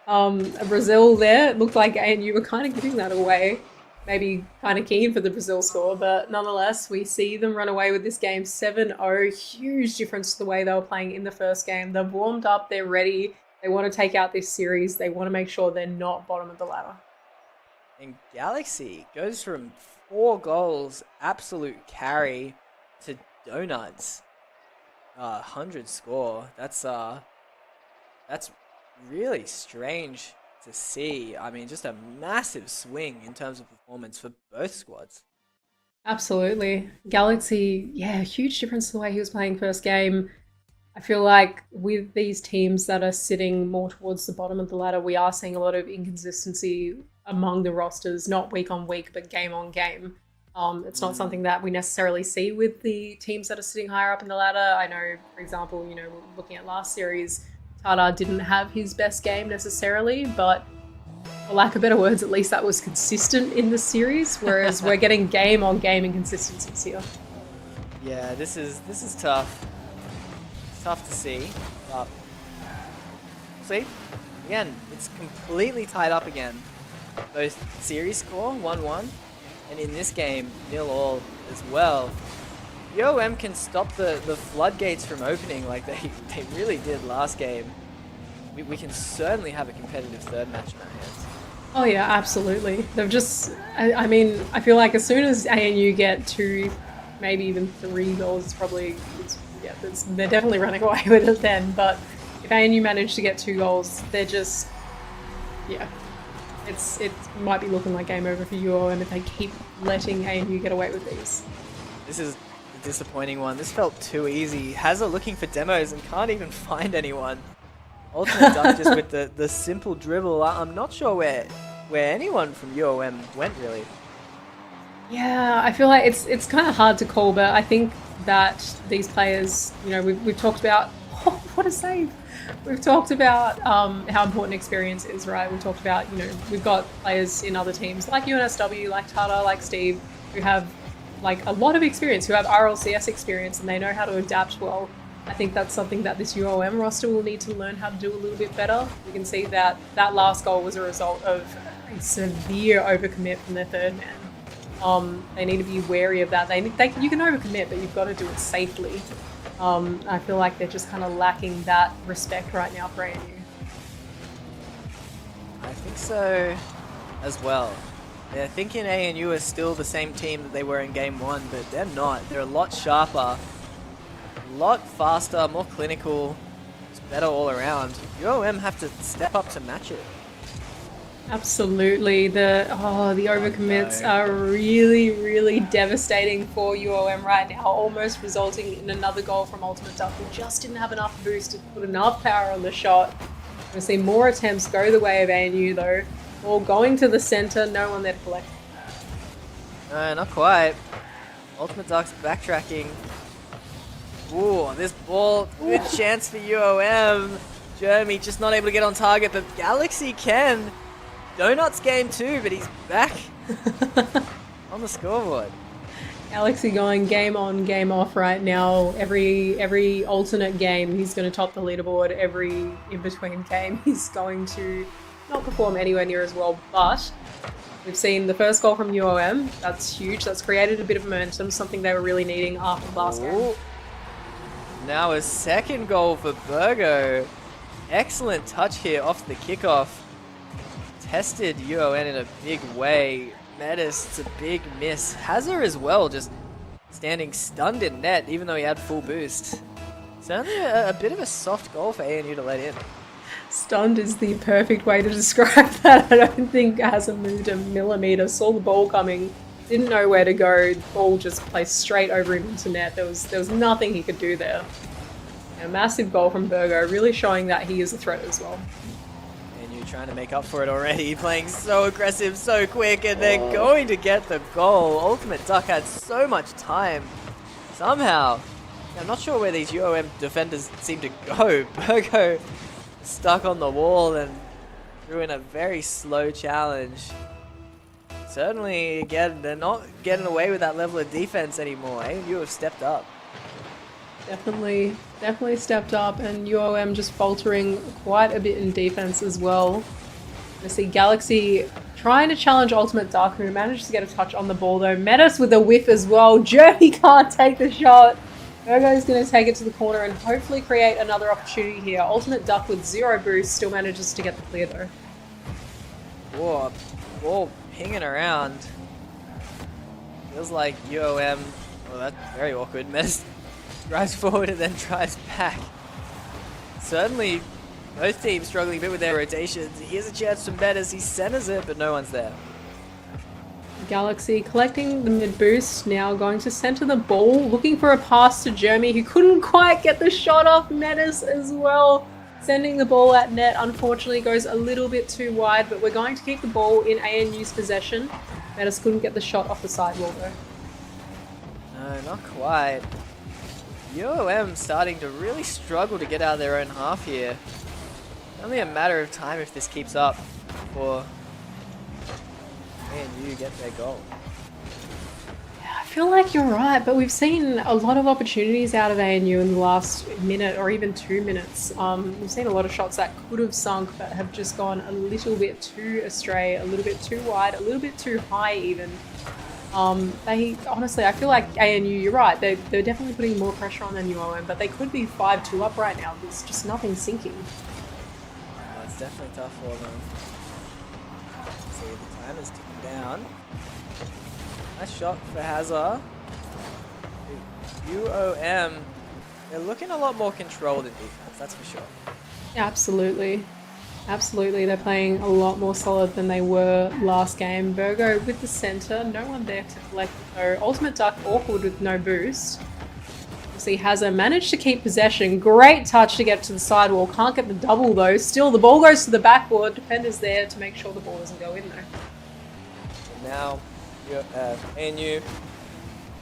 Brazil there. It looked like ANU were kind of giving that away. Maybe kind of keen for the Brazil score, but nonetheless, we see them run away with this game 7-0. Huge difference to the way they were playing in the first game. They've warmed up, they're ready. They want to take out this series. They want to make sure they're not bottom of the ladder. And Galaxy goes from 4 goals, absolute carry, to donuts. 100 score. That's really strange to see. I mean, just a massive swing in terms of performance for both squads. Absolutely. Galaxy, yeah, huge difference to the way he was playing first game. I feel like with these teams that are sitting more towards the bottom of the ladder, we are seeing a lot of inconsistency among the rosters, not week on week, but game on game. It's not something that we necessarily see with the teams that are sitting higher up in the ladder. I know, for example, looking at last series, Tata didn't have his best game necessarily, but for lack of better words, at least that was consistent in the series, whereas we're getting game on game inconsistencies here. Yeah, this is tough. It's tough to see, but see, again, it's completely tied up again. Both series score 1-1, and in this game 0-0 as well. UOM can stop the floodgates from opening like they really did last game. We can certainly have a competitive third match in our hands. Oh yeah, absolutely. They've just, I mean, I feel like as soon as ANU get 2, maybe even 3 goals, they're definitely running away with it then. But if ANU manage to get 2 goals, they're just, yeah, it might be looking like game over for UOM if they keep letting ANU get away with these. This is a disappointing one. This felt too easy. Hazard looking for demos and can't even find anyone. Ultimate Duck just with the simple dribble. I'm not sure where anyone from UOM went really. Yeah, I feel like it's kind of hard to call, but I think that these players, we've talked about, oh, what a save! We've talked about how important experience is, right? We've talked about, we've got players in other teams like UNSW, like Tata, like Steve, who have like a lot of experience, who have RLCS experience, and they know how to adapt well. I think that's something that this UOM roster will need to learn how to do a little bit better. You can see that last goal was a result of a severe overcommit from their third man. They need to be wary of that. You can overcommit, but you've got to do it safely. I feel like they're just kind of lacking that respect right now for ANU. I think so as well. They're thinking ANU is still the same team that they were in game 1, but they're not. They're a lot sharper, a lot faster, more clinical, just better all around. UOM have to step up to match it. Absolutely. The overcommits are really, really devastating for UOM right now, almost resulting in another goal from Ultimate Duck, who just didn't have enough boost to put enough power on the shot. We'll see more attempts go the way of ANU though. All going to the center, no one there to collect. No, not quite. Ultimate Duck's backtracking. Ooh, this ball, good chance for UOM. Jeremy just not able to get on target, but Galaxy can. Donuts game 2, but he's back on the scoreboard. Galaxy going game on, game off right now. Every alternate game, he's going to top the leaderboard. Every in-between game, he's going to not perform anywhere near as well. But we've seen the first goal from UOM. That's huge. That's created a bit of momentum, something they were really needing after the last game. Now a second goal for Virgo. Excellent touch here off the kickoff. Tested UON in a big way. Metis, it's a big miss. Hazard as well, just standing stunned in net, even though he had full boost. Certainly a bit of a soft goal for ANU to let in. Stunned is the perfect way to describe that. I don't think Hazard moved a millimeter, saw the ball coming, didn't know where to go. The ball just placed straight over him into net. There was nothing he could do there. A massive goal from Virgo, really showing that he is a threat as well. Trying to make up for it already, playing so aggressive, so quick, and they're going to get the goal. Ultimate Duck had so much time. Somehow, I'm not sure where these UOM defenders seem to go. Virgo stuck on the wall and threw in a very slow challenge. Certainly, again, they're not getting away with that level of defense anymore. ANU have stepped up. Definitely stepped up, and UOM just faltering quite a bit in defense as well. I see Galaxy trying to challenge Ultimate Duck, who managed to get a touch on the ball though. Metis with a whiff as well. Jeremy can't take the shot. Virgo's going to take it to the corner and hopefully create another opportunity here. Ultimate Duck with 0 boost still manages to get the clear though. Whoa, ball pinging around. Feels like UOM, well, that's very awkward. Metis drives forward and then drives back. Certainly, both teams struggling a bit with their rotations. Here's a chance from Metis. He centers it, but no one's there. Galaxy collecting the mid boost, now going to center the ball, looking for a pass to Jeremy, who couldn't quite get the shot off. Metis as well, sending the ball at net. Unfortunately, goes a little bit too wide, but we're going to keep the ball in ANU's possession. Metis couldn't get the shot off the sidewall though. No, not quite. UOM starting to really struggle to get out of their own half here. Only a matter of time if this keeps up before ANU get their goal. Yeah, I feel like you're right, but we've seen a lot of opportunities out of ANU in the last minute or even 2 minutes. We've seen a lot of shots that could have sunk but have just gone a little bit too astray, a little bit too wide, a little bit too high even. They honestly, I feel like ANU, you're right, they're definitely putting more pressure on than UOM, but they could be 5-2 up right now. There's just nothing sinking. It's definitely tough for them. See, the time is ticking down. Nice shot for Hazard. UOM, they're looking a lot more controlled in defense, that's for sure. Absolutely. Absolutely, they're playing a lot more solid than they were last game. Virgo with the center, no one there to collect though. Ultimate Duck awkward with no boost. You see Hazard managed to keep possession. Great touch to get to the sidewall. Can't get the double though. Still, the ball goes to the backboard. Defender's there to make sure the ball doesn't go in though. And now, ANU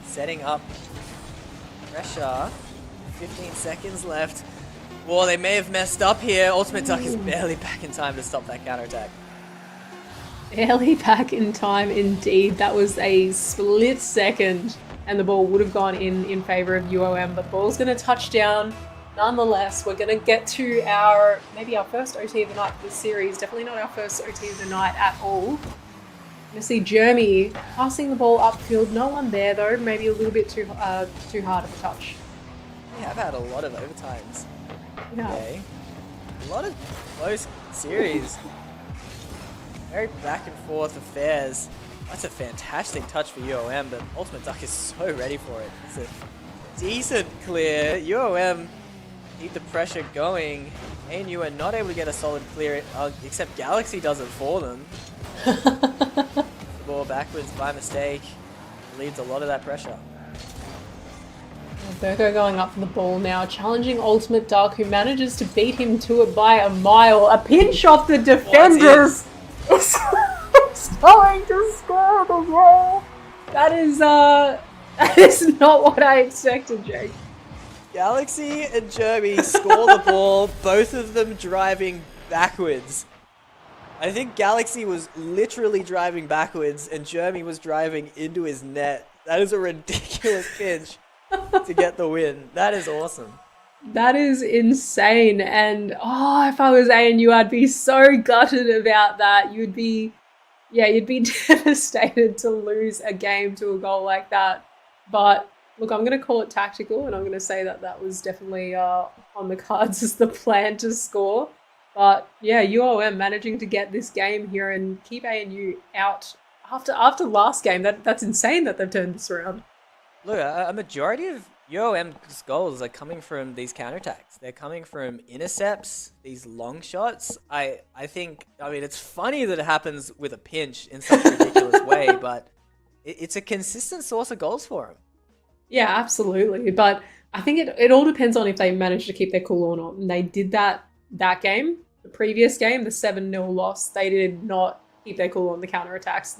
setting up pressure. 15 seconds left. Whoa, they may have messed up here. Ultimate Duck is barely back in time to stop that counterattack. Barely back in time indeed. That was a split second and the ball would have gone in favor of UOM, but the ball's going to touch down. Nonetheless, we're going to get to maybe our first OT of the night for this series. Definitely not our first OT of the night at all. Going to see Jeremy passing the ball upfield. No one there though. Maybe a little bit too hard of a touch. We have had a lot of overtimes Yeah. today. A lot of close series. Very back and forth affairs. That's a fantastic touch for UOM, but Ultimate Duck is so ready for it. It's a decent clear. UOM keep the pressure going. ANU are not able to get a solid clear, except Galaxy does it for them. The ball backwards by mistake leads a lot of that pressure. Burko going up for the ball now, challenging Ultimate Duck, who manages to beat him to it by a mile. A pinch off the defenders. It's going to score the goal. That is not what I expected, Jake. Galaxy and Jeremy score the ball, both of them driving backwards. I think Galaxy was literally driving backwards and Jeremy was driving into his net. That is a ridiculous pinch to get the win. That is awesome. That is insane. And if I was ANU, I'd be so gutted about that. You'd be devastated to lose a game to a goal like that. But look, I'm going to call it tactical, and I'm going to say that that was definitely on the cards as the plan to score. But yeah, UOM managing to get this game here and keep ANU out after last game. That's insane that they've turned this around. Look, a majority of UOM's goals are coming from these counterattacks. They're coming from intercepts, these long shots. I mean, it's funny that it happens with a pinch in such a ridiculous way, but it's a consistent source of goals for them. Yeah, absolutely. But I think it all depends on if they manage to keep their cool or not. And they did that game. The previous game, the 7-0 loss, they did not keep their cool on the counterattacks.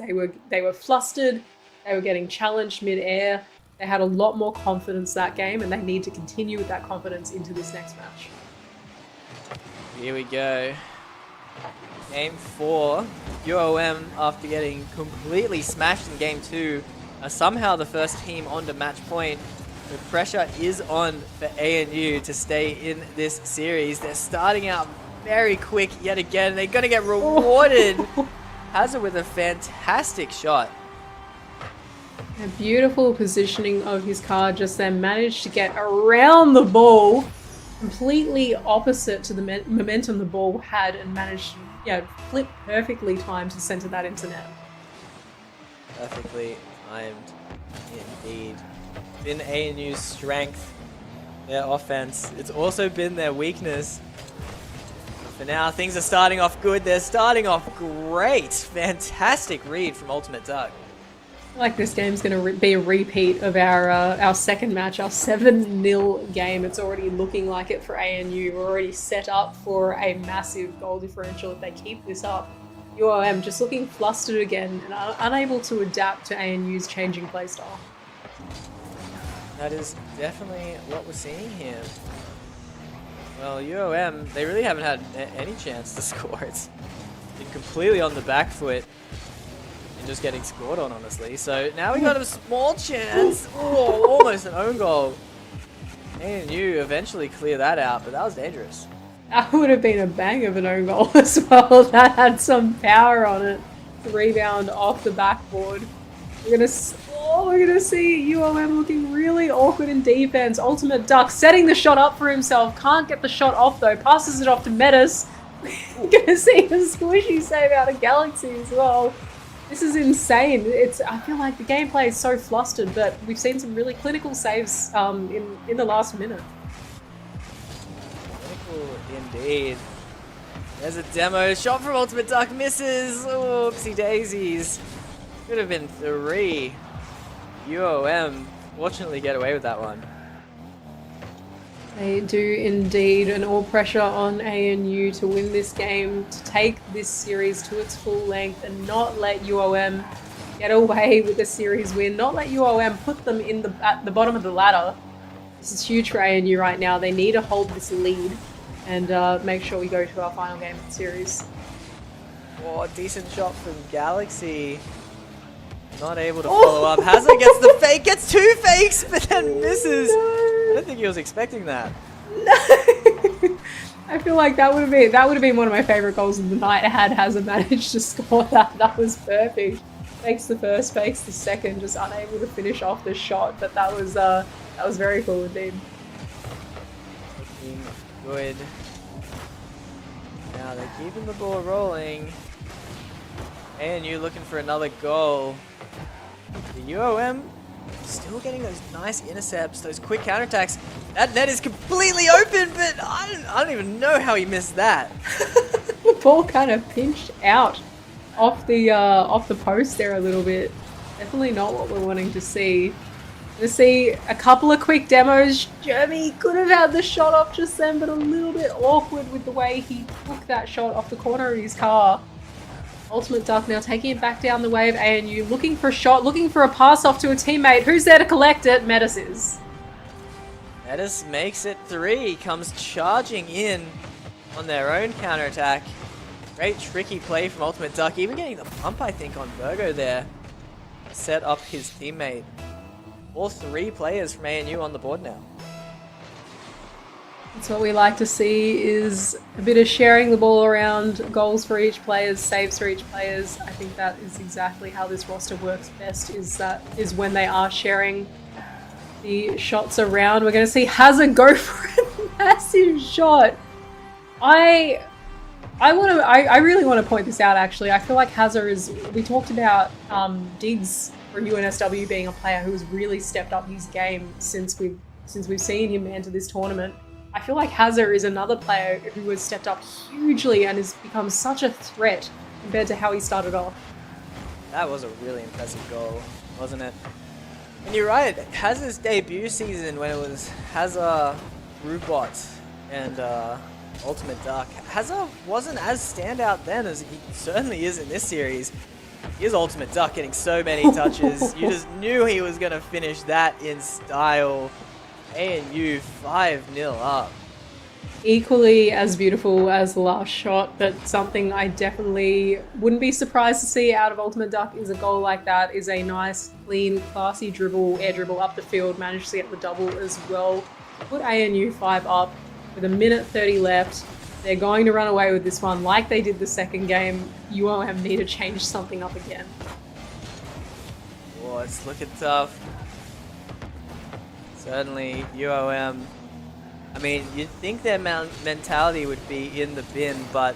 They were flustered. They were getting challenged mid-air. They had a lot more confidence that game, and they need to continue with that confidence into this next match. Here we go. Game 4. UOM, after getting completely smashed in Game 2, are somehow the first team onto match point. The pressure is on for ANU to stay in this series. They're starting out very quick yet again. They're going to get rewarded. Hazard with a fantastic shot. A beautiful positioning of his car just then, managed to get around the ball, completely opposite to the momentum the ball had, and managed to flip perfectly timed to center that into net. Perfectly timed indeed. Been ANU's strength, their offense. It's also been their weakness. But for now, things are starting off good. They're starting off great. Fantastic read from Ultimate Duck. I feel like this game's going to be a repeat of our second match, our 7-0 game. It's already looking like it for ANU. We're already set up for a massive goal differential if they keep this up. UOM just looking flustered again and unable to adapt to ANU's changing playstyle. That is definitely what we're seeing here. Well, UOM, they really haven't had any chance to score. It's been completely on the back foot. Just getting scored on, honestly. So now we got a small chance. Oh, almost an own goal. ANU eventually clear that out, but that was dangerous. That would have been a bang of an own goal as well. That had some power on it. Rebound off the backboard. We're gonna see UOM looking really awkward in defense. Ultimate Duck setting the shot up for himself. Can't get the shot off though. Passes it off to Metis. We're gonna see a squishy save out of Galaxy as well. This is insane. I feel like the gameplay is so flustered, but we've seen some really clinical saves in the last minute. Clinical indeed. There's a demo shot from Ultimate Duck, misses. Oopsie daisies. Could have been 3. UOM fortunately get away with that one. They do indeed, and all pressure on ANU to win this game, to take this series to its full length and not let UOM get away with the series win, not let UOM put them at the bottom of the ladder. This is huge for ANU right now. They need to hold this lead and make sure we go to our final game of the series. Oh, decent shot from Galaxy. Not able to follow up. Hazard gets the fake, gets 2 fakes, but then misses. I don't think he was expecting that. No. I feel like that would have been one of my favorite goals of the night had Hazard managed to score that. That was perfect. Fakes the first, fakes the second, just unable to finish off the shot, but that was very cool indeed. good. Now they're keeping the ball rolling. ANU looking for another goal. The UOM still getting those nice intercepts, those quick counterattacks. That net is completely open, but I don't even know how he missed that. The ball kind of pinched out off the post there a little bit. Definitely not what we're wanting to see. To see a couple of quick demos. Jeremy could have had the shot off just then, but a little bit awkward with the way he took that shot off the corner of his car. Ultimate Duck now taking it back down the way of ANU, looking for a shot, looking for a pass off to a teammate. Who's there to collect it? Metis is. Metis makes it 3, comes charging in on their own counterattack. Great tricky play from Ultimate Duck, even getting the bump I think on Virgo there. Set up his teammate. All 3 players from ANU on the board now. That's what we like to see, is a bit of sharing the ball around, goals for each player, saves for each players. I think that is exactly how this roster works best, is when they are sharing the shots around. We're going to see Hazard go for a massive shot. I really want to point this out actually. I feel like Hazard is, we talked about Diggs from UNSW being a player who has really stepped up his game since we've seen him enter this tournament. I feel like Hazard is another player who has stepped up hugely and has become such a threat compared to how he started off. That was a really impressive goal, wasn't it? And you're right, Hazard's debut season when it was Hazard, Rubot, and Ultimate Duck. Hazard wasn't as standout then as he certainly is in this series. Here's Ultimate Duck getting so many touches. You just knew he was going to finish that in style. ANU 5-0 up. Equally as beautiful as the last shot, but something I definitely wouldn't be surprised to see out of Ultimate Duck is a goal like that, is a nice, clean, classy dribble, air dribble up the field, managed to get the double as well. Put ANU 5 up with 1:30 left. They're going to run away with this one like they did the second game. UOM need to change something up again. Oh, it's looking tough. Certainly, UOM. I mean, you'd think their mentality would be in the bin, but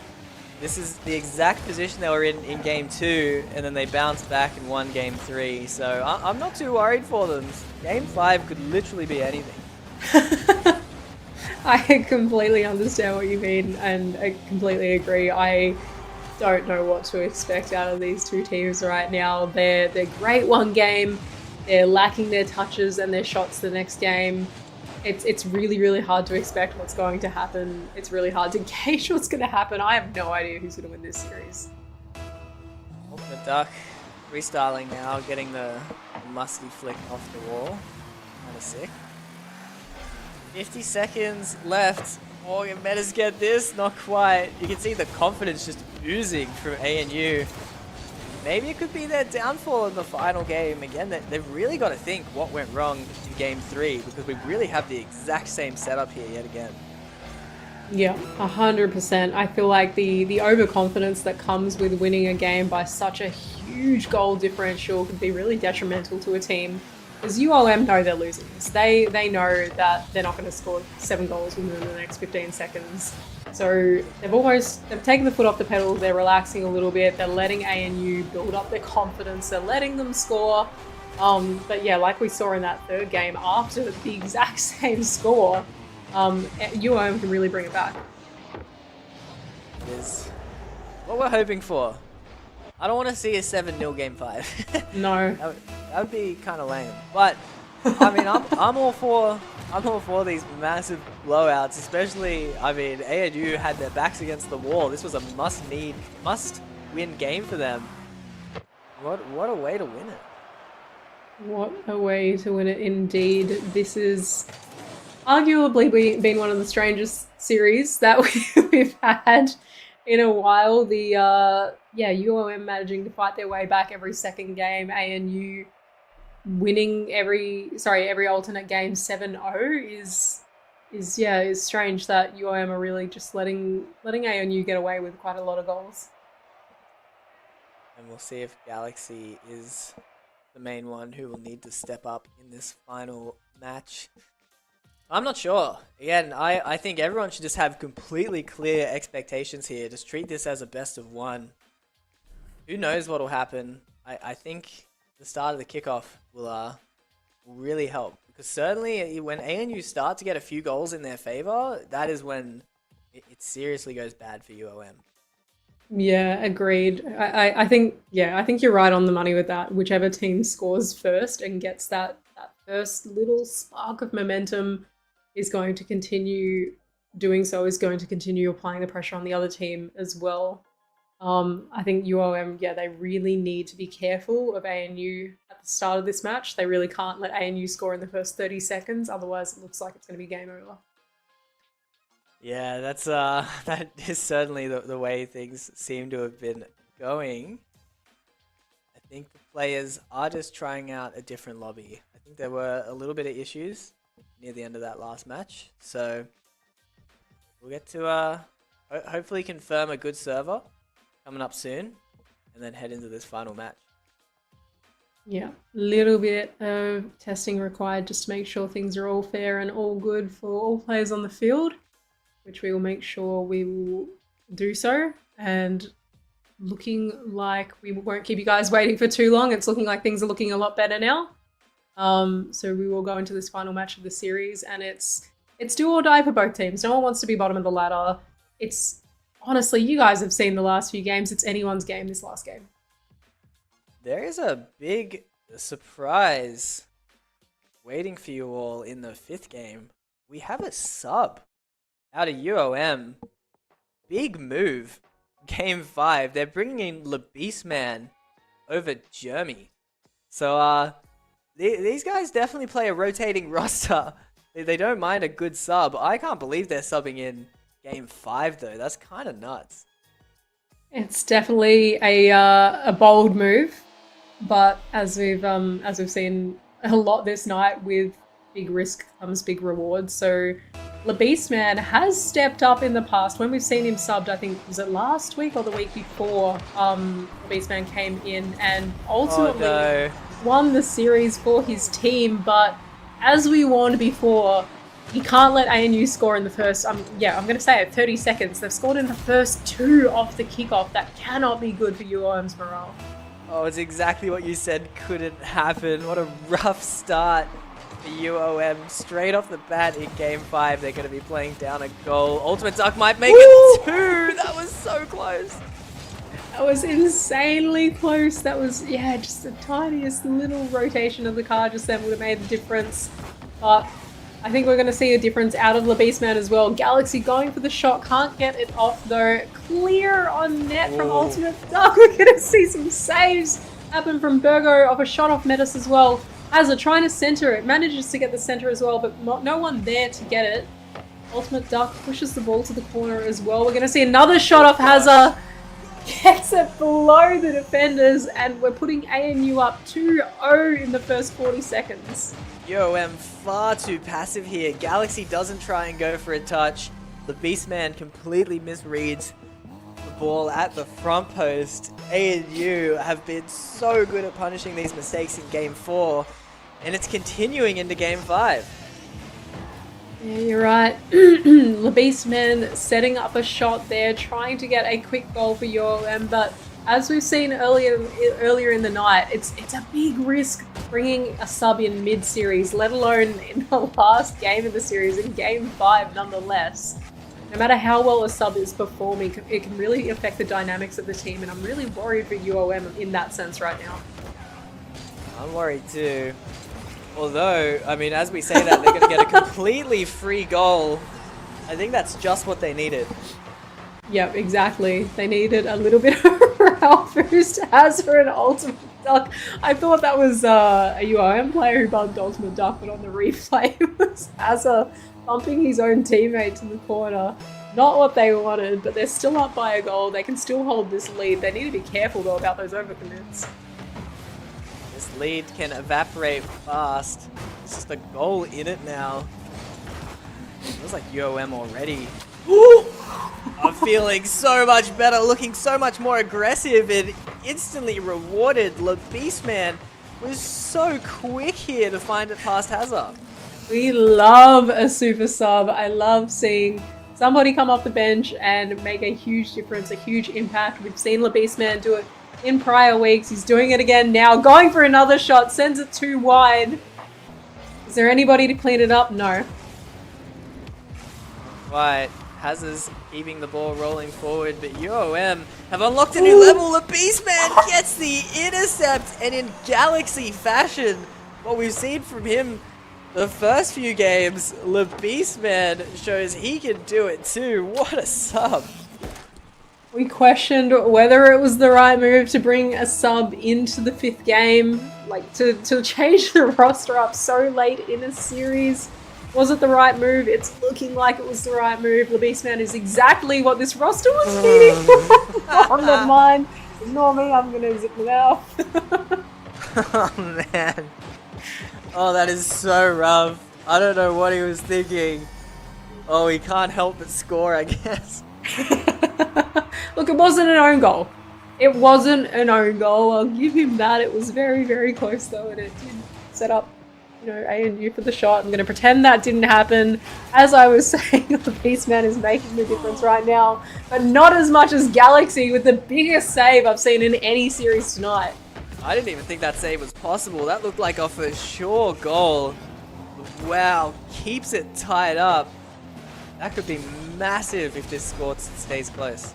this is the exact position they were in Game 2, and then they bounced back and won Game 3. So I'm not too worried for them. Game 5 could literally be anything. I completely understand what you mean, and I completely agree. I don't know what to expect out of these two teams right now. They're great one game. They're lacking their touches and their shots the next game. It's really, really hard to expect what's going to happen. It's really hard to gauge what's going to happen. I have no idea who's going to win this series. Ultimate Duck restyling now, getting the musty flick off the wall. Kind of sick. 50 seconds left. Oh, can Metis get this? Not quite. You can see the confidence just oozing from ANU. Maybe it could be their downfall in the final game. Again, they've really got to think what went wrong in Game 3, because we really have the exact same setup here yet again. Yeah, 100%. I feel like the overconfidence that comes with winning a game by such a huge goal differential could be really detrimental to a team. Because UOM know they're losing this. They know that they're not going to score 7 goals within the next 15 seconds. So they've taken the foot off the pedal, they're relaxing a little bit, they're letting ANU build up their confidence, they're letting them score. But yeah, like we saw in that third game, after the exact same score, UOM can really bring it back. It is what we're hoping for. I don't want to see a 7-0 Game 5. No. That would be kind of lame. But I mean, I'm all for these massive blowouts, especially. I mean, ANU had their backs against the wall. This was a must-win game for them. What a way to win it. What a way to win it indeed. This is arguably been one of the strangest series that we've had in a while. UOM managing to fight their way back every second game. ANU winning every alternate game 7-0 is strange that UOM are really just letting ANU get away with quite a lot of goals. And we'll see if Galaxy is the main one who will need to step up in this final match. I'm not sure. Again, I think everyone should just have completely clear expectations here. Just treat this as a best of one. Who knows what will happen? I think the start of the kickoff will really help. Because certainly when ANU start to get a few goals in their favor, that is when it seriously goes bad for UOM. Yeah, agreed. I think you're right on the money with that. Whichever team scores first and gets that first little spark of momentum is going to continue doing so, is going to continue applying the pressure on the other team as well. I think UOM, they really need to be careful of ANU at the start of this match. They really can't let ANU score in the first 30 seconds, otherwise it looks like it's going to be game over. Yeah, that's that is certainly the way things seem to have been going. I think the players are just trying out a different lobby. I think there were a little bit of issues near the end of that last match, so we'll get to hopefully confirm a good server coming up soon, and then head into this final match. Yeah, a little bit of testing required just to make sure things are all fair and all good for all players on the field, which we will make sure we will do so. And looking like we won't keep you guys waiting for too long. It's looking like things are looking a lot better now. So we will go into this final match of the series, and it's do or die for both teams. No one wants to be bottom of the ladder. It's honestly, you guys have seen the last few games. It's anyone's game this last game. There is a big surprise waiting for you all in the 5th game. We have a sub out of UOM. Big move. Game 5. They're bringing in Le Beastman over Jeremy. So, these guys definitely play a rotating roster. They don't mind a good sub. I can't believe they're subbing in Game 5, though. That's kind of nuts. It's definitely a bold move, but as we've seen a lot this night, with big risk comes big reward. So Le Beastman has stepped up in the past. When we've seen him subbed, I think, was it last week or the week before, Le Beastman came in and ultimately won the series for his team. But as we warned before, you can't let ANU score in the first, I'm going to say it, 30 seconds. They've scored in the first 2 off the kickoff. That cannot be good for UOM's morale. Oh, it's exactly what you said couldn't happen. What a rough start for UOM. Straight off the bat in Game 5, they're going to be playing down a goal. Ultimate Duck might make it 2! That was so close. That was insanely close. That was, just the tiniest little rotation of the car just then would have made the difference. But I think we're going to see a difference out of Le Beastman as well. Galaxy going for the shot, can't get it off though. Clear on net from Ultimate Duck. We're going to see some saves happen from Burgo off a shot off Metis as well. Hazza trying to center it, manages to get the center as well, but no one there to get it. Ultimate Duck pushes the ball to the corner as well. We're going to see another shot off Hazza. Gets it below the defenders, and we're putting ANU up 2-0 in the first 40 seconds. UOM far too passive here. Galaxy doesn't try and go for a touch. The Beastman completely misreads the ball at the front post. ANU have been so good at punishing these mistakes in Game 4, and it's continuing into Game 5. Yeah, you're right. Le Beastman setting up a shot there, trying to get a quick goal for UOM, but as we've seen earlier in the night, it's a big risk bringing a sub in mid-series, let alone in the last game of the series, in Game 5 nonetheless. No matter how well a sub is performing, it can really affect the dynamics of the team, and I'm really worried for UOM in that sense right now. I'm worried too. Although, I mean, as we say that, they're going to get a completely free goal. I think that's just what they needed. Yep, exactly. They needed a little bit of a morale boost as for an Ultimate Duck. I thought that was a UOM player who bugged Ultimate Duck, but on the replay it was Hazza bumping his own teammate to the corner. Not what they wanted, but they're still up by a goal. They can still hold this lead. They need to be careful, though, about those overcommits. This lead can evaporate fast. It's just a goal in it now. It feels like UOM already. I'm feeling so much better, looking so much more aggressive, and instantly rewarded. Le Beastman was so quick here to find it past Hazza. We love a super sub. I love seeing somebody come off the bench and make a huge difference, a huge impact. We've seen LaBeastman do it in prior weeks. He's doing it again now. Going for another shot, sends it too wide. Is there anybody to clean it up? No. Right, Hazard's keeping the ball rolling forward, but UOM have unlocked a new level. LaBeastman gets the intercept, and in Galaxy fashion, what we've seen from him the first few games, LaBeastman shows he can do it too. What a sub. We questioned whether it was the right move to bring a sub into the 5th game, like to change the roster up so late in a series. Was it the right move? It's looking like it was the right move. LaBeastman is exactly what this roster was needing. Oh, never mind. Ignore me, I'm gonna zip my mouth. Oh man. Oh, that is so rough. I don't know what he was thinking. Oh, he can't help but score, I guess. Look, it wasn't an own goal. It wasn't an own goal. I'll give him that. It was very, very close though, and it did set up, you know, ANU for the shot. I'm going to pretend that didn't happen. As I was saying, the Beastman is making the difference right now, but not as much as Galaxy with the biggest save I've seen in any series tonight. I didn't even think that save was possible. That looked like a for sure goal. Wow, keeps it tied up. That could be massive if this score stays close.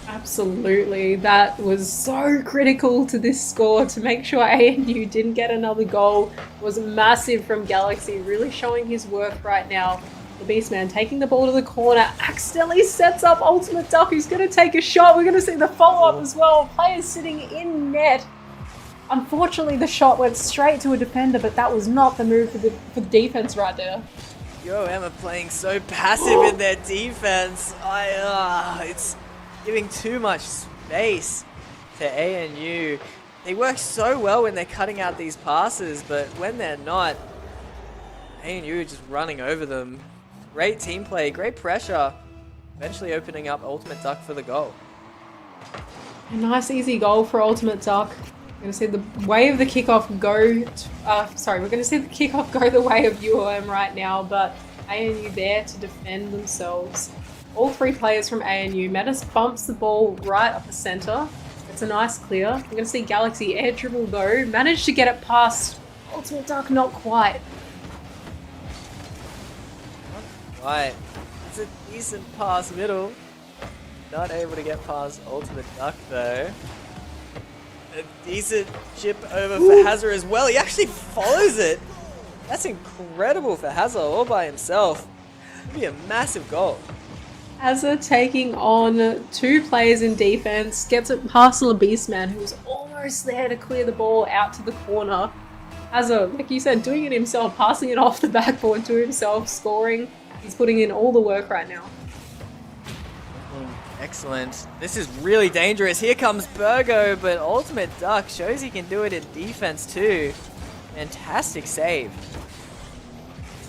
Absolutely. That was so critical to this score to make sure ANU didn't get another goal. It was massive from Galaxy, really showing his worth right now. The Beastman taking the ball to the corner, accidentally sets up Ultimate Duck, who's going to take a shot. We're going to see the follow-up as well. Players sitting in net. Unfortunately, the shot went straight to a defender, but that was not the move for the defense right there. UOM are playing so passive in their defense. It's giving too much space to ANU. They work so well when they're cutting out these passes, but when they're not, ANU are just running over them. Great team play, great pressure. Eventually opening up Ultimate Duck for the goal. A nice easy goal for Ultimate Duck. We're going to see the way of the kickoff go. We're going to see the kickoff go the way of UOM right now, but ANU there to defend themselves. All 3 players from ANU. Metis bumps the ball right up the center. It's a nice clear. We're going to see Galaxy air dribble though. Managed to get it past Ultimate Duck, not quite. Right, it's a decent pass middle. Not able to get past Ultimate Duck though. A decent chip over for Hazard as well. He actually follows it. That's incredible for Hazard all by himself. It'd be a massive goal. Hazard taking on 2 players in defense, gets it past LaBeastman, who was almost there to clear the ball out to the corner. Hazard, like you said, doing it himself, passing it off the backboard to himself, scoring. He's putting in all the work right now. Excellent. This is really dangerous. Here comes Burgo, but Ultimate Duck shows he can do it in defense too. Fantastic save.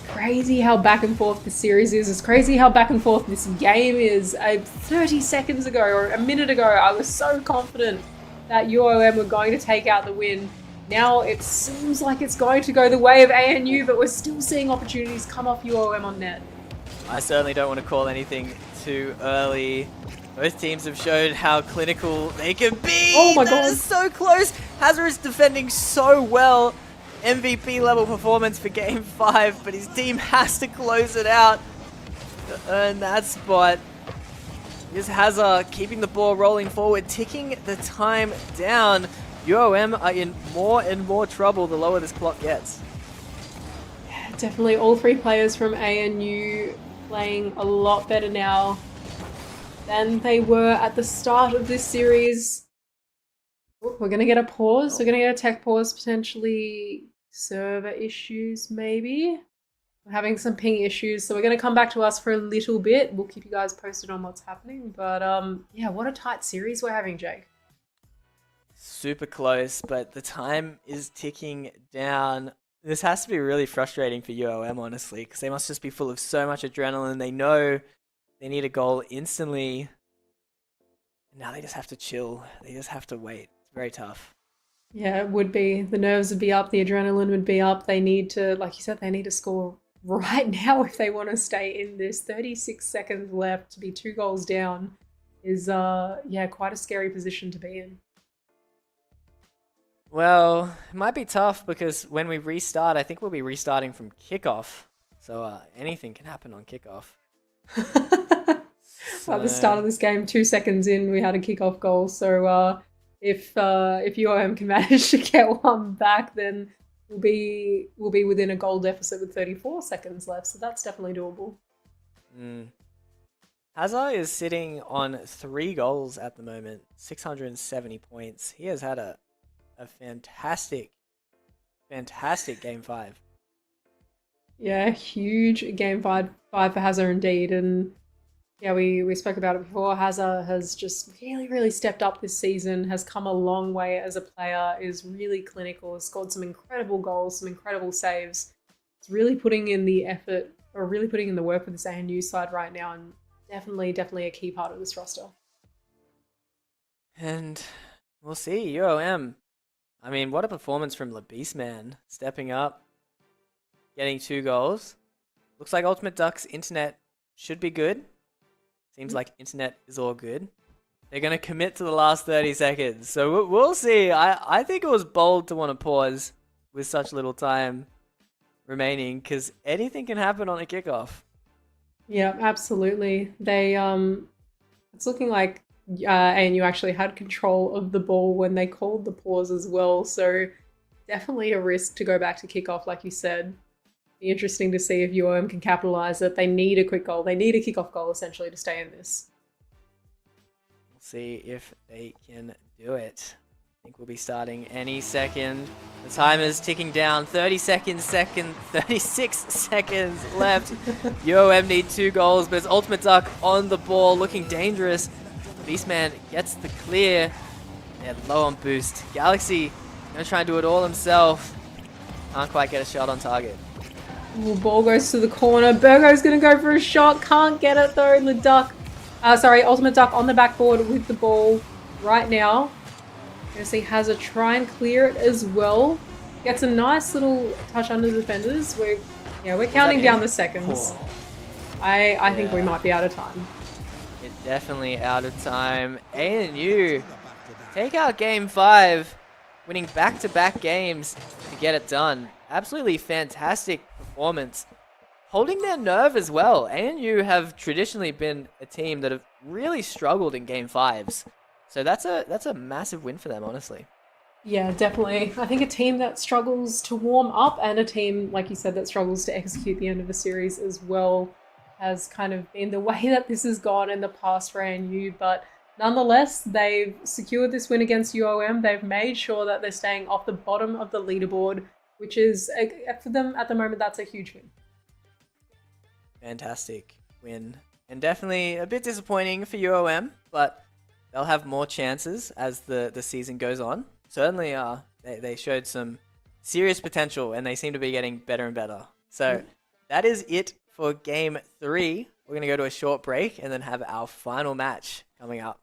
Crazy how back and forth this series is. It's crazy how back and forth this game is. 30 seconds ago or a minute ago, I was so confident that UOM were going to take out the win. Now it seems like it's going to go the way of ANU, but we're still seeing opportunities come off UOM on net. I certainly don't want to call anything too early. Both teams have showed how clinical they can be. Oh my That god. is so close. Hazard is defending so well. MVP level performance for game 5, but his team has to close it out to earn that spot. Here's Hazard keeping the ball rolling forward, ticking the time down. UOM are in more and more trouble the lower this clock gets. Yeah, definitely all 3 players from ANU playing a lot better now than they were at the start of this series. We're going to get a pause. We're going to get a tech pause, potentially server issues maybe. We're having some ping issues, so we're going to come back to us for a little bit. We'll keep you guys posted on what's happening. But yeah, what a tight series we're having, Jake. Super close, but the time is ticking down. This has to be really frustrating for UOM, honestly, because they must just be full of so much adrenaline. They know they need a goal instantly. And now they just have to chill. They just have to wait. It's very tough. Yeah, it would be. The nerves would be up. The adrenaline would be up. They need to, like you said, they need to score right now, if they want to stay in this, 36 seconds left to be 2 goals down is, yeah, quite a scary position to be in. Well, it might be tough because when we restart, I think we'll be restarting from kickoff. So anything can happen on kickoff. At the start of this game, 2 seconds in, we had a kickoff goal. So if UOM can manage to get one back, then we'll be within a goal deficit with 34 seconds left. So that's definitely doable. Hazard is sitting on 3 goals at the moment, 670 points. He has had a fantastic game 5. Yeah, huge game 5 for Hazard indeed. And yeah, we spoke about it before. Hazard has just really stepped up this season, has come a long way as a player, is really clinical, has scored some incredible goals, some incredible saves. It's really putting in the effort, or really putting in the work with this ANU side right now, and definitely a key part of this roster. And we'll see, UOM. I mean, what a performance from LaBeastman, stepping up, getting 2 goals. Looks like Ultimate Duck's internet should be good. Seems like internet is all good. They're going to commit to the last 30 seconds. So we'll see. I think it was bold to want to pause with such little time remaining because anything can happen on a kickoff. Yeah, absolutely. They it's looking like ANU actually had control of the ball when they called the pause as well. So definitely a risk to go back to kickoff, like you said. Be interesting to see if UOM can capitalize it. They need a quick goal. They need a kickoff goal essentially to stay in this. We'll see if they can do it. I think we'll be starting any second. The timer is ticking down. 36 seconds left. UOM need 2 goals, but it's Ultimate Duck on the ball, looking dangerous. Beastman gets the clear. They're low on boost. Galaxy gonna try and do it all himself. Can't quite get a shot on target. Ooh, ball goes to the corner. Burgo's gonna go for a shot. Can't get it though. Ultimate Duck on the backboard with the ball right now. Gonna see Hazard try and clear it as well. Gets a nice little touch under the defenders. We're counting down the seconds. Oh. I think we might be out of time. It's definitely out of time. ANU take out game 5, winning back-to-back games to get it done. Absolutely fantastic performance. Holding their nerve as well. ANU have traditionally been a team that have really struggled in game 5s. So that's a massive win for them, honestly. Yeah, definitely. I think a team that struggles to warm up and a team, like you said, that struggles to execute the end of the series as well has kind of been the way that this has gone in the past for ANU. But nonetheless, they've secured this win against UOM. They've made sure that they're staying off the bottom of the leaderboard, which is, for them at the moment, that's a huge win. Fantastic win. And definitely a bit disappointing for UOM, but they'll have more chances as the season goes on. Certainly they showed some serious potential and they seem to be getting better and better. So that is it for game 3. We're going to go to a short break and then have our final match coming up.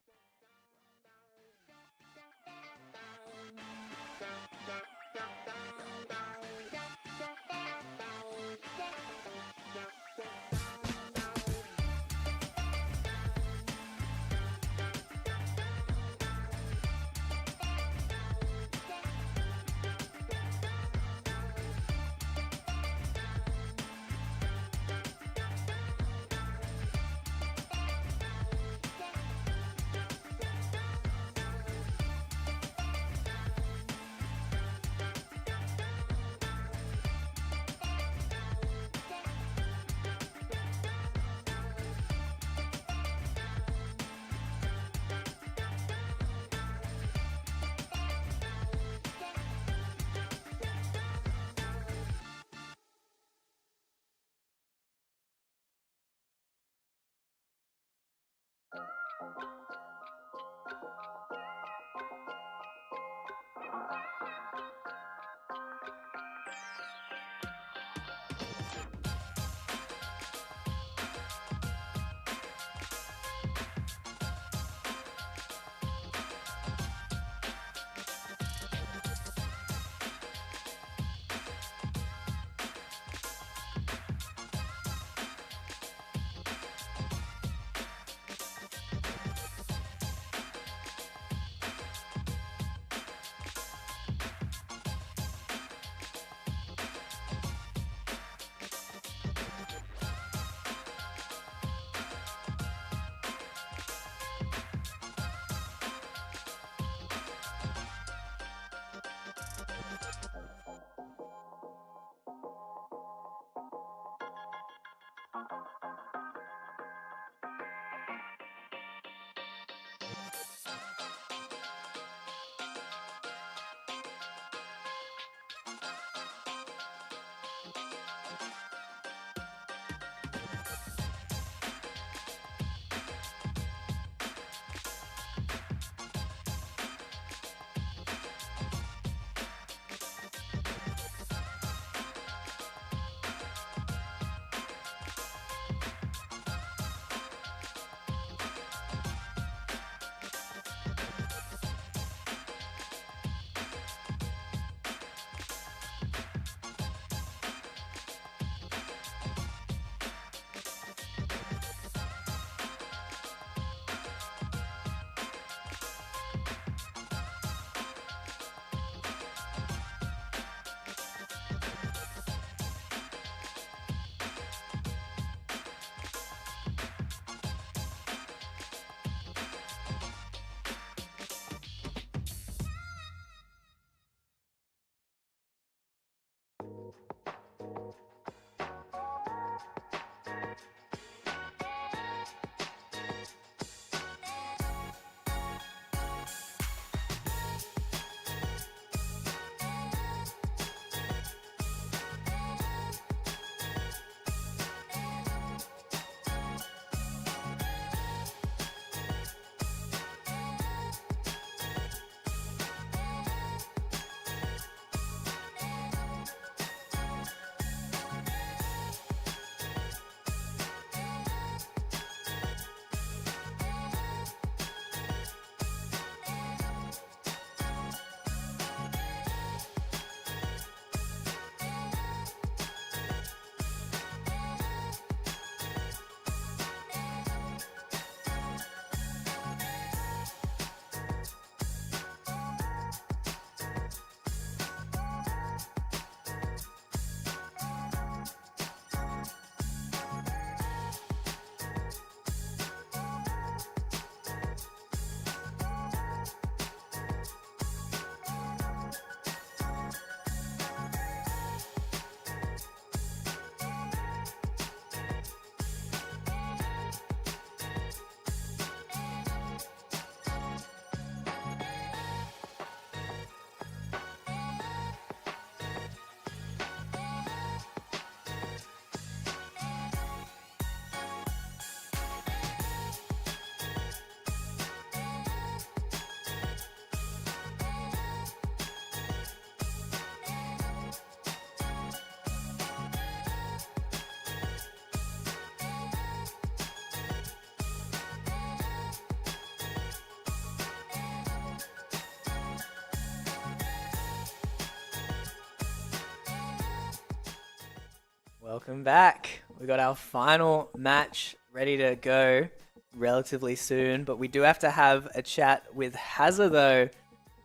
Welcome back. We got our final match ready to go relatively soon, but we do have to have a chat with Hazza though,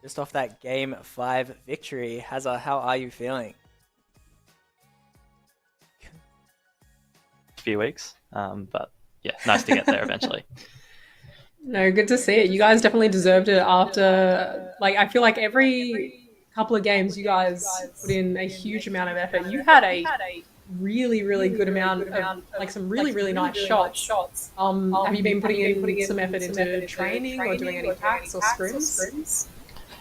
just off that Game 5 victory. Hazza, how are you feeling? Few weeks, but yeah, nice to get there eventually. No, good to see it. You guys definitely deserved it after, like, I feel like every couple of games you guys put in a huge amount of effort. You had a really, really good amount of, like, some really, really nice shots. Have you been putting in some effort into training or doing any packs or scrims?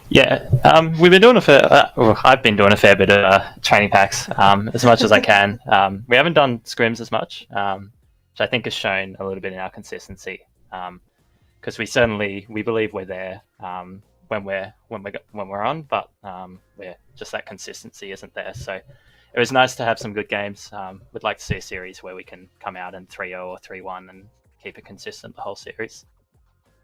Yeah, we've been doing I've been doing a fair bit of training packs, as much as I can. We haven't done scrims as much, which I think has shown a little bit in our consistency. Because we believe we're there when we're on, but just that consistency isn't there. So it was nice to have some good games. We'd like to see a series where we can come out in 3-0 or 3-1 and keep it consistent the whole series.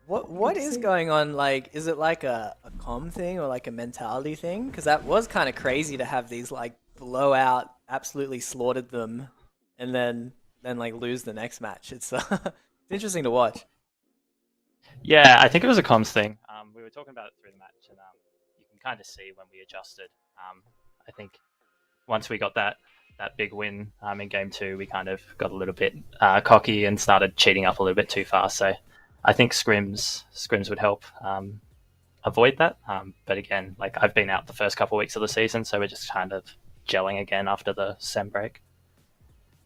What is going on? Like, is it like a comm thing or like a mentality thing? Because that was kind of crazy to have these like blowout, absolutely slaughtered them, and then like lose the next match. It's it's interesting to watch. Yeah, I think it was a comms thing. We were talking about it through the match, and you can kind of see when we adjusted. I think once we got that big win in game 2, we kind of got a little bit cocky and started cheating up a little bit too fast. So I think scrims would help avoid that. But again, like I've been out the first couple of weeks of the season, so we're just kind of gelling again after the sem break.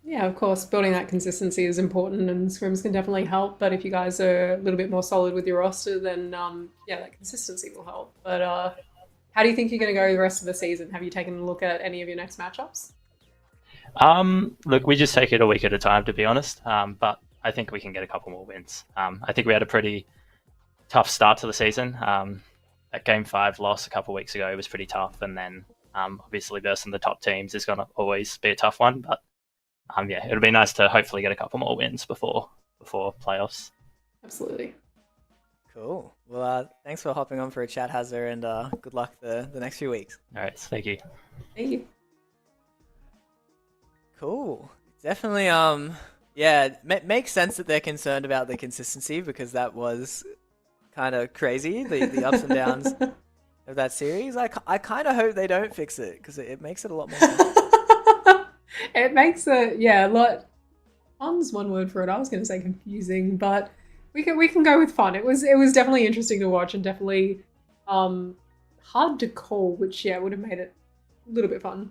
Yeah, of course, building that consistency is important, and scrims can definitely help. But if you guys are a little bit more solid with your roster, then yeah, that consistency will help. But how do you think you're going to go the rest of the season? Have you taken a look at any of your next matchups? Look, we just take it a week at a time, to be honest. But I think we can get a couple more wins. I think we had a pretty tough start to the season. That Game 5 loss a couple of weeks ago was pretty tough, and then obviously versing the top teams is going to always be a tough one. But yeah, it'll be nice to hopefully get a couple more wins before playoffs. Absolutely. Cool. Well, thanks for hopping on for a chat, Hazza, and good luck the next few weeks. All right, thank you. Thank you. Cool. Definitely, yeah, makes sense that they're concerned about the consistency, because that was kind of crazy, the ups and downs of that series. I kind of hope they don't fix it, because it makes it a lot more fun. It makes it, yeah, a lot. Fun's one word for it. I was going to say confusing, but we can go with fun. It was definitely interesting to watch, and definitely hard to call, which yeah would have made it a little bit fun.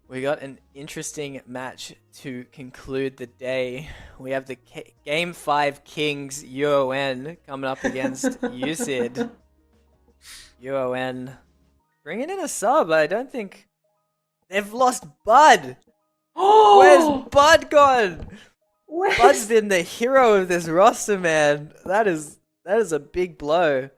We got an interesting match to conclude the day. We have the Game 5 Kings UON coming up against UCID. UON bringing in a sub. I don't think they've lost Bud. Oh, where's Bud gone? Bud's been the hero of this roster, man. That is a big blow.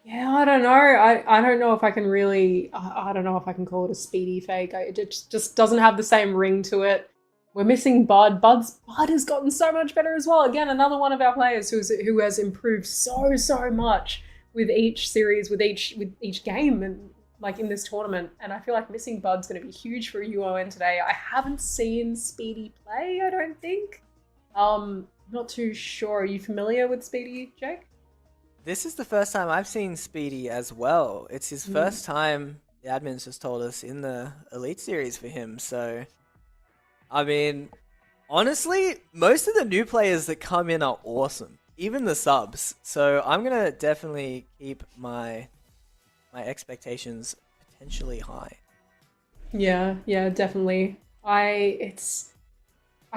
Yeah, I don't know. I don't know if I can really. I don't know if I can call it a speedy fake. It just doesn't have the same ring to it. We're missing Bud. Bud has gotten so much better as well. Again, another one of our players who has improved so much with each series, with each game, and like in this tournament. And I feel like missing Bud's going to be huge for UON today. I haven't seen Speedy play, I don't think. Not too sure. Are you familiar with Speedy, Jake? This is the first time I've seen Speedy as well. It's his first time, the admins just told us, in the Elite Series for him. So, I mean, honestly, most of the new players that come in are awesome. Even the subs. So I'm going to definitely keep my expectations potentially high. Yeah, definitely. I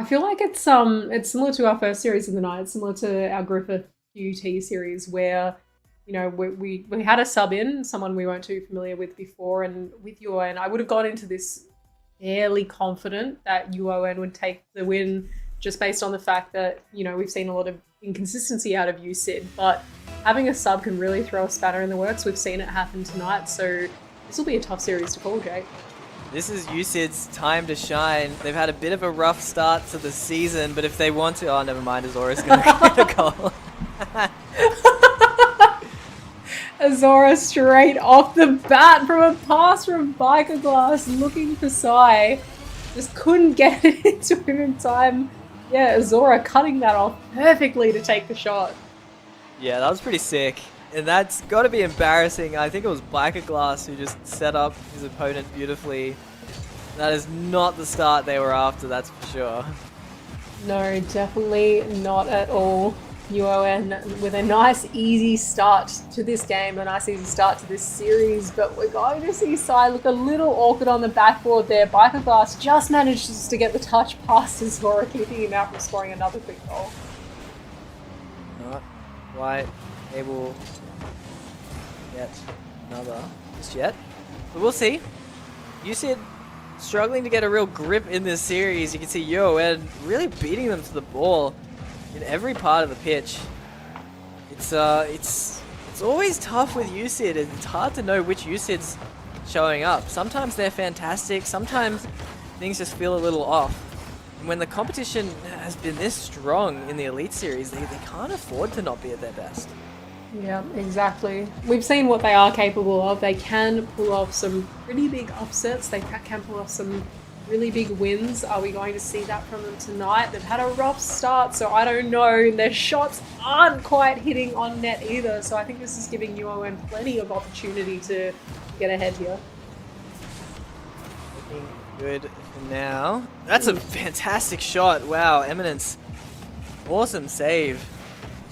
feel like it's similar to our first series of the night. It's similar to our Griffith QT series, where you know we had a sub in, someone we weren't too familiar with before, and with UON I would have gone into this fairly confident that UON would take the win, just based on the fact that you know we've seen a lot of inconsistency out of UCID, but having a sub can really throw a spanner in the works. We've seen it happen tonight, so this will be a tough series to call, Jake. This is UCID's time to shine. They've had a bit of a rough start to the season, but if they want to... Oh, never mind. Azora's going to get a goal. Azora straight off the bat from a pass from BkWhatOCE, looking for Sai. just couldn't get it into him in time. Yeah, Azora cutting that off perfectly to take the shot. Yeah, that was pretty sick. And that's got to be embarrassing. I think it was BkWhatOCE who just set up his opponent beautifully. That is not the start they were after, that's for sure. No, definitely not at all. UON with a nice easy start to this game, a nice easy start to this series, but we're going to see Sai look a little awkward on the backboard there. BkWhatOCE just manages to get the touch past Azora, keeping him out from scoring another quick goal. Not quite able to get another just yet, but we'll see. UCID struggling to get a real grip in this series. You can see UON really beating them to the ball in every part of the pitch. It's always tough with UCID. It's hard to know which UCID's showing up. Sometimes they're fantastic, sometimes things just feel a little off. And when the competition has been this strong in the Elite Series, they can't afford to not be at their best. Yeah, exactly. We've seen what they are capable of. They can pull off some pretty big upsets. They can pull off some really big wins. Are we going to see that from them tonight? They've had a rough start, so I don't know. Their shots aren't quite hitting on net either, so I think this is giving UON plenty of opportunity to get ahead here. Looking good for now. That's a fantastic shot. Wow, Eminence. Awesome save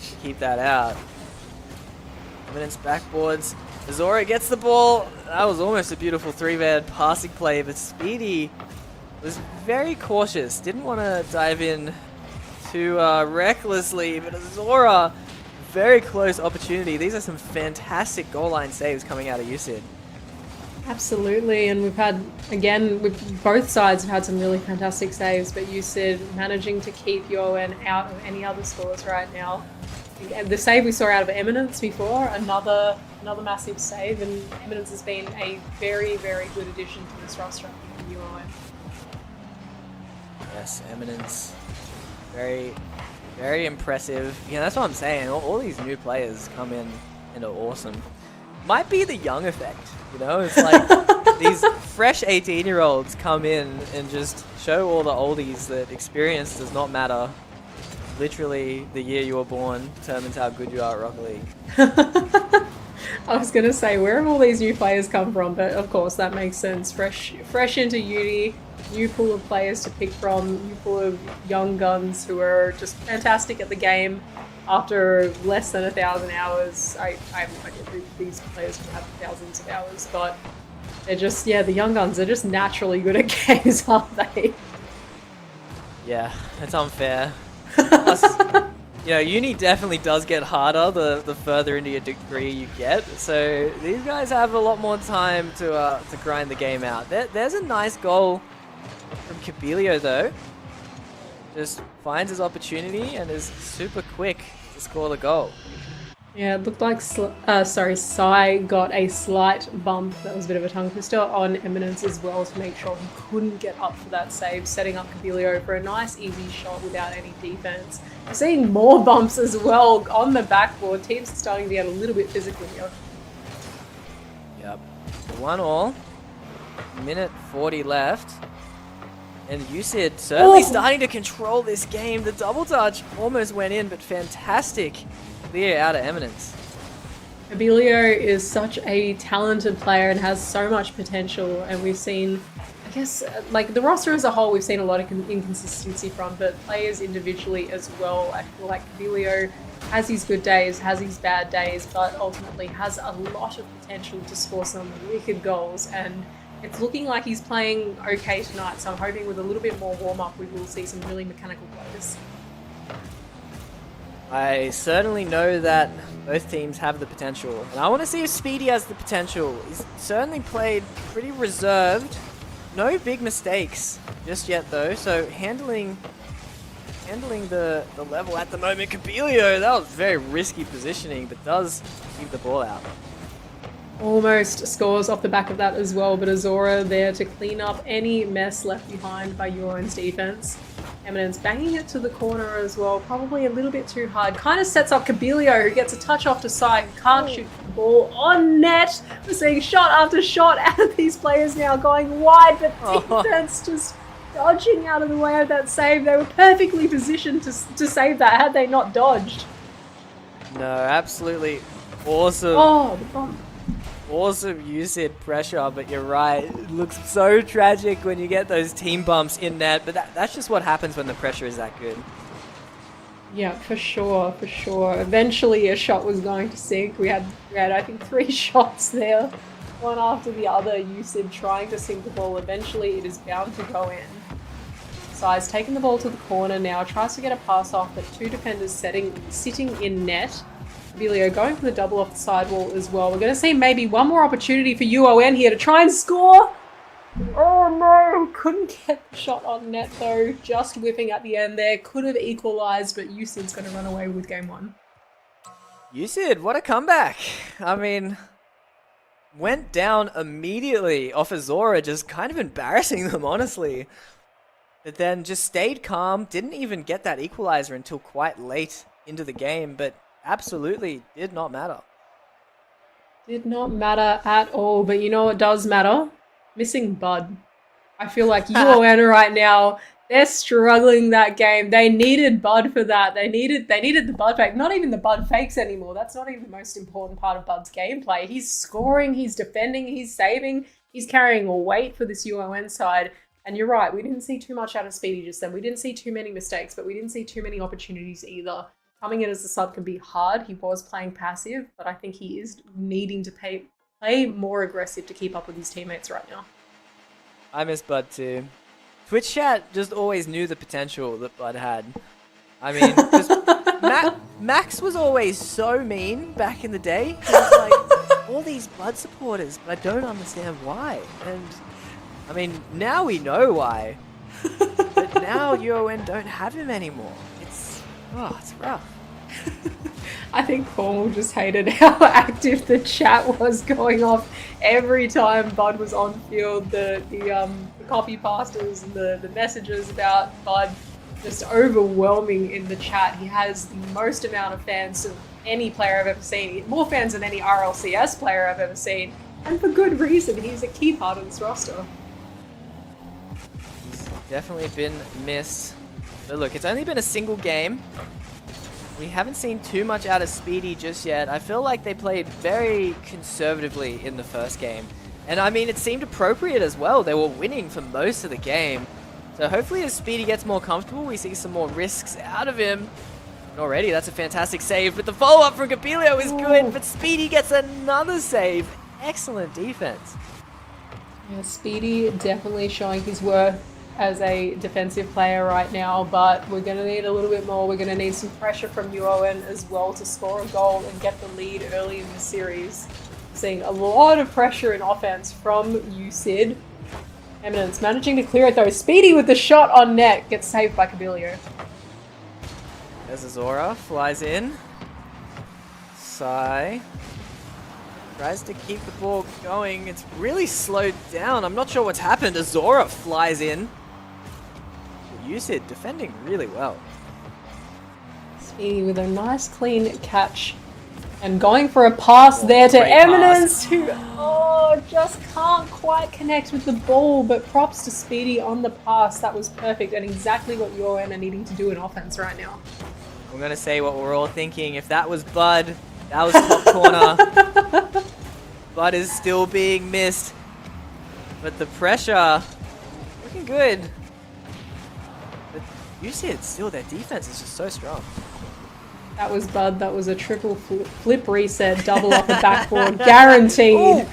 to keep that out. Eminence backboards. Azora gets the ball. That was almost a beautiful three-man passing play, but Speedy was very cautious. Didn't want to dive in too recklessly, but Azora, very close opportunity. These are some fantastic goal line saves coming out of UCID. Absolutely, and we've had, again, both sides have had some really fantastic saves, but UCID managing to keep UON out of any other scores right now. The save we saw out of Eminence before, another massive save, and Eminence has been a very, very good addition to this roster for UON. Yes, Eminence. Very, very impressive. Yeah, that's what I'm saying. All these new players come in and are awesome. Might be the young effect, you know? It's like these fresh 18-year-olds come in and just show all the oldies that experience does not matter. Literally, the year you were born determines how good you are at Rocket League. I was going to say, where have all these new players come from? But of course, that makes sense. Fresh into uni, new pool of players to pick from, new pool of young guns who are just fantastic at the game after less than 1,000 hours. I have no idea who these players would have thousands of hours, but they're just, yeah, the young guns are just naturally good at games, aren't they? Yeah, it's unfair. Plus, you know, uni definitely does get harder the further into your degree you get. So these guys have a lot more time to grind the game out. There's a nice goal from Cabilio though. Just finds his opportunity and is super quick to score the goal. Yeah, it looked like Sai got a slight bump. That was a bit of a tongue twister on Eminence as well to make sure he couldn't get up for that save, setting up Cabilio for a nice easy shot without any defense. We're seeing more bumps as well on the backboard. Teams are starting to get a little bit physical here. Yep. 1-1. Minute 40 left. And UCID certainly starting to control this game. The double touch almost went in, but fantastic clear out of Eminence. Cabilio is such a talented player and has so much potential, and we've seen, I guess, like the roster as a whole, we've seen a lot of inconsistency from, but players individually as well. I feel like Cabilio has his good days, has his bad days, but ultimately has a lot of potential to score some wicked goals, and it's looking like he's playing okay tonight, so I'm hoping with a little bit more warm-up we will see some really mechanical players. I certainly know that both teams have the potential, and I want to see if Speedy has the potential. He's certainly played pretty reserved. No big mistakes just yet though, so handling the level at the moment. Cabilio, that was very risky positioning, but does keep the ball out. Almost scores off the back of that as well, but Azora there to clean up any mess left behind by UON's defense. Eminence banging it to the corner as well, probably a little bit too hard. Kind of sets up Cabilio, who gets a touch off to side, can't shoot the ball on net. We're seeing shot after shot out of these players now going wide, but defense just dodging out of the way of that save. They were perfectly positioned to save that had they not dodged. No, absolutely awesome. Oh, the bump. Awesome UCID pressure, but you're right. It looks so tragic when you get those team bumps in net, but that's just what happens when the pressure is that good. Yeah, for sure, for sure. Eventually a shot was going to sink. We had I think 3 shots there, one after the other. UCID trying to sink the ball. Eventually it is bound to go in. Sai's taking the ball to the corner now, tries to get a pass off, but 2 defenders sitting in net. Vilio going for the double off the sidewall as well. We're going to see maybe one more opportunity for UON here to try and score. Oh no, couldn't get the shot on net though. Just whipping at the end there. Could have equalised, but UCID's going to run away with game 1. UCID, what a comeback. I mean, went down immediately off Azora, just kind of embarrassing them, honestly. But then just stayed calm, didn't even get that equaliser until quite late into the game, but absolutely did not matter. Did not matter at all, but you know what does matter? Missing Bud. I feel like UON right now, they're struggling that game. They needed Bud for that. They needed the Bud fake. Not even the Bud fakes anymore. That's not even the most important part of Bud's gameplay. He's scoring, he's defending, he's saving, he's carrying a weight for this UON side. And you're right, we didn't see too much out of Speedy just then. We didn't see too many mistakes, but we didn't see too many opportunities either. Coming in as a sub can be hard. He was playing passive, but I think he is needing to play more aggressive to keep up with his teammates right now. I miss Bud too. Twitch chat just always knew the potential that Bud had. I mean, 'cause Max was always so mean back in the day. He was like, all these Bud supporters, but I don't understand why. And I mean, now we know why. But now UON don't have him anymore. It's rough. I think Cornwall just hated how active the chat was going off every time Bud was on field. The copy pastas and the messages about Bud just overwhelming in the chat. He has the most amount of fans of any player I've ever seen. More fans than any RLCS player I've ever seen. And for good reason. He's a key part of this roster. He's definitely been missed. But look, it's only been a single game. We haven't seen too much out of Speedy just yet. I feel like they played very conservatively in the first game. And I mean, it seemed appropriate as well. They were winning for most of the game. So hopefully as Speedy gets more comfortable, we see some more risks out of him. And already, that's a fantastic save. But the follow-up from Gabilio is good, but Speedy gets another save. Excellent defense. Yeah, Speedy definitely showing his worth as a defensive player right now, but we're going to need a little bit more. We're going to need some pressure from UON as well to score a goal and get the lead early in the series. Seeing a lot of pressure in offense from UCID. Eminence managing to clear it though. Speedy with the shot on net gets saved by Gabilio. There's Azora, flies in. Sai tries to keep the ball going. It's really slowed down. I'm not sure what's happened. Azora flies in. UCID defending really well. Speedy with a nice clean catch and going for a pass there to great Eminence, who just can't quite connect with the ball, but props to Speedy on the pass. That was perfect and exactly what UON are needing to do in offense right now. I'm going to say what we're all thinking. If that was Bud, that was top corner. Bud is still being missed. But the pressure, looking good. But UCID still, their defense is just so strong. That was Bud. That was a triple flip reset, double off the backboard, guaranteed. Ooh.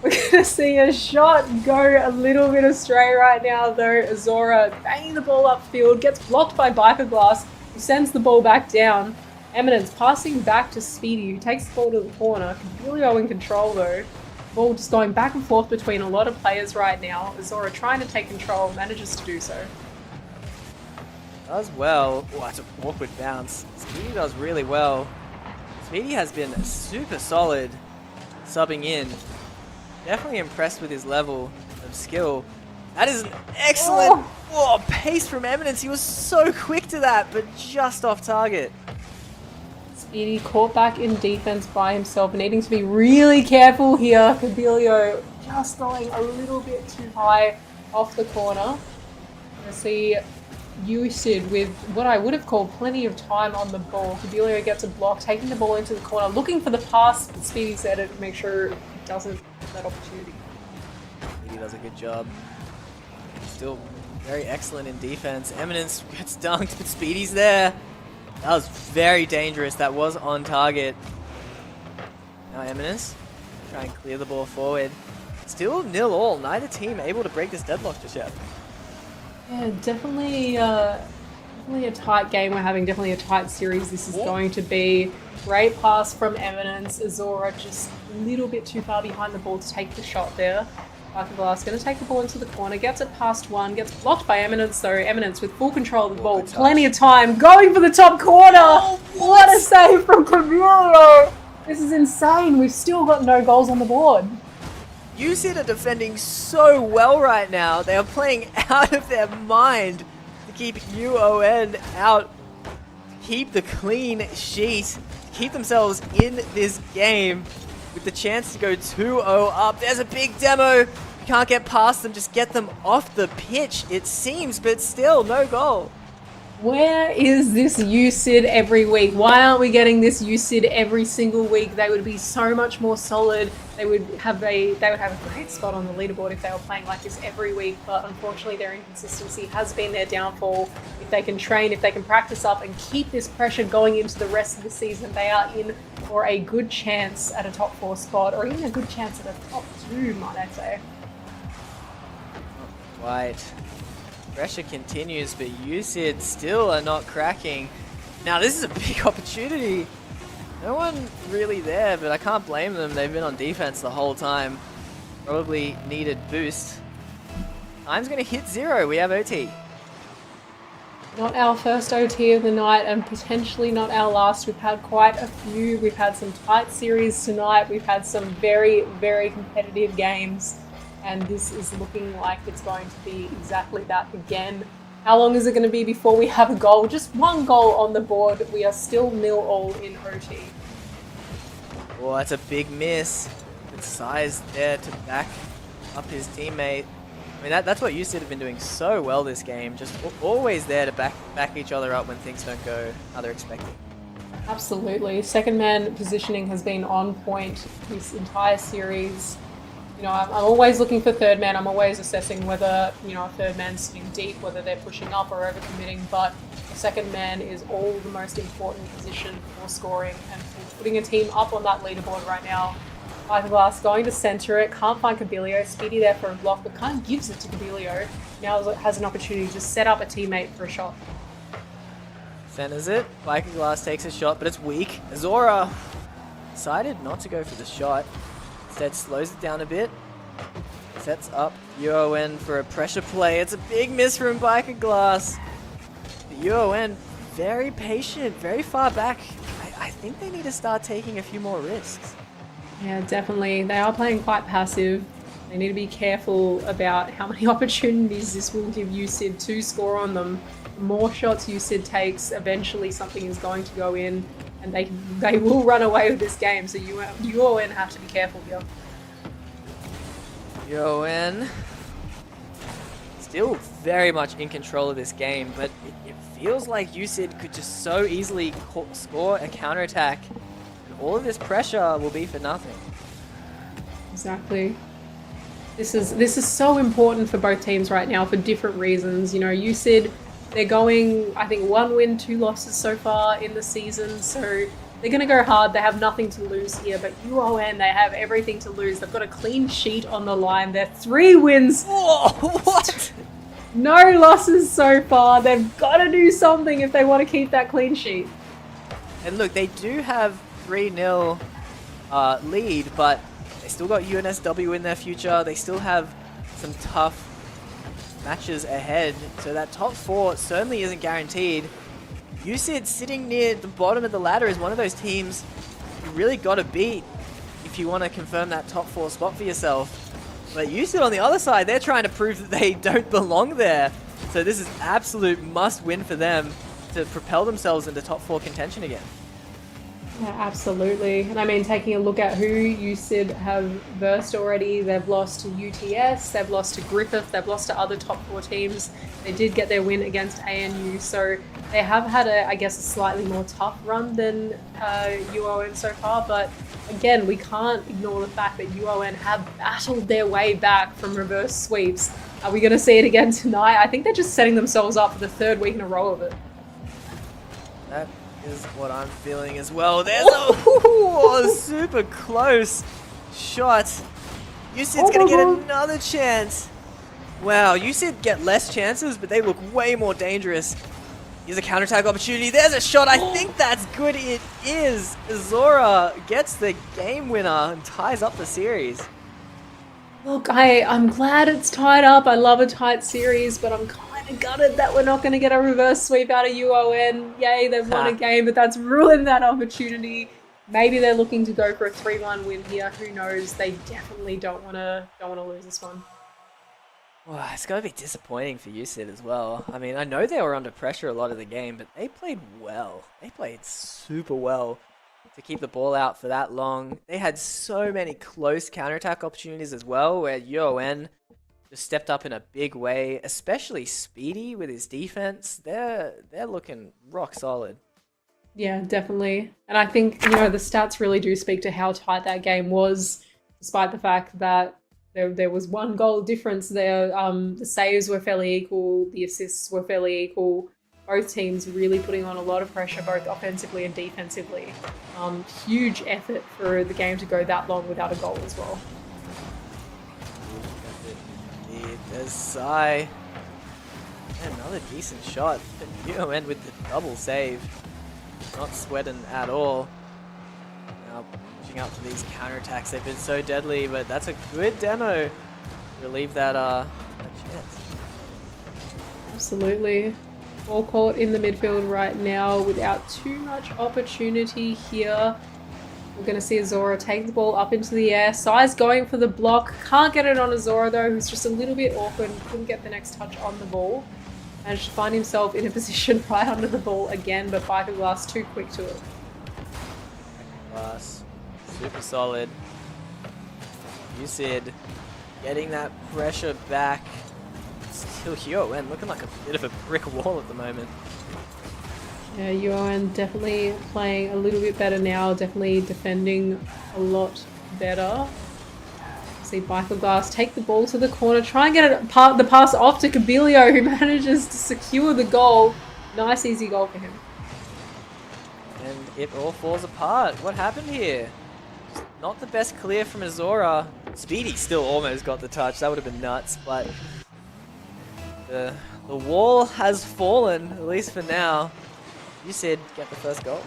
We're going to see a shot go a little bit astray right now, though. Azora banging the ball upfield, gets blocked by BkWhatOCE, who sends the ball back down. Eminence passing back to Speedy, who takes the ball to the corner. Gabilio in control, though. Ball just going back and forth between a lot of players right now. Azora trying to take control, manages to do so. Does well. Oh, that's an awkward bounce. Speedy does really well. Speedy has been super solid subbing in. Definitely impressed with his level of skill. That is an excellent pace from Eminence. He was so quick to that, but just off target. Speedy caught back in defense by himself, needing to be really careful here. Gabilio just going a little bit too high off the corner. I see UCID with what I would have called plenty of time on the ball. Kabilio gets a block, taking the ball into the corner, looking for the pass, but Speedy's there to make sure it doesn't have that opportunity. He does a good job. Still very excellent in defense. Eminence gets dunked, but Speedy's there. That was very dangerous. That was on target. Now Eminence try and clear the ball forward. Still 0-all. Neither team able to break this deadlock just yet. Yeah, definitely a tight game we're having. Definitely a tight series. This is going to be. Great pass from Eminence. Azora just a little bit too far behind the ball to take the shot there. BkWhatOCE going to take the ball into the corner, gets it past one, gets blocked by Eminence, though. Eminence with full control of the ball, plenty of time, going for the top corner! Oh, what a save from Kabilio! This is insane, we've still got no goals on the board. UCID are defending so well right now. They are playing out of their mind to keep UON out, keep the clean sheet, keep themselves in this game with the chance to go 2-0 up. There's a big demo. You can't get past them. Just get them off the pitch, it seems, but still no goal. Where is this UCID every week? Why aren't we getting this UCID every single week? They would be so much more solid. They would have a great spot on the leaderboard if they were playing like this every week, but unfortunately their inconsistency has been their downfall. If they can train, if they can practice up and keep this pressure going into the rest of the season, they are in for a good chance at a top 4 spot, or even a good chance at a top 2, might I say. Right. Pressure continues, but UCID still are not cracking. Now this is a big opportunity. No one really there, but I can't blame them. They've been on defense the whole time. Probably needed boost. Time's going to hit 0. We have OT. Not our first OT of the night, and potentially not our last. We've had quite a few. We've had some tight series tonight. We've had some very, very competitive games. And this is looking like it's going to be exactly that again. How long is it going to be before we have a goal? Just one goal on the board. We are still 0-all in OT. Oh, that's a big miss. Good size there to back up his teammate. I mean, that's what UCID have been doing so well this game. Just always there to back each other up when things don't go how they're expecting. Absolutely. Second man positioning has been on point this entire series. You know, I'm always looking for third man. I'm always assessing whether, you know, a third man's sitting deep, whether they're pushing up or overcommitting. But second man is all the most important position for scoring and for putting a team up on that leaderboard right now. BkWhatOCE going to center it, can't find Kabilio. Speedy there for a block, but kind of gives it to Kabilio. Now has an opportunity to set up a teammate for a shot. Centers it. BkWhatOCE takes a shot, but it's weak. Azora decided not to go for the shot. Instead slows it down a bit. Sets up UON for a pressure play. It's a big miss from BkWhatOCE. The UON very patient, very far back. I think they need to start taking a few more risks. Yeah, definitely. They are playing quite passive. They need to be careful about how many opportunities this will give UCID to score on them. The more shots UCID takes, eventually something is going to go in, and they will run away with this game. So UON have to be careful here. UON still very much in control of this game, but it feels like UCID could just so easily score a counterattack. All of this pressure will be for nothing. Exactly. This is so important for both teams right now for different reasons. You know, UCID, they're going, I think, 1 win, 2 losses so far in the season, so they're going to go hard. They have nothing to lose here, but UON, they have everything to lose. They've got a clean sheet on the line. They're 3 wins. Whoa, what? No losses so far. They've got to do something if they want to keep that clean sheet. And look, they do have 3-0 lead, but they still got UNSW in their future. They still have some tough matches ahead, so that top 4 certainly isn't guaranteed. UCID sitting near the bottom of the ladder is one of those teams you really got to beat if you want to confirm that top 4 spot for yourself. But UCID on the other side, they're trying to prove that they don't belong there. So this is absolute must win for them to propel themselves into top 4 contention again. Yeah, absolutely. And I mean, taking a look at who UCID have versed already, they've lost to UTS, they've lost to Griffith, they've lost to other top 4 teams. They did get their win against ANU, so they have had I guess, a slightly more tough run than UON so far. But again, we can't ignore the fact that UON have battled their way back from reverse sweeps. Are we going to see it again tonight? I think they're just setting themselves up for the 3rd week in a row of it. That is what I'm feeling as well. There's a super close shot. UCID's going to get another chance. Wow, UCID get less chances, but they look way more dangerous. Here's a counterattack opportunity. There's a shot. I think that's good. It is. Zora gets the game winner and ties up the series. Look, I'm glad it's tied up. I love a tight series, but I'm kind of gutted that we're not going to get a reverse sweep out of UON. Yay, they've won a game, but that's ruined that opportunity. Maybe they're looking to go for a 3-1 win here. Who knows? They definitely don't want to lose this one. Well, it's going to be disappointing for UCID as well. I mean, I know they were under pressure a lot of the game, but they played well. They played super well to keep the ball out for that long. They had so many close counterattack opportunities as well, where UON just stepped up in a big way, especially Speedy with his defense. They're looking rock solid. Yeah, definitely. And I think, the stats really do speak to how tight that game was, despite the fact that there was 1 goal difference there. The saves were fairly equal, the assists were fairly equal. Both teams really putting on a lot of pressure, both offensively and defensively. Huge effort for the game to go that long without a goal as well. There's Sai. Another decent shot. But UON with the double save. Not sweating at all. Now pushing up for these counterattacks. They've been so deadly, but that's a good demo. Relieve that chance. Absolutely. Ball caught in the midfield right now without too much opportunity here. We're going to see Azora take the ball up into the air. Sai's going for the block. Can't get it on Azora though, who's just a little bit awkward. Couldn't get the next touch on the ball. Managed to find himself in a position right under the ball again, but BkWhatOCE too quick to it. BkWhatOCE, super solid. UCID getting that pressure back. Still UON looking like a bit of a brick wall at the moment. Yeah, UON definitely playing a little bit better now, definitely defending a lot better. See BkWhatOCE take the ball to the corner, try and get the pass off to Kabilio, who manages to secure the goal. Nice easy goal for him. And it all falls apart. What happened here? Not the best clear from Azora. Speedy still almost got the touch. That would have been nuts, but the wall has fallen, at least for now. You said get the first goal.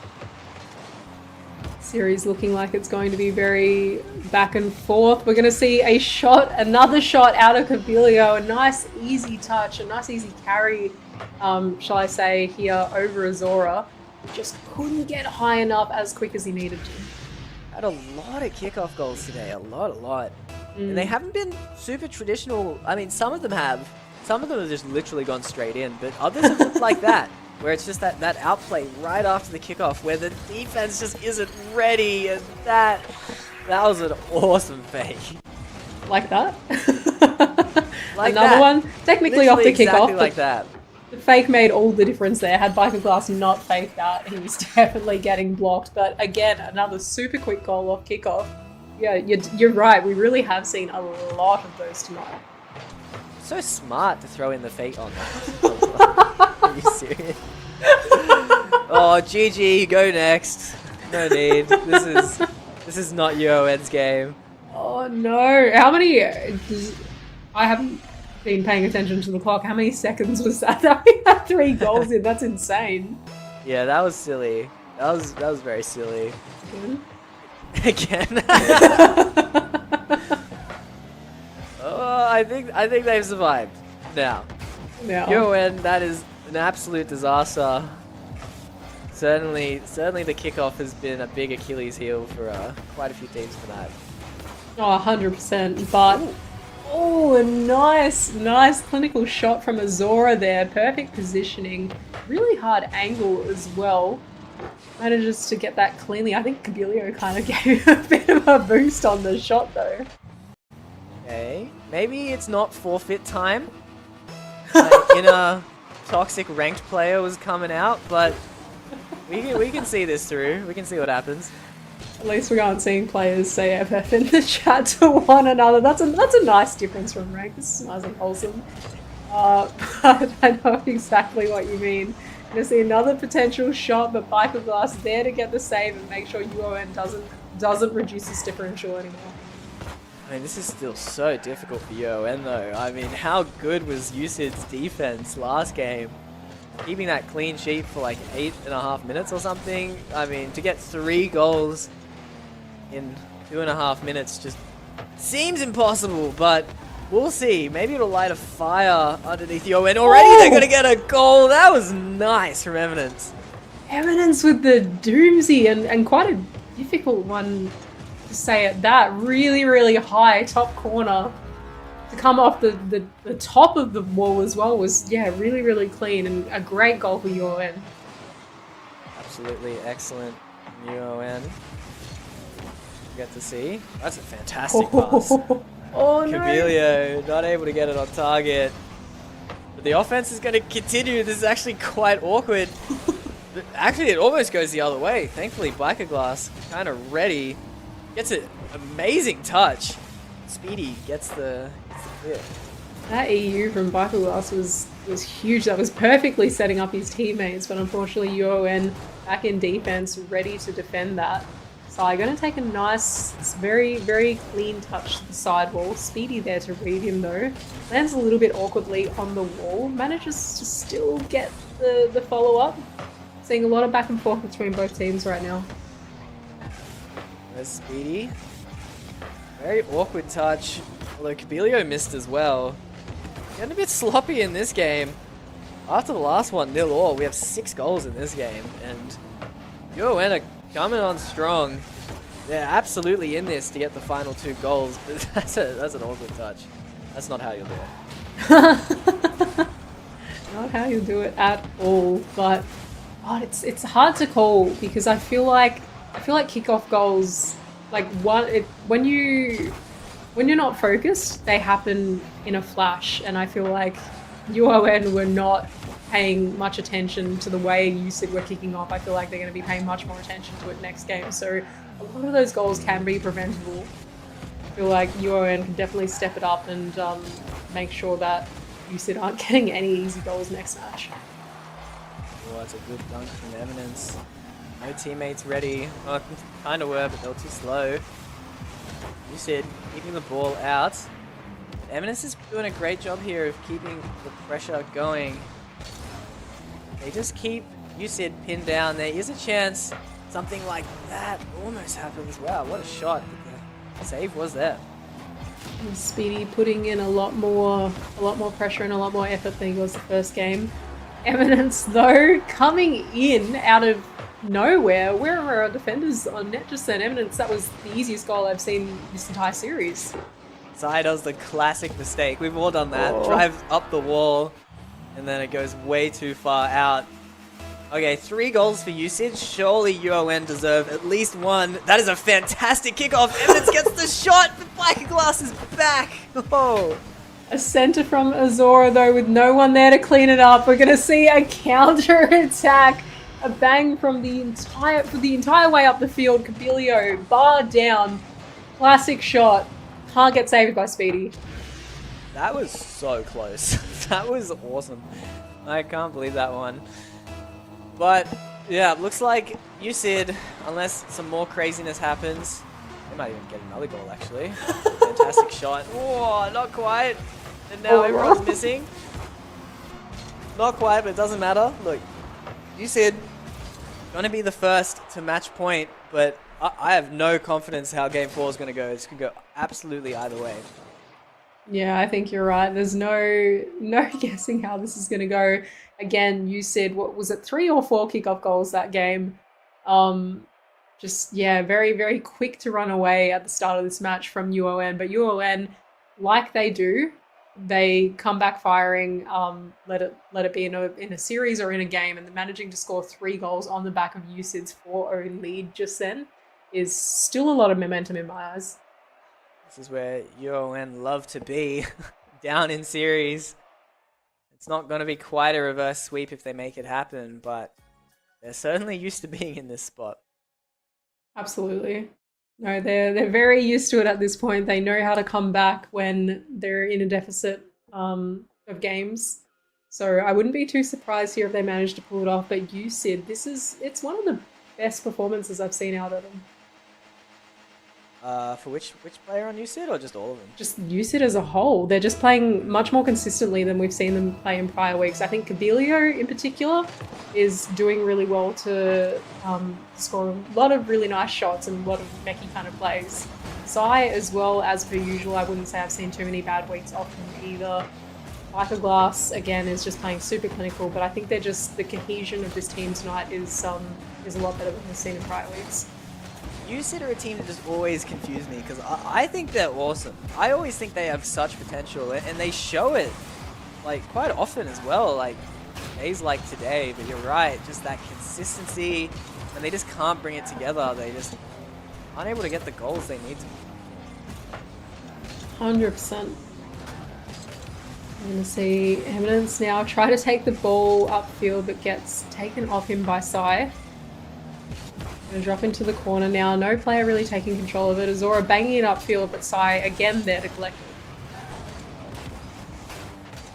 Series looking like it's going to be very back and forth. We're going to see a shot, another shot out of Kabilio. A nice easy touch, a nice easy carry, shall I say, here over Azora. Just couldn't get high enough as quick as he needed to. Had a lot of kickoff goals today, a lot. And they haven't been super traditional. I mean, some of them have. Some of them have just literally gone straight in, but others have looked like that, where it's just that outplay right after the kickoff, where the defense just isn't ready, and that was an awesome fake. Like that? Like Another that. one, technically off the Literally kickoff, exactly like that. the fake made all the difference there. Had BkWhatOCE not faked that, he was definitely getting blocked. But again, another super quick goal off kickoff. Yeah, you're right. We really have seen a lot of those tonight. So smart to throw in the fake on that. Are you serious? Oh, GG, go next. No need. This is not UON's game. Oh no! How many? I haven't been paying attention to the clock. How many seconds was that? That we had 3 goals in. That's insane. Yeah, that was silly. That was very silly. Again. Oh, I think they've survived. Now. UON, that is an absolute disaster. Certainly the kickoff has been a big Achilles heel for quite a few teams for that. Oh, 100%. But oh, a nice clinical shot from Azora there. Perfect positioning. Really hard angle as well. manages to get that cleanly. I think Kabilio kind of gave a bit of a boost on the shot though. Okay, maybe it's not forfeit time. My inner toxic ranked player was coming out, but we can see this through. We can see what happens. At least we aren't seeing players say FF in the chat to one another. That's a nice difference from rank. This is nice and wholesome. But I know exactly what you mean. Gonna see another potential shot, but BkWhatOCE there to get the save and make sure UON doesn't reduce this differential anymore. I mean, this is still so difficult for UON though. I mean, how good was UCID's defense last game? Keeping that clean sheet for like 8.5 minutes or something. I mean, to get 3 goals in 2.5 minutes just seems impossible, but we'll see. Maybe it'll light a fire underneath UON. Already they're going to get a goal. That was nice from Eminence. Eminence with the doozy and quite a difficult one to say at that. Really, really high top corner. To come off the top of the wall as well was, yeah, really, really clean and a great goal for UON. Absolutely excellent UON. Get to see. That's a fantastic pass. Oh no. Kabilio not able to get it on target. But the offense is going to continue. This is actually quite awkward. Actually, it almost goes the other way. Thankfully, BkWhatOCE kind of ready. Gets an amazing touch. Speedy gets the clear. That EU from BkWhatOCE was huge. That was perfectly setting up his teammates, but unfortunately UON back in defense, ready to defend that. So I'm going to take a nice, very, very clean touch to the side wall. Speedy there to read him though. Lands a little bit awkwardly on the wall. Manages to still get the follow-up. Seeing a lot of back and forth between both teams right now. There's Speedy. Very awkward touch. Although Kabilio missed as well. Getting a bit sloppy in this game. After the last one, 0-0, we have 6 goals in this game. And UON are coming on strong. They're absolutely in this to get the final 2 goals. But that's an awkward touch. That's not how you'll do it. Not how you do it at all, but God, it's hard to call because I feel like kickoff goals, like when you're not focused, they happen in a flash, and I feel like UON were not paying much attention to the way UCID were kicking off. I feel like they're going to be paying much more attention to it next game, so a lot of those goals can be preventable. I feel like UON can definitely step it up and make sure that UCID aren't getting any easy goals next match. Oh, that's a good dunk from Eminence. No teammates ready. Oh, kind of were, but they were too slow. UCID keeping the ball out. Eminence is doing a great job here of keeping the pressure going. They just keep UCID pinned down. There is a chance something like that almost happens. Wow, what a shot. The save was there. And Speedy putting in a lot more pressure and a lot more effort than he was the first game. Eminence though coming in out of nowhere. Where are our defenders on net just then? Eminence, that was the easiest goal I've seen this entire series. Sai does the classic mistake. We've all done that. Oh. Drives up the wall and then it goes way too far out. Okay, 3 goals for UCID. Surely UON deserve at least 1. That is a fantastic kickoff. Eminence gets the shot, but BkWhatOCE is back. Oh. A center from Azora though with no one there to clean it up. We're gonna see a counter attack. A bang from the entire way up the field. Kabilio bar down. Classic shot. Can't get saved by Speedy. That was so close. That was awesome. I can't believe that one. But yeah, looks like UCID, unless some more craziness happens, they might even get another goal actually. Fantastic shot. Oh, not quite. And now everyone's missing. Not quite, but it doesn't matter. Look, UCID going to be the first to match point, but I have no confidence how game 4 is going to go. It's going to go absolutely either way. Yeah, I think you're right. There's no guessing how this is going to go. Again, you said, what was it, 3 or 4 kickoff goals that game? Just, yeah, very, very quick to run away at the start of this match from UON. But UON, like they do, they come back firing, let it be in a series or in a game, and managing to score 3 goals on the back of UCID's 4-0 lead just then is still a lot of momentum in my eyes. This is where UON love to be, down in series. It's not going to be quite a reverse sweep if they make it happen, but they're certainly used to being in this spot. Absolutely. No, they're very used to it at this point. They know how to come back when they're in a deficit of games. So I wouldn't be too surprised here if they manage to pull it off. But UCID, it's one of the best performances I've seen out of them. For which player on UCID, or just all of them? Just UCID as a whole. They're just playing much more consistently than we've seen them play in prior weeks. I think Cabilio in particular is doing really well to score a lot of really nice shots and a lot of mechie kind of plays. Sai as well, as per usual. I wouldn't say I've seen too many bad weeks off him either. BkWhatOCE again is just playing super clinical, but I think they're just, the cohesion of this team tonight is a lot better than we've seen in prior weeks. UCID are a team that just always confuse me because I think they're awesome. I always think they have such potential, and they show it like quite often as well. Like days like today, but you're right, just that consistency, and they just can't bring it together. They just aren't able to get the goals they need to. 100%. I'm going to see Eminence now try to take the ball upfield, but gets taken off him by Sai. Going to drop into the corner now. No player really taking control of it. Azora banging it upfield, but Sai again there to collect it.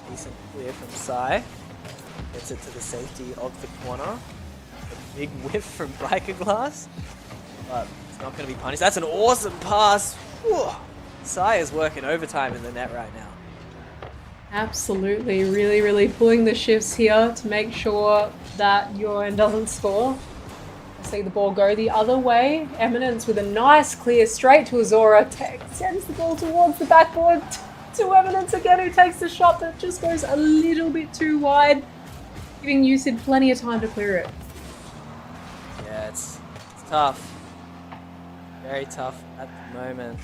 Decent clear from Sai. Gets it to the safety of the corner. A big whiff from BkWhatOCE, but it's not going to be punished. That's an awesome pass. Whew. Sai is working overtime in the net right now. Absolutely. Really, really pulling the shifts here to make sure that UON doesn't score. See the ball go the other way. Eminence with a nice clear straight to Azora. Sends the ball towards the backboard to Eminence again, who takes the shot that just goes a little bit too wide, giving UCID plenty of time to clear it. Yeah, it's tough. Very tough at the moment.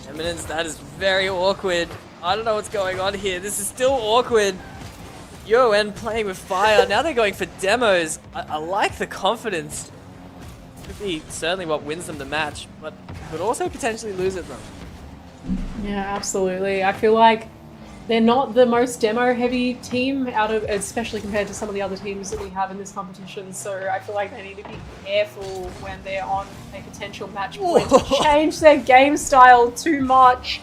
Eminence, that is very awkward. I don't know what's going on here. This is still awkward. UON playing with fire. Now they're going for demos. I like the confidence. Could be certainly what wins them the match, but could also potentially lose it though. Yeah, absolutely. I feel like they're not the most demo-heavy team out of, especially compared to some of the other teams that we have in this competition. So I feel like they need to be careful when they're on a potential match point to change their game style too much.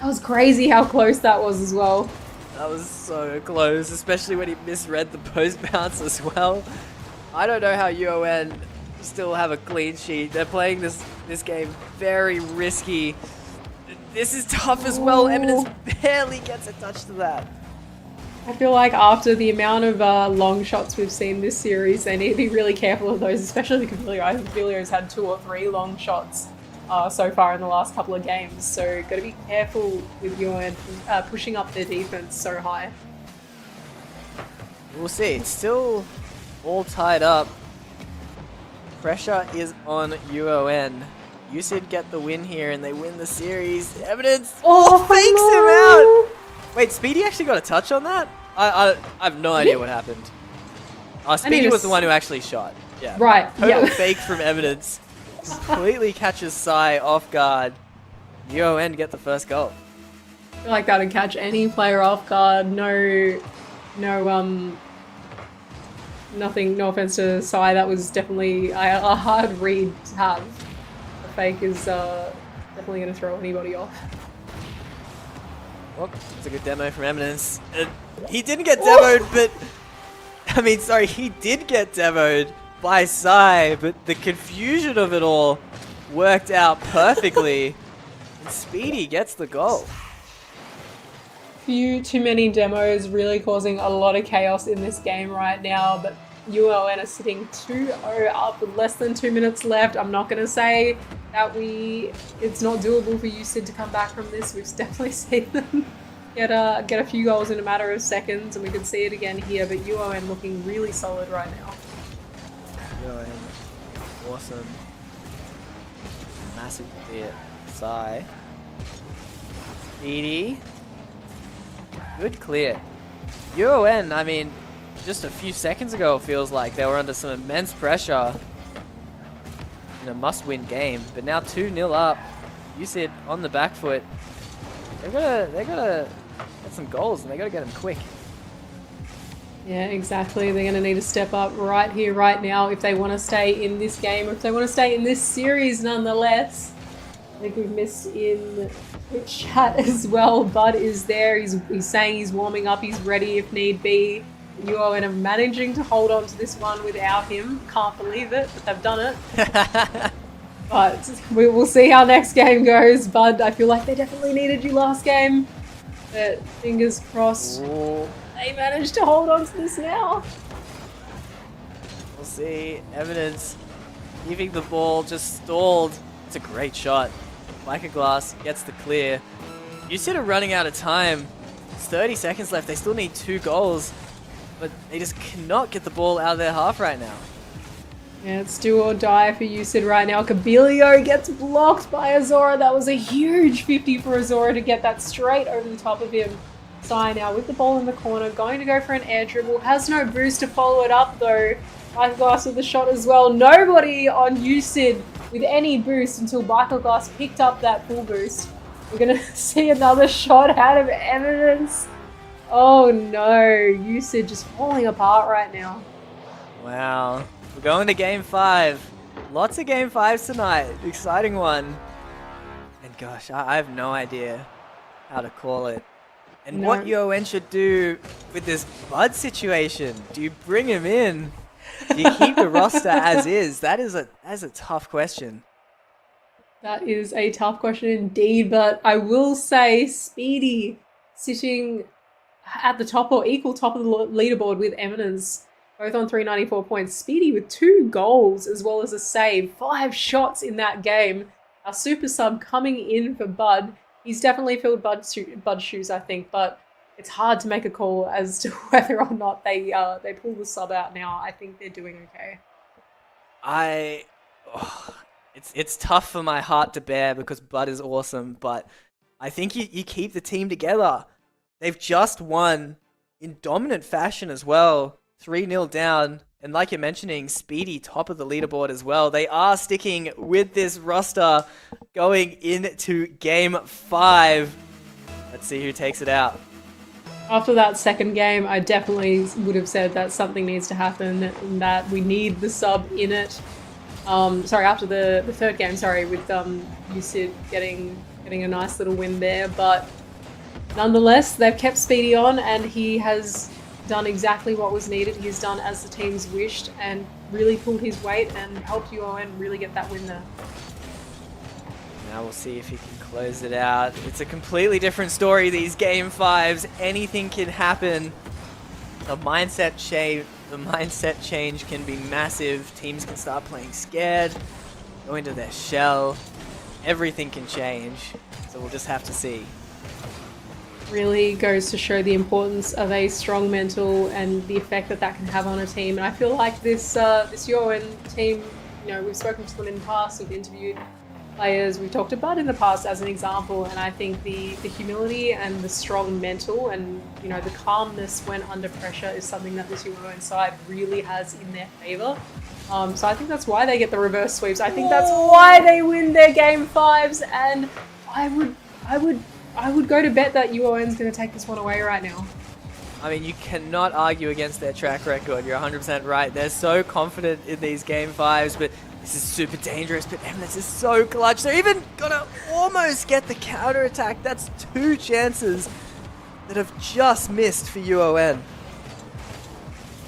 That was crazy how close that was as well. That was so close, especially when he misread the post bounce as well. I don't know how UON still have a clean sheet. They're playing this game very risky. This is tough as well. Eminence barely gets a touch to that. I feel like after the amount of long shots we've seen this series, they need to be really careful of those, especially Cabilio. I think Cabilio's had 2 or 3 long shots so far in the last couple of games. So got to be careful with UON pushing up their defense so high. We'll see. It's still all tied up. Pressure is on UON. UCID get the win here and they win the series. Eminence fakes him out. Wait, Speedy actually got a touch on that? I have no idea what happened. Speedy was the one who actually shot. Yeah. Right. Total fake from Eminence. Completely catches Sai off guard. UON get the first goal. I feel like that would catch any player off guard. Nothing, no offense to Sai, that was definitely a hard read to have. The fake is definitely going to throw anybody off. Well, it's a good demo from Eminence. He didn't get demoed, but... I mean, sorry, he did get demoed by Sai, but the confusion of it all worked out perfectly. And Speedy gets the goal. Too many demos, really causing a lot of chaos in this game right now, but UON are sitting 2-0 up with less than 2 minutes left. I'm not going to say that it's not doable for UCID to come back from this. We've definitely seen them get a few goals in a matter of seconds, and we can see it again here, but UON looking really solid right now. UON, awesome. Massive clear. Sai. Speedy. Good clear. UON, I mean, just a few seconds ago it feels like they were under some immense pressure in a must-win game, but now 2-0 up. USID on the back foot. They gotta get some goals, and they gotta get them quick. Yeah, exactly. They're going to need to step up right here, right now, if they want to stay in this game, or if they want to stay in this series nonetheless. I think we've missed in the chat as well. Bud is there. He's saying he's warming up. He's ready if need be. UON are managing to hold on to this one without him. Can't believe it, but they've done it. But we will see how next game goes. Bud, I feel like they definitely needed you last game. But fingers crossed. Ooh. They managed to hold on to this now. We'll see. Evidence keeping the ball just stalled. It's a great shot. BkWhatOCE gets the clear. USID are running out of time. It's 30 seconds left. They still need 2 goals, but they just cannot get the ball out of their half right now. Yeah, it's do or die for USID right now. Kabilio gets blocked by Azora. That was a huge 50 for Azora to get that straight over the top of him. Sai now with the ball in the corner, going to go for an air dribble. Has no boost to follow it up though. BkWhatOCE with the shot as well. Nobody on USID with any boost until BkWhatOCE picked up that full boost. We're going to see another shot out of Evidence. Oh no, USID just falling apart right now. Wow. We're going to game 5. Lots of game 5s tonight. Exciting one. And gosh, I have no idea how to call it. And what UON should do with this Bud situation. Do you bring him in? Do you keep the roster as is? That is a tough question. That is a tough question indeed, but I will say Speedy sitting at the top or equal top of the leaderboard with Eminence, both on 394 points. Speedy with 2 goals as well as a save, 5 shots in that game. Our super sub coming in for Bud. He's definitely filled Bud's shoes, I think, but it's hard to make a call as to whether or not they pull the sub out now. I think they're doing okay. It's tough for my heart to bear because Bud is awesome, but I think you keep the team together. They've just won in dominant fashion as well, 3-0 down, and like you're mentioning, Speedy top of the leaderboard as well. They are sticking with this roster going into game 5. Let's see who takes it out. After that second game, I definitely would have said that something needs to happen and that we need the sub in it. After the third game, with USID getting a nice little win there, but nonetheless, they've kept Speedy on and he has done exactly what was needed. He's done as the team's wished and really pulled his weight and helped UON really get that win there. Now we'll see if he can close it out. It's a completely different story, these game 5s. Anything can happen. The mindset change can be massive. Teams can start playing scared, go into their shell. Everything can change. So we'll just have to see. Really goes to show the importance of a strong mental and the effect that can have on a team. And I feel like this UON team, we've spoken to them in the past, we've interviewed players, we've talked about in the past as an example, and I think the humility and the strong mental and the calmness when under pressure is something that this UON side really has in their favour. So I think that's why they get the reverse sweeps. I think that's why they win their game 5s, and I would go to bet that UON's going to take this one away right now. I mean, you cannot argue against their track record. You're 100% right. They're so confident in these game 5s, but this is super dangerous. But Eminence is so clutch. They're even gonna almost get the counter attack. That's 2 chances that have just missed for UON.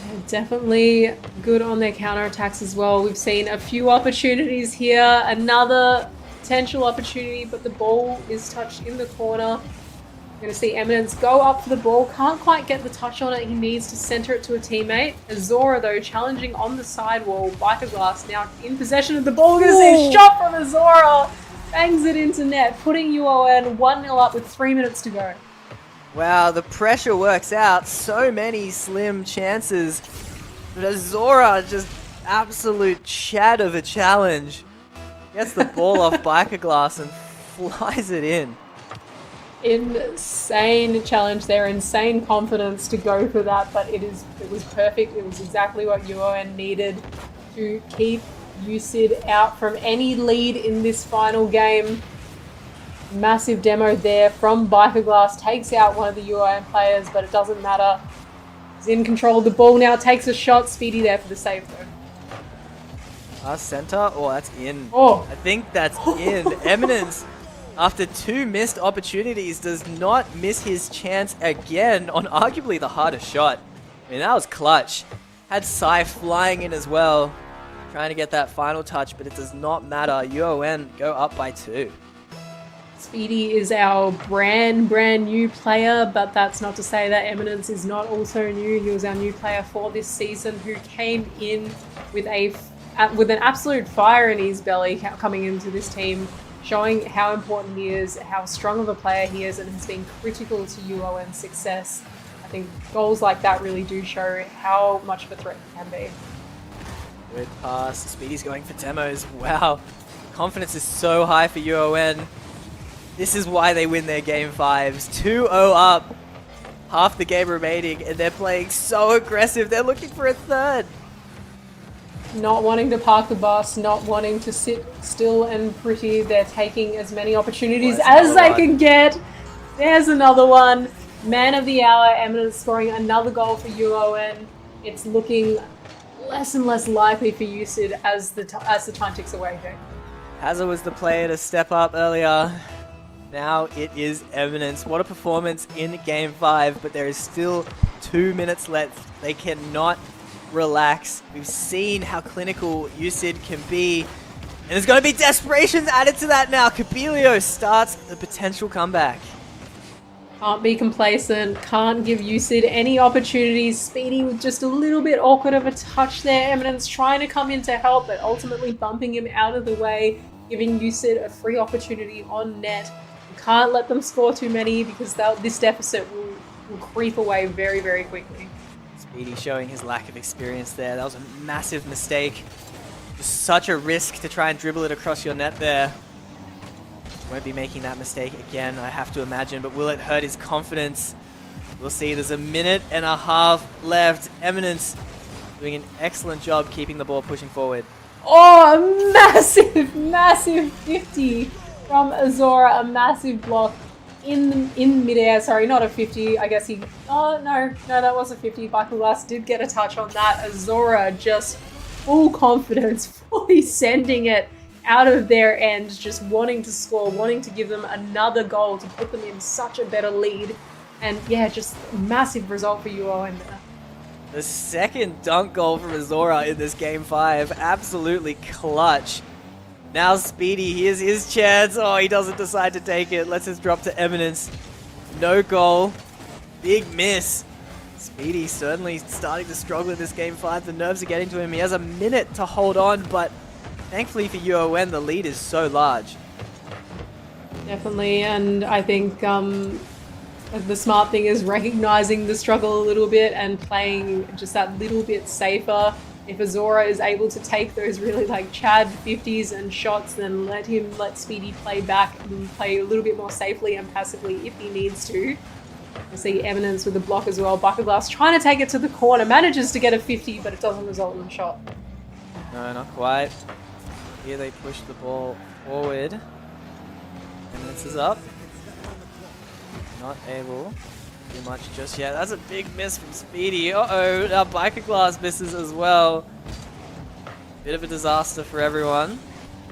They're definitely good on their counter attacks as well. We've seen a few opportunities here. Another potential opportunity, but the ball is touched in the corner. We're going to see Eminence go up for the ball. Can't quite get the touch on it. He needs to center it to a teammate. Azora, though, challenging on the sidewall. BkWhatOCE now in possession of the ball. We're going to see a shot from Azora. Bangs it into net, putting UON 1-0 up with 3 minutes to go. Wow, the pressure works out. So many slim chances. But Azora, just absolute chat of a challenge. Gets the ball off BkWhatOCE and flies it in. Insane challenge there, insane confidence to go for that, but it was perfect. It was exactly what UON needed to keep UCID out from any lead in this final game. Massive demo there from BkWhatOCE, takes out one of the UON players, but it doesn't matter. He's in control of the ball now, takes a shot. Speedy there for the save though. Center? Oh, that's in. Oh. I think that's in. Eminence, after 2 missed opportunities, does not miss his chance again on arguably the hardest shot. I mean, that was clutch. Had Sai flying in as well, trying to get that final touch, but it does not matter. UON go up by 2. Speedy is our brand new player, but that's not to say that Eminence is not also new. He was our new player for this season who came in with an absolute fire in his belly coming into this team, showing how important he is, how strong of a player he is, and has been critical to UON's success. I think goals like that really do show how much of a threat he can be. Good pass. Speedy's going for demos. Wow. Confidence is so high for UON. This is why they win their game 5s. 2-0 up. Half the game remaining, and they're playing so aggressive. They're looking for a third. Not wanting to park the bus, not wanting to sit still and pretty. They're taking as many opportunities as they can get. There's another one. Man of the hour, Eminence scoring another goal for UON. It's looking less and less likely for UCID as the time ticks away here. Hazard was the player to step up earlier. Now it is Eminence. What a performance in Game 5, but there is still 2 minutes left. They cannot relax. We've seen how clinical UCID can be, and there's going to be desperations added to that now. Capelio starts the potential comeback. Can't be complacent, can't give UCID any opportunities. Speedy with just a little bit awkward of a touch there. Eminence trying to come in to help, but ultimately bumping him out of the way, giving UCID a free opportunity on net. You can't let them score too many because this deficit will creep away very, very quickly. Speedy showing his lack of experience there. That was a massive mistake. Just such a risk to try and dribble it across your net there. Won't be making that mistake again, I have to imagine, but will it hurt his confidence? We'll see. There's a minute and a half left. Eminence doing an excellent job keeping the ball pushing forward. Oh, a massive, massive 50 from Azora. A massive block in midair. Sorry, not a 50. I guess he... Oh, no, that was a 50. BkWhatOCE did get a touch on that. Azora just full confidence, fully sending it out of their end, just wanting to score, wanting to give them another goal to put them in such a better lead. And yeah, just a massive result for UON there. The second dunk goal from Azora in this Game 5. Absolutely clutch. Now Speedy, here's his chance. Oh, he doesn't decide to take it. Lets us drop to Eminence. No goal. Big miss. Speedy certainly starting to struggle in this Game 5. The nerves are getting to him. He has a minute to hold on, but thankfully for UON, the lead is so large. Definitely, and I think the smart thing is recognizing the struggle a little bit and playing just that little bit safer. If Azora is able to take those really like Chad 50s and shots, then let Speedy play back and play a little bit more safely and passively if he needs to. I see Eminence with the block as well. BkWhatOCE trying to take it to the corner, manages to get a 50, but it doesn't result in a shot. No, not quite. Here they push the ball forward. Eminence is up. Not able to do much just yet. That's a big miss from Speedy. Uh-oh, now BkWhatOCE misses as well. Bit of a disaster for everyone.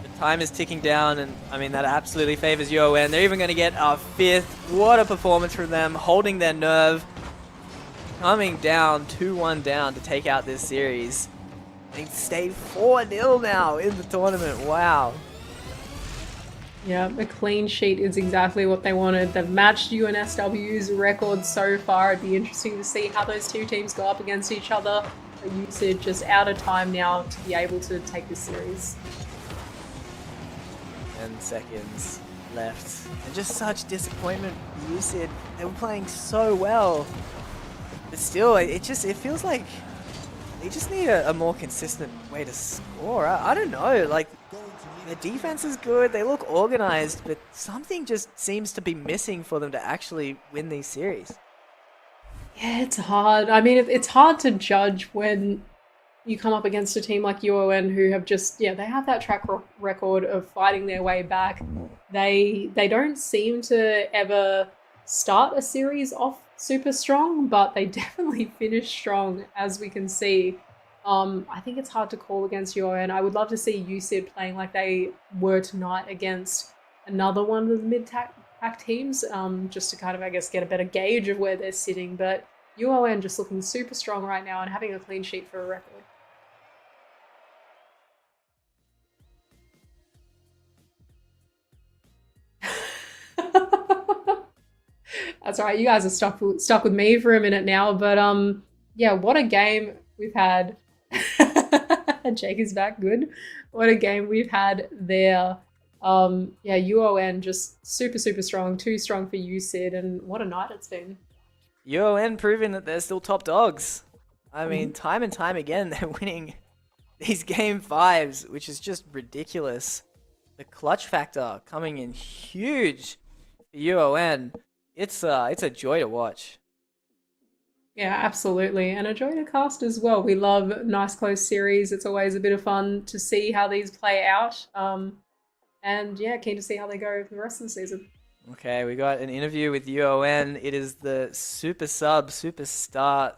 The time is ticking down, and I mean, that absolutely favors UON. They're even going to get a 5th. What a performance from them, holding their nerve. Coming down, 2-1 down to take out this series. They stay 4-0 now in the tournament. Wow. Yeah, a clean sheet is exactly what they wanted. They've matched UNSW's record so far. It'd be interesting to see how those two teams go up against each other. But UCID just out of time now to be able to take this series. 10 seconds left. And just such disappointment for UCID. They were playing so well. But still, it feels like they just need a more consistent way to score. I don't know, like, their defense is good. They look organized, but something just seems to be missing for them to actually win these series. Yeah, it's hard. I mean, it's hard to judge when you come up against a team like UON who have just, yeah, they have that track record of fighting their way back. They don't seem to ever start a series off super strong, but they definitely finish strong, as we can see. I think it's hard to call against UON. I would love to see UCID playing like they were tonight against another one of the mid-pack teams, just to kind of, I guess, get a better gauge of where they're sitting. But UON just looking super strong right now and having a clean sheet for a record. That's right. You guys are stuck with me for a minute now, but yeah, what a game we've had. Jake is back. Good. What a game we've had there. Yeah, UON just super strong. Too strong for UCID, and what a night it's been. UON proving that they're still top dogs. I mean, time and time again, they're winning these game 5s, which is just ridiculous. The clutch factor coming in huge for UON. It's a joy to watch. Yeah, absolutely. And a joy to cast as well. We love nice close series. It's always a bit of fun to see how these play out. And yeah, keen to see how they go for the rest of the season. Okay, we got an interview with UON. It is the superstar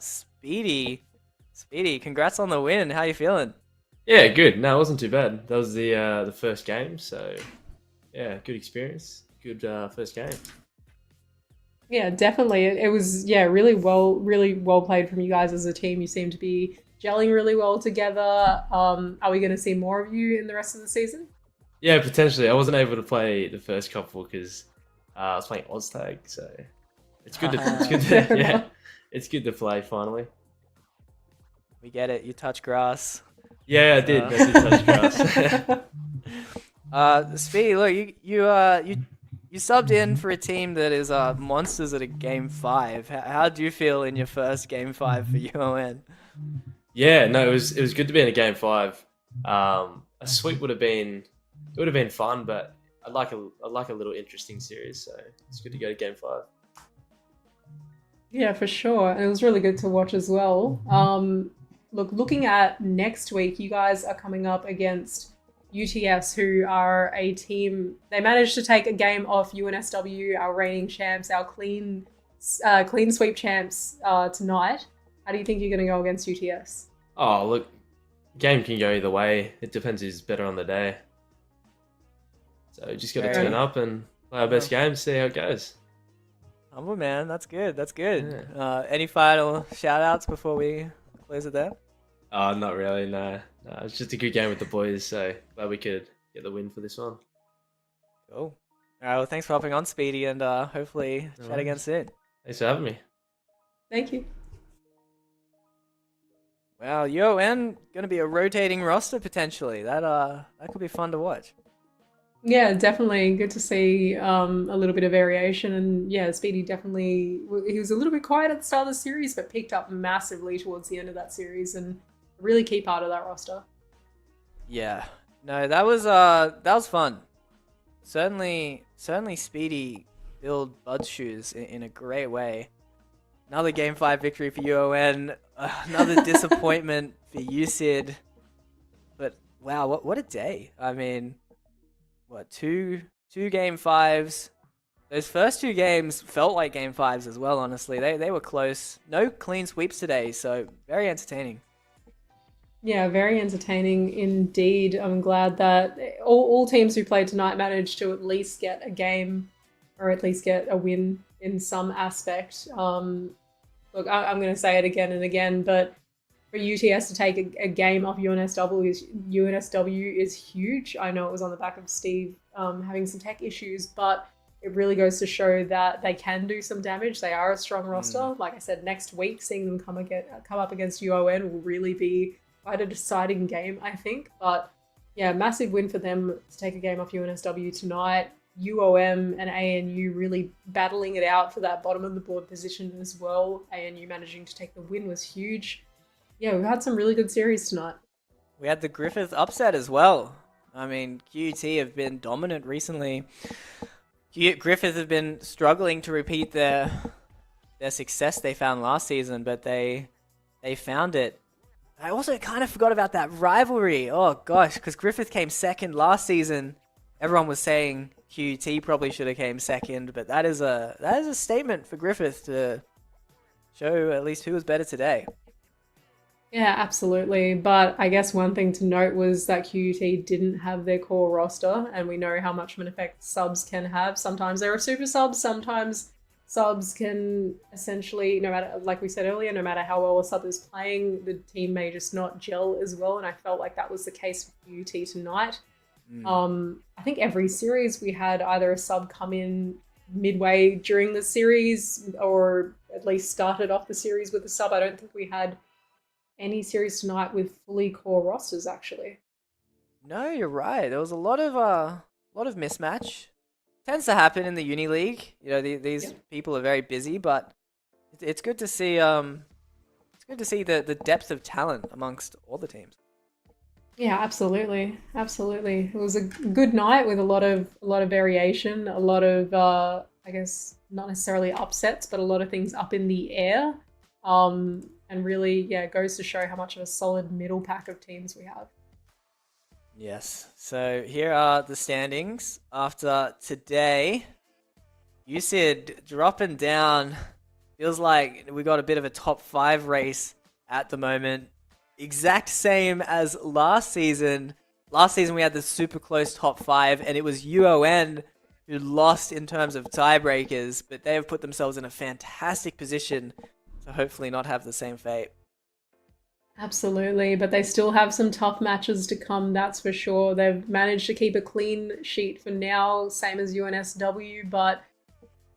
Speedy. Speedy, congrats on the win. How you feeling? Yeah, good. No, it wasn't too bad. That was the first game, so yeah, good experience. Good first game. Yeah, definitely. It was, yeah, really well played from you guys as a team. You seem to be gelling really well together. Are we going to see more of you in the rest of the season? Yeah, potentially. I wasn't able to play the first couple because I was playing OzTag, so it's good it's good to play finally. We get it. You touch grass. Yeah, I did. I did touch grass. Speedy, look, you subbed in for a team that is monsters at a game 5. How do you feel in your first game 5 for UON? Yeah, no, it was good to be in a game 5. A sweep would have been fun, but I like a little interesting series, so it's good to go to game 5. Yeah, for sure. And it was really good to watch as well. Looking at next week, you guys are coming up against UTS, who are a team. They managed to take a game off UNSW, our reigning champs, our clean sweep champs tonight. How do you think you're going to go against UTS? Oh, look, game can go either way. It depends who's better on the day. So just got to turn up and play our best game, see how it goes. Humble, man. That's good. That's good. Yeah. Any final shout-outs before we close it there? Oh, not really, no. It's just a good game with the boys, so glad we could get the win for this one. Cool. All right, well, thanks for hopping on, Speedy, and hopefully chat again soon. Thanks for having me. Thank you. Wow, UON going to be a rotating roster potentially. That could be fun to watch. Yeah, definitely good to see a little bit of variation. And yeah, Speedy definitely, he was a little bit quiet at the start of the series, but picked up massively towards the end of that series and a really key part of that roster. Yeah, no, that was fun. Certainly Speedy filled Bud's shoes in a great way. Another game 5 victory for UON. Another disappointment for UCID. But wow, what a day! I mean, what two game 5s? Those first 2 games felt like game 5s as well. Honestly, they were close. No clean sweeps today, so very entertaining. Yeah, very entertaining indeed. I'm glad that all teams who played tonight managed to at least get a game or at least get a win in some aspect. Look, I'm going to say it again and again, but for UTS to take a game off UNSW is huge. I know it was on the back of Steve having some tech issues, but it really goes to show that they can do some damage. They are a strong roster. Like I said, next week, seeing them come up against UON will really be quite a deciding game, I think. But yeah, massive win for them to take a game off UNSW tonight. UOM and ANU really battling it out for that bottom of the board position as well. ANU managing to take the win was huge. Yeah, we've had some really good series tonight. We had the Griffith upset as well. I mean, QUT have been dominant recently. Griffith have been struggling to repeat their success they found last season, but they found it. I also kind of forgot about that rivalry. Oh gosh, because Griffith came second last season. Everyone was saying QUT probably should have came second, but that is a statement for Griffith to show at least who was better today. Yeah, absolutely. But I guess one thing to note was that QUT didn't have their core roster, and we know how much of an effect subs can have. Sometimes there are super subs, sometimes subs can essentially, no matter, like we said earlier, no matter how well a sub is playing, the team may just not gel as well, and I felt like that was the case for QUT tonight. I think every series we had either a sub come in midway during the series, or at least started off the series with a sub. I don't think we had any series tonight with fully core rosters, actually. No, you're right. There was a lot of mismatch. Tends to happen in the uni league. You know, these people are very busy, but it's good to see. It's good to see the depth of talent amongst all the teams. Yeah, absolutely, absolutely. It was a good night with a lot of variation, a lot of I guess not necessarily upsets, but a lot of things up in the air. And really, yeah, it goes to show how much of a solid middle pack of teams we have. Yes. So here are the standings after today. UCID dropping down. Feels like we got a bit of a top 5 race at the moment. Exact same as last season. Last season we had the super close top 5, and it was UON who lost in terms of tiebreakers, but they have put themselves in a fantastic position to hopefully not have the same fate. Absolutely, but they still have some tough matches to come, that's for sure. They've managed to keep a clean sheet for now, same as UNSW, but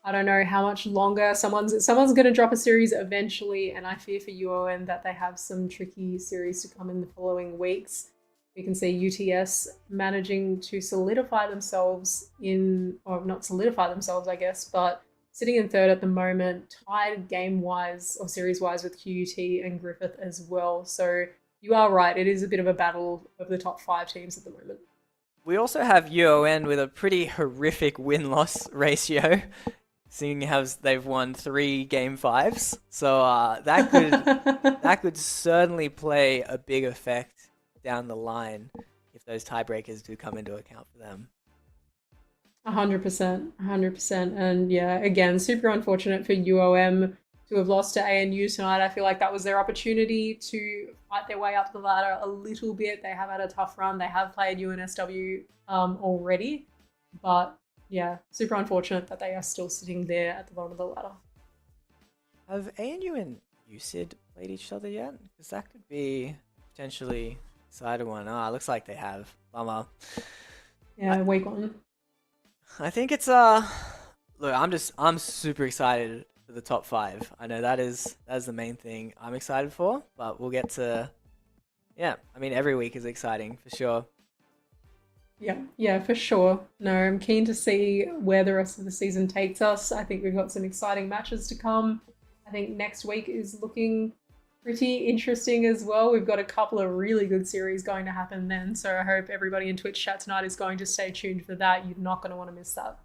I don't know how much longer. Someone's going to drop a series eventually, and I fear for UON that they have some tricky series to come in the following weeks. We can see UTS managing to solidify themselves or not solidify themselves, I guess, but sitting in third at the moment, tied game-wise or series-wise with QUT and Griffith as well. So you are right, it is a bit of a battle of the top 5 teams at the moment. We also have UON with a pretty horrific win-loss ratio, seeing as they've won 3 game 5s. So that could certainly play a big effect down the line if those tiebreakers do come into account for them. 100%. And yeah, again, super unfortunate for UOM to have lost to ANU tonight. I feel like that was their opportunity to fight their way up the ladder a little bit. They have had a tough run. They have played UNSW already. But yeah, super unfortunate that they are still sitting there at the bottom of the ladder. Have ANU and UCID played each other yet? Because that could be potentially a decided one. Looks like they have. Bummer. Yeah, week 1. I think it's look, I'm super excited for the top 5. I know that's the main thing I'm excited for, but we'll get to I mean every week is exciting for sure. Yeah, for sure. No, I'm keen to see where the rest of the season takes us. I think we've got some exciting matches to come. I think next week is looking pretty interesting as well. We've got a couple of really good series going to happen then, so I hope everybody in Twitch chat tonight is going to stay tuned for that. You're not going to want to miss that.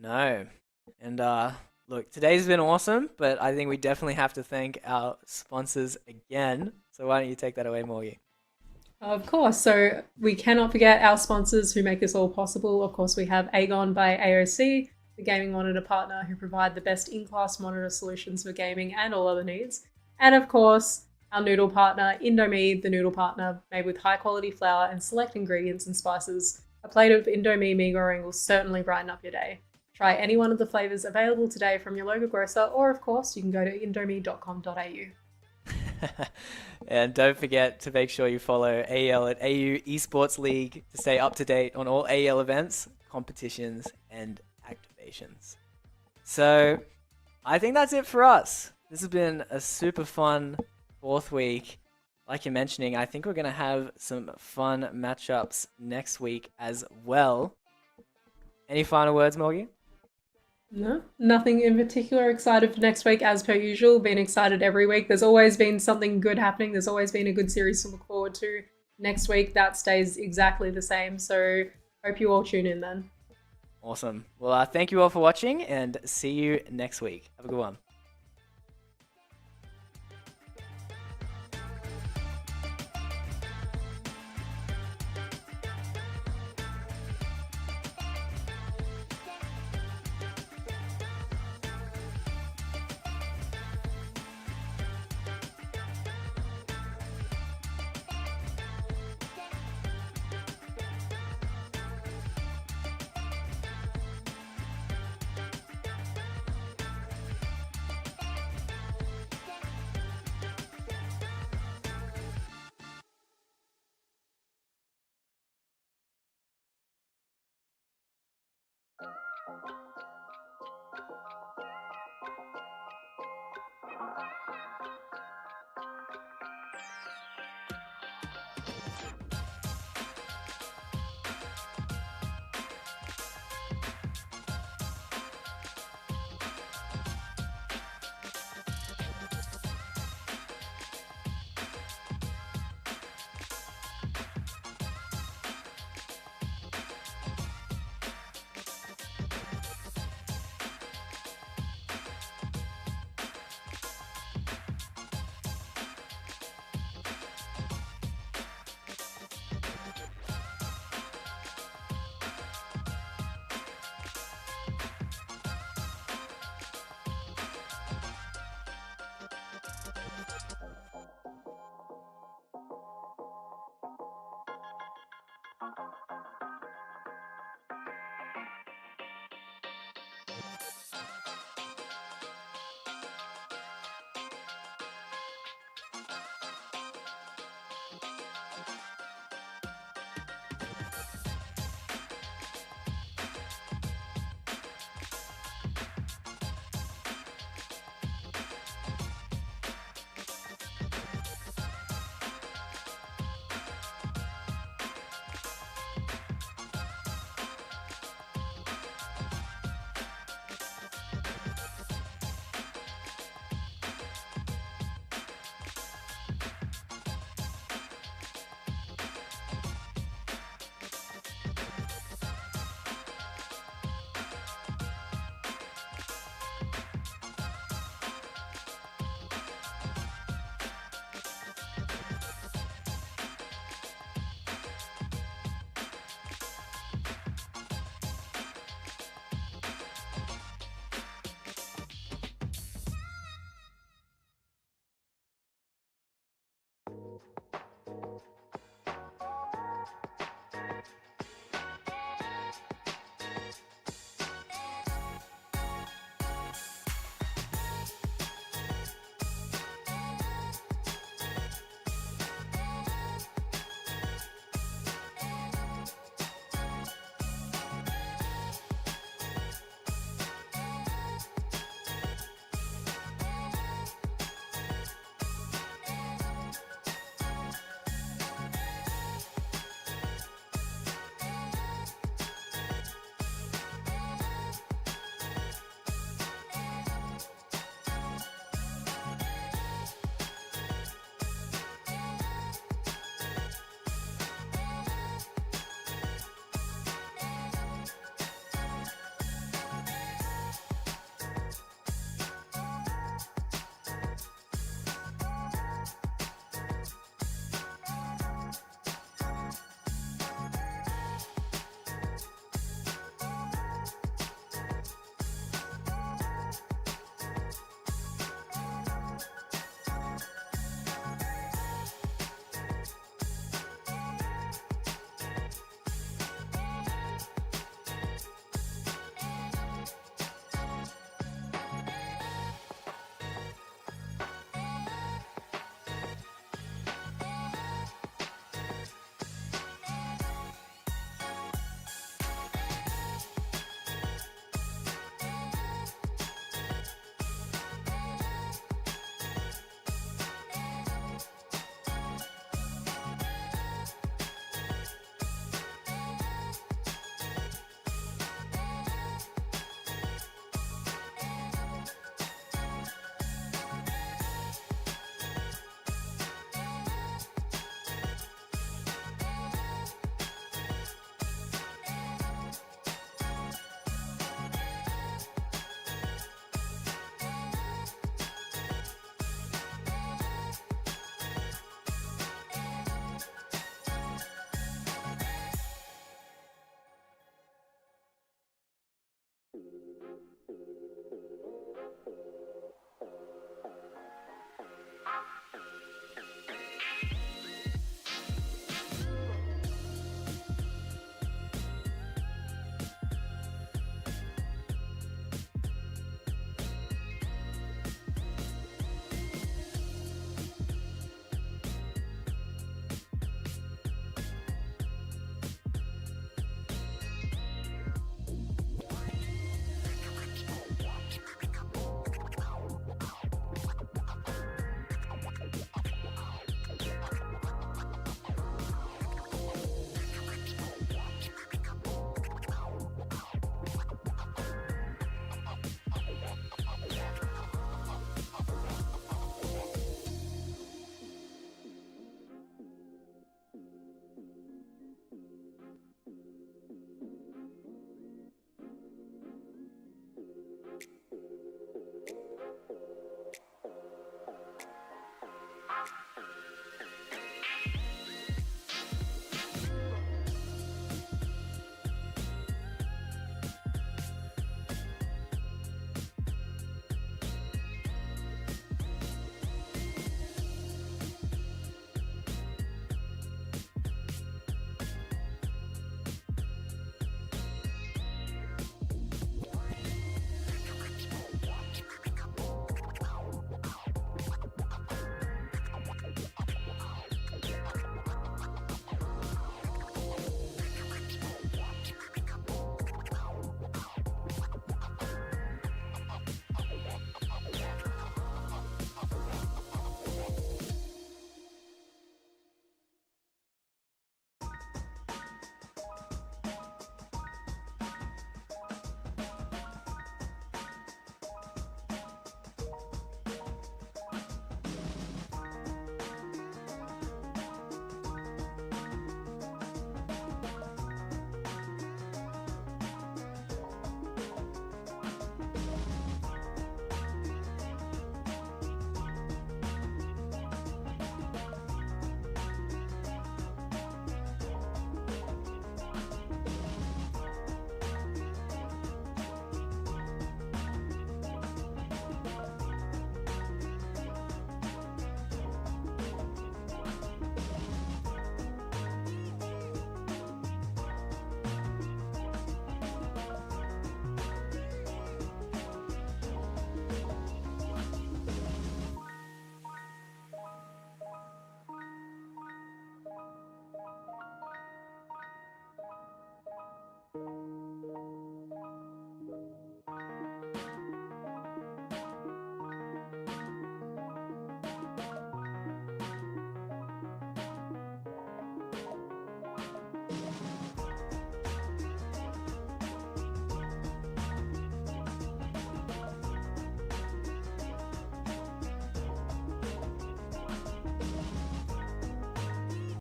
No. And look, today's been awesome, but I think we definitely have to thank our sponsors again. So why don't you take that away, Morgie? Of course. So we cannot forget our sponsors who make this all possible. Of course, we have AGON by AOC, the gaming monitor partner who provide the best in-class monitor solutions for gaming and all other needs. And of course, our noodle partner, Indomie, the noodle partner, made with high quality flour and select ingredients and spices. A plate of Indomie mee goreng will certainly brighten up your day. Try any one of the flavors available today from your local grocer, or of course, you can go to indomie.com.au. And don't forget to make sure you follow AEL at AU Esports League to stay up to date on all AEL events, competitions, and activations. So, I think that's it for us. This has been a super fun 4th week. Like you're mentioning, I think we're going to have some fun matchups next week as well. Any final words, Morgie? No, nothing in particular. Excited for next week as per usual. Been excited every week. There's always been something good happening. There's always been a good series to look forward to. next week that stays exactly the same. So hope you all tune in then. Awesome. Well, thank you all for watching, and see you next week. Have a good one.